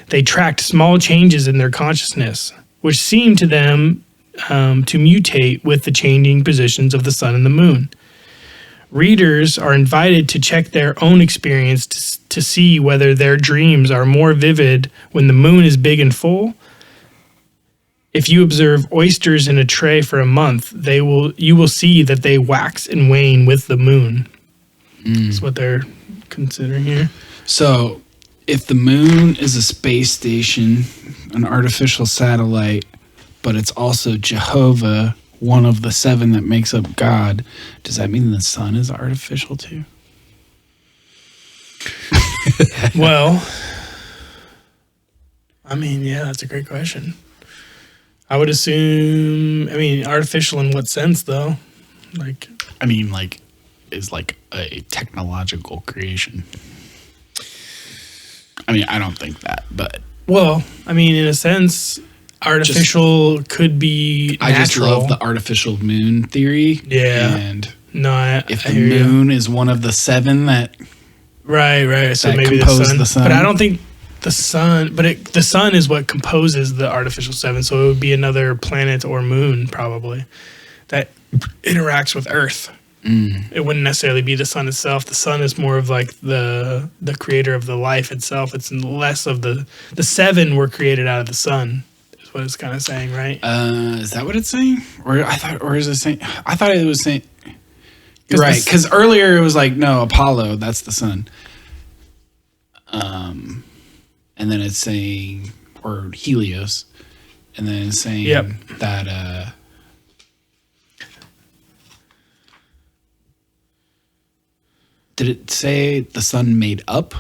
They tracked small changes in their consciousness, which seemed to them to mutate with the changing positions of the sun and the moon. Readers are invited to check their own experience to see whether their dreams are more vivid when the moon is big and full. If you observe oysters in a tray for a month, you will see that they wax and wane with the moon. That's what they're considering here. So, if the moon is a space station, an artificial satellite, but it's also Jehovah, one of the 7 that makes up God, does that mean the sun is artificial too? Well, I mean, yeah, that's a great question. I would assume, I mean, artificial in what sense, though? Like, I mean, like, is like a technological creation. I mean, I don't think that, but... Well, I mean, in a sense, artificial could be natural. I just love the artificial moon theory. Yeah. And no, if the moon is one of the 7 that... Right. So that maybe compose the sun. But I don't think the sun... But the sun is what composes the artificial 7, so it would be another planet or moon, probably, that interacts with Earth. It wouldn't necessarily be the sun itself. The sun is more of like the creator of the life itself. It's less of the 7 were created out of the sun, is what it's kind of saying, right? Is that what it's saying? Or is it saying? I thought it was saying. Right, because earlier it was like, no, Apollo, that's the sun. And then it's saying, or Helios, and then it's saying that. Did it say the sun made up?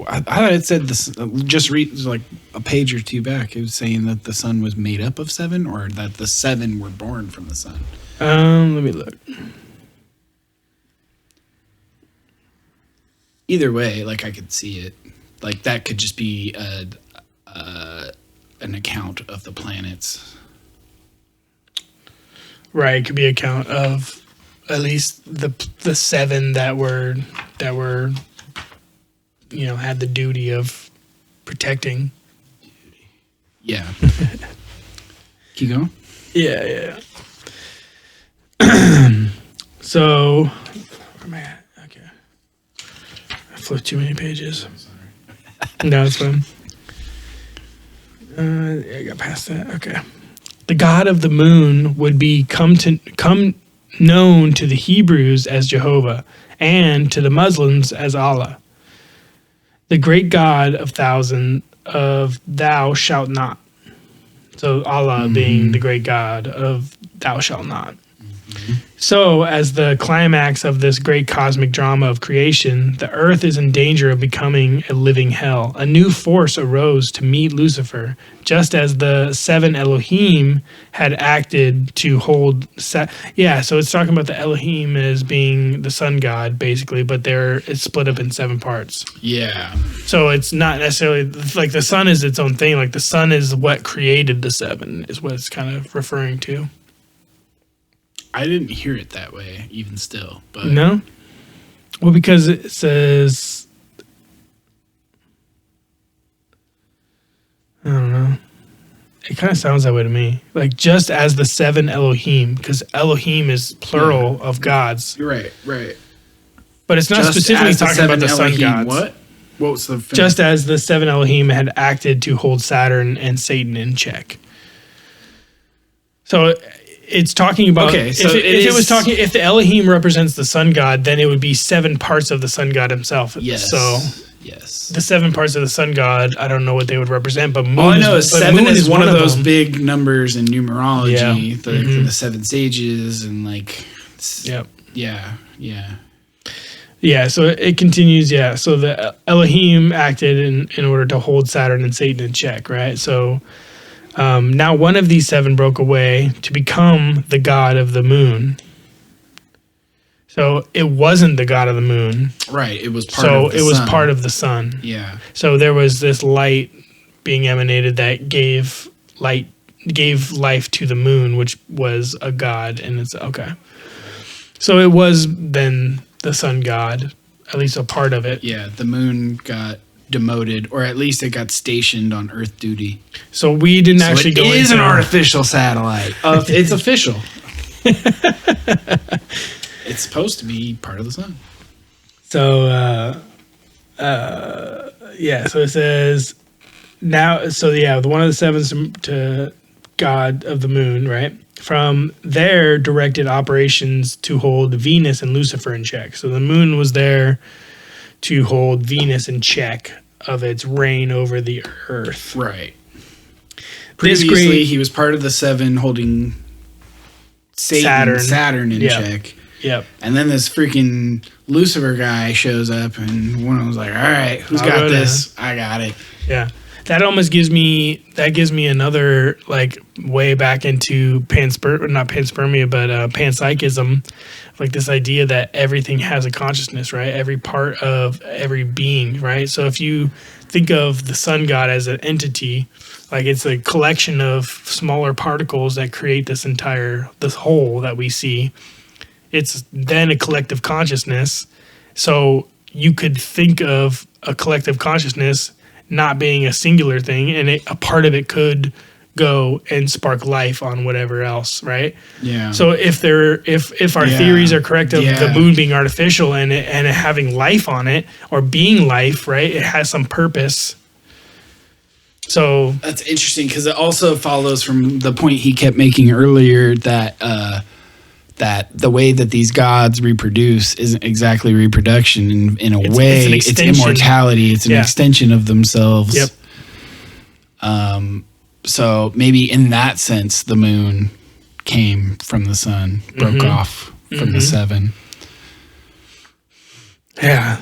I thought it said this. Just read like a page or 2 back. It was saying that the sun was made up of 7, or that the 7 were born from the sun. Let me look. Either way, like I could see it. Like that could just be an account of the planets. Right, it could be an account of at least the 7 that were had the duty of protecting. Yeah. Keep going. Yeah. So where am I at? Okay. I flipped too many pages. No, it's fine. I got past that. Okay. The god of the moon would become known to the Hebrews as Jehovah and to the Muslims as Allah. The great God of thou shalt not. So Allah being the great God of thou shalt not. So, as the climax of this great cosmic drama of creation, the earth is in danger of becoming a living hell. A new force arose to meet Lucifer, just as the 7 Elohim had acted to hold... so it's talking about the Elohim as being the sun god, basically, but it's split up in 7 parts. Yeah. So it's not necessarily... Like, the sun is its own thing. Like, the sun is what created the 7, is what it's kind of referring to. I didn't hear it that way, even still. But no? Well, because it says... I don't know. It kind of sounds that way to me. Like, just as the 7 Elohim, because Elohim is plural of gods. You're right. But it's not just specifically talking about the Elohim, sun gods. What was the... Just as the 7 Elohim had acted to hold Saturn and Satan in check. So... It's talking about if the Elohim represents the sun god, then it would be 7 parts of the sun god himself. Yes. So the 7 parts of the sun god, I don't know what they would represent, but moon. All I know is 7 is one of those them. big numbers in numerology, the 7 sages and like. Yep. Yeah. Yeah. So it continues. Yeah. So the Elohim acted in order to hold Saturn and Satan in check. Right. So. Now one of these 7 broke away to become the god of the moon. So it wasn't the god of the moon. Right. It was part of the sun. So it was part of the sun. Yeah. So there was this light being emanated that gave life to the moon, which was a god. And it's okay. So it was then the sun god, at least a part of it. Yeah. The moon got demoted, or at least it got stationed on Earth duty. So we didn't actually go into... It is an artificial satellite. It's official. It's supposed to be part of the sun. So, so it says now. So one of the 7s to God of the moon, right? From there, directed operations to hold Venus and Lucifer in check. So the moon was there to hold Venus in check of its reign over the earth. Right. Previously, he was part of the seven holding Saturn in check. Yep. And then this freaking Lucifer guy shows up, and one was like, all right, who's got this? I got it. Yeah. That almost gives me another like way back into not panspermia, but panpsychism, like this idea that everything has a consciousness, right? Every part of every being, right? So if you think of the sun god as an entity, like it's a collection of smaller particles that create this whole that we see. It's then a collective consciousness. So you could think of a collective consciousness not being a singular thing, and a part of it could go and spark life on whatever else, right? Yeah. So if our theories are correct of the moon being artificial and it having life on it, or being life, right? It has some purpose. So that's interesting, because it also follows from the point he kept making earlier that the way that these gods reproduce isn't exactly reproduction. In a way, it's immortality. It's an extension of themselves. Yep. So maybe in that sense, the moon came from the sun, broke off from the seven. Yeah.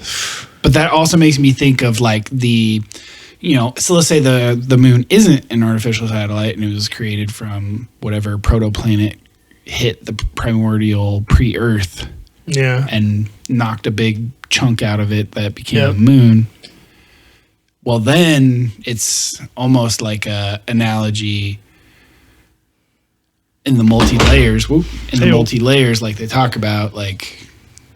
But that also makes me think of like so let's say the moon isn't an artificial satellite and it was created from whatever protoplanet hit the primordial pre-Earth, and knocked a big chunk out of it that became a moon. Well, then it's almost like a analogy in the multi-layers. Multi-layers, like they talk about, like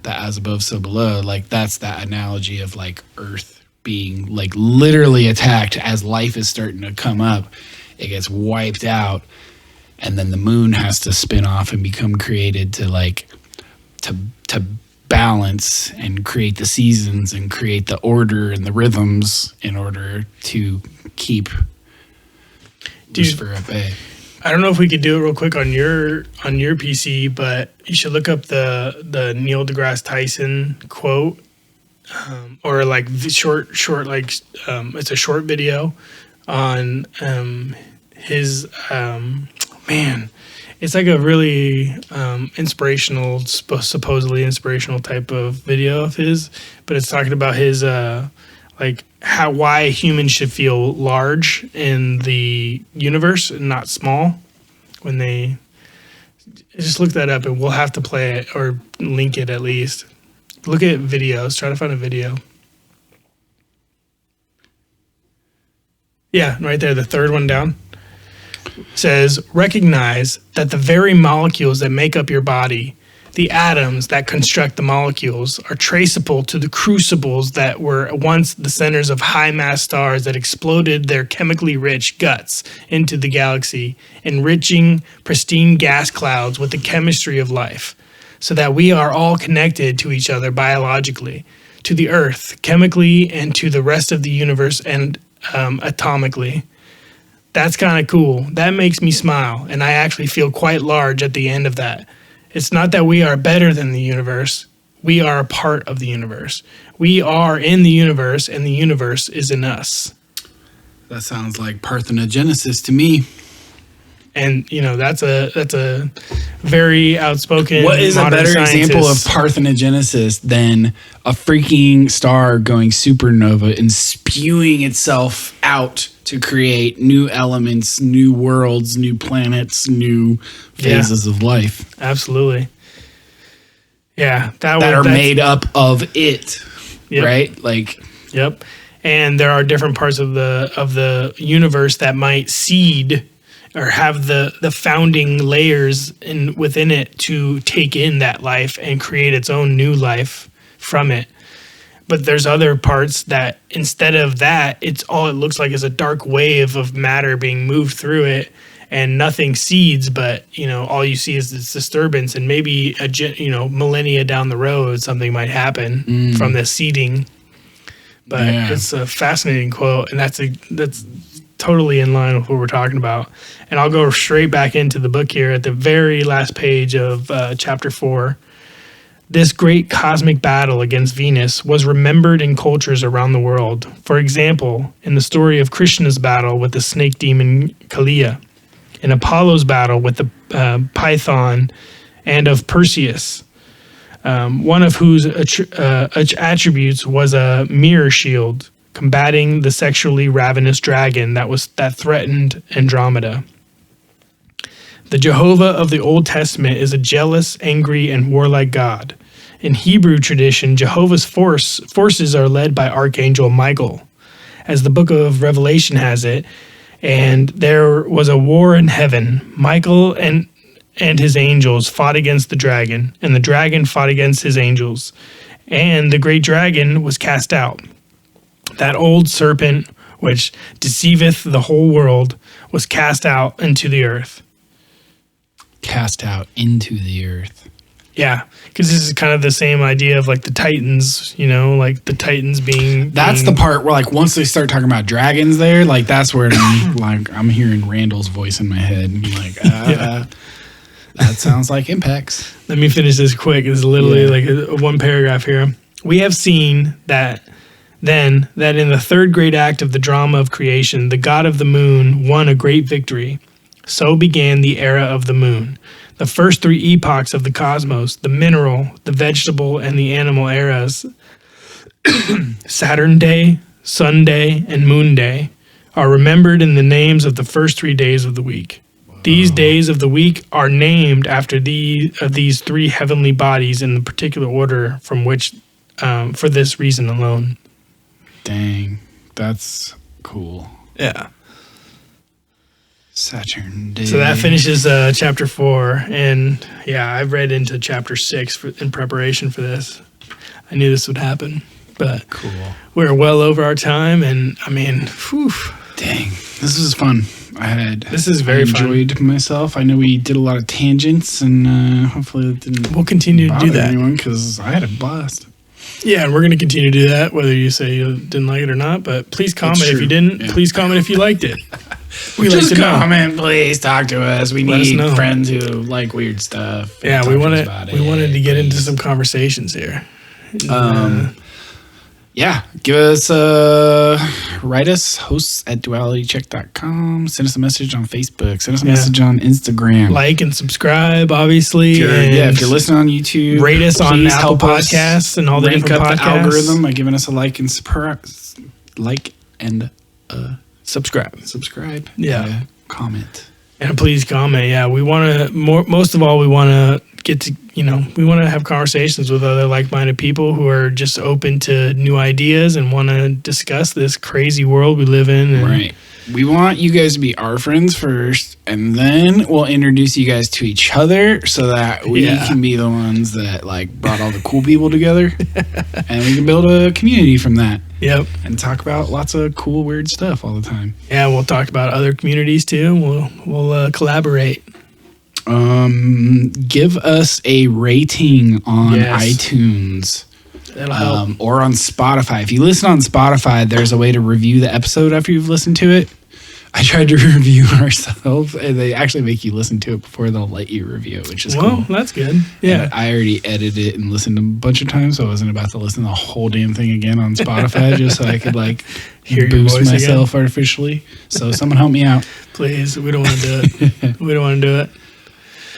the as above, so below. Like that's that analogy of like Earth being like literally attacked as life is starting to come up. It gets wiped out. And then the moon has to spin off and become created to balance and create the seasons and create the order and the rhythms in order to keep Lucifer at bay. I don't know if we could do it real quick on your PC, but you should look up the Neil deGrasse Tyson quote, or like short like it's a short video on his man, it's like a really inspirational, supposedly inspirational type of video of his, but it's talking about his like why humans should feel large in the universe and not small. When they just look that up, and we'll have to play it or link it at least. Look at videos. Try to find a video. Yeah, right there, the third one down. Says, recognize that the very molecules that make up your body, the atoms that construct the molecules, are traceable to the crucibles that were once the centers of high-mass stars that exploded their chemically rich guts into the galaxy, enriching pristine gas clouds with the chemistry of life, so that we are all connected to each other biologically, to the Earth chemically, and to the rest of the universe and atomically. That's kind of cool. That makes me smile, and I actually feel quite large at the end of that. It's not that we are better than the universe. We are a part of the universe. We are in the universe, and the universe is in us. That sounds like Parthenogenesis to me. And that's a very outspoken. What is a better example of Parthenogenesis than a freaking star going supernova and spewing itself out to create new elements, new worlds, new planets, new phases of life? Absolutely. Yeah, that are made up of it, right? Like, yep. And there are different parts of the universe that might seed or have the founding layers within it to take in that life and create its own new life from it. But there's other parts that instead of that, it looks like is a dark wave of matter being moved through it, and nothing seeds, but all you see is this disturbance, and maybe millennia down the road something might happen from this seeding. But it's a fascinating quote, and that's totally in line with what we're talking about. And I'll go straight back into the book here at the very last page of chapter 4. This great cosmic battle against Venus was remembered in cultures around the world. For example, in the story of Krishna's battle with the snake demon Kalia, in Apollo's battle with the python, and of Perseus, one of whose attributes was a mirror shield, combating the sexually ravenous dragon that threatened Andromeda. The Jehovah of the Old Testament is a jealous, angry, and warlike God. In Hebrew tradition, Jehovah's forces are led by Archangel Michael, as the book of Revelation has it, and there was a war in heaven. Michael and his angels fought against the dragon, and the dragon fought against his angels, and the great dragon was cast out. That old serpent, which deceiveth the whole world, was cast out into the earth. Cast out into the earth. Yeah, because this is kind of the same idea of like the Titans, you know, like the Titans being... That's the part where like once they start talking about dragons there, like that's where I'm hearing Randall's voice in my head. And I'm like, that sounds like impacts. Let me finish this quick. It's literally like one paragraph here. We have seen that in the third great act of the drama of creation, the god of the moon won a great victory. So began the era of the moon. The first three epochs of the cosmos, the mineral, the vegetable, and the animal eras, Saturn Day, Sun Day, and Moon Day, are remembered in the names of the first 3 days of the week. Wow. These days of the week are named after these three heavenly bodies in the particular order from which, for this reason alone. Dang, that's cool. Yeah. Saturn Day. So that finishes chapter 4, and yeah, I've read into chapter 6 in preparation for this. I knew this would happen, but cool. We're well over our time, and I mean, whew. Dang, this was fun. This is very fun. I enjoyed myself. I know we did a lot of tangents, and hopefully it didn't. We'll continue to do that, because I had a blast. Yeah, and we're going to continue to do that, whether you say you didn't like it or not. But please comment if you didn't. Yeah. Please comment if you liked it. We just like to comment, please talk to us. We need friends who like weird stuff. Yeah, we wanted to get into some conversations here. Yeah, give us write us hosts@dualitycheck.com. Send us a message on Facebook. Send us a message on Instagram. Like and subscribe, obviously. If you're listening on YouTube, rate us on Apple Podcasts and all the different podcasts. The algorithm by giving us a like and subscribe. Yeah, comment. And please comment. Yeah, we want to most of all we want to get to, we want to have conversations with other like-minded people who are just open to new ideas and want to discuss this crazy world we live in. Right. We want you guys to be our friends first, and then we'll introduce you guys to each other so that we can be the ones that like brought all the cool people together, and we can build a community from that. Yep. And talk about lots of cool, weird stuff all the time. Yeah, we'll talk about other communities too. We'll collaborate. Give us a rating on iTunes. That'll help. Or on Spotify. If you listen on Spotify, there's a way to review the episode after you've listened to it. I tried to review ourselves, and they actually make you listen to it before they'll let you review it, which is cool. Well, that's good. Yeah. And I already edited it and listened a bunch of times, so I wasn't about to listen to the whole damn thing again on Spotify just so I could hear boost myself artificially. So someone help me out. Please. We don't want to do it. We don't want to do it.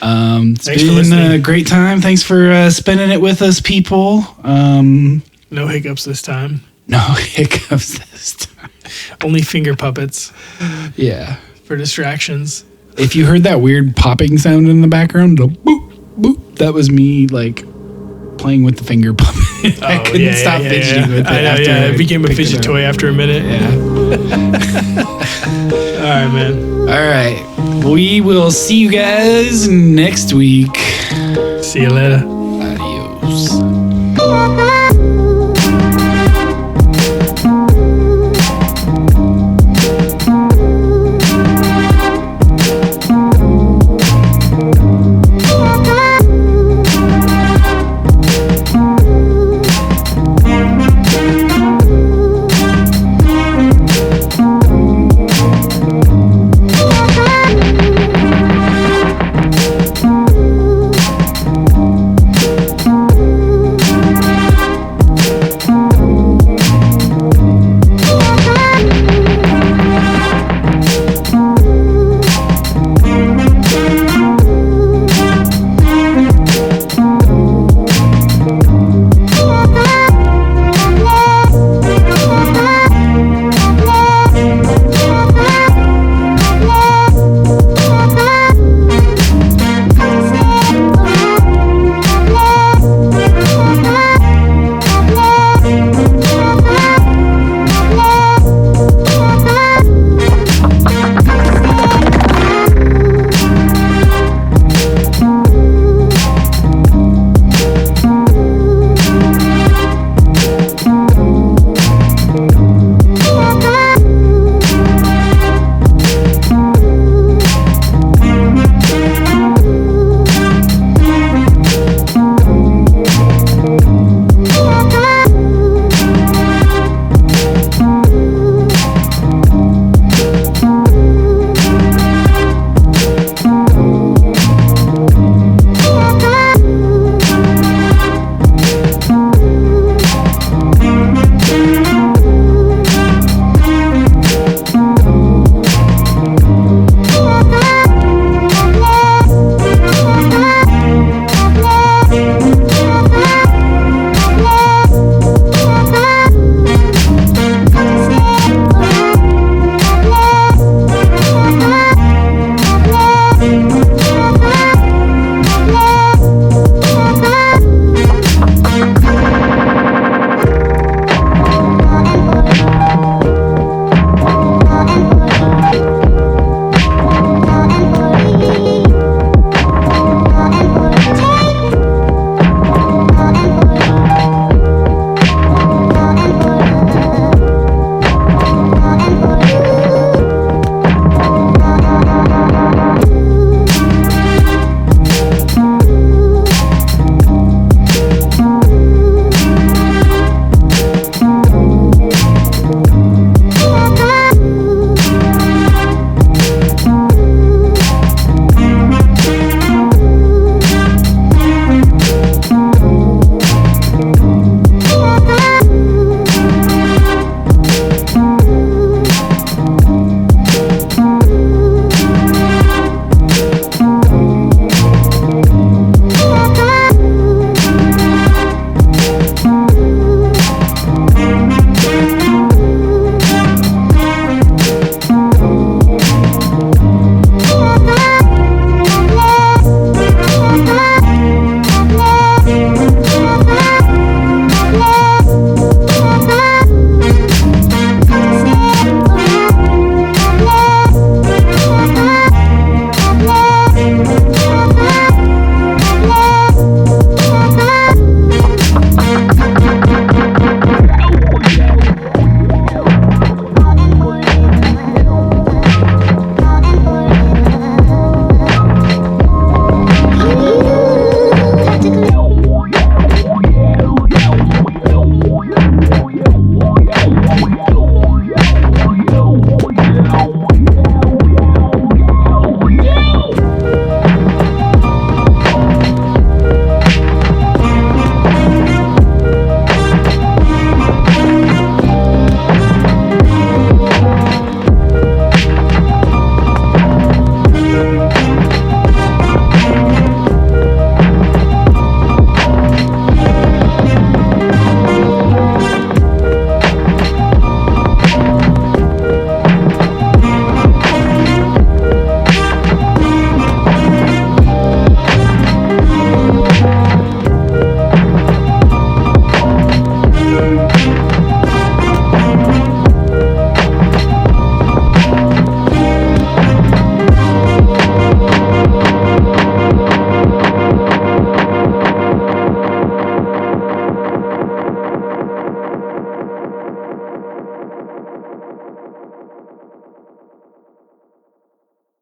It's been a great time. Thanks for spending it with us, people. No hiccups this time. No hiccups this time. Only finger puppets. Yeah. For distractions. If you heard that weird popping sound in the background, the boop, boop, that was me playing with the finger puppet. I couldn't stop fidgeting with it. I know, it became a fidget toy after a minute. Yeah. All right, man. All right. We will see you guys next week. See you later. Adios.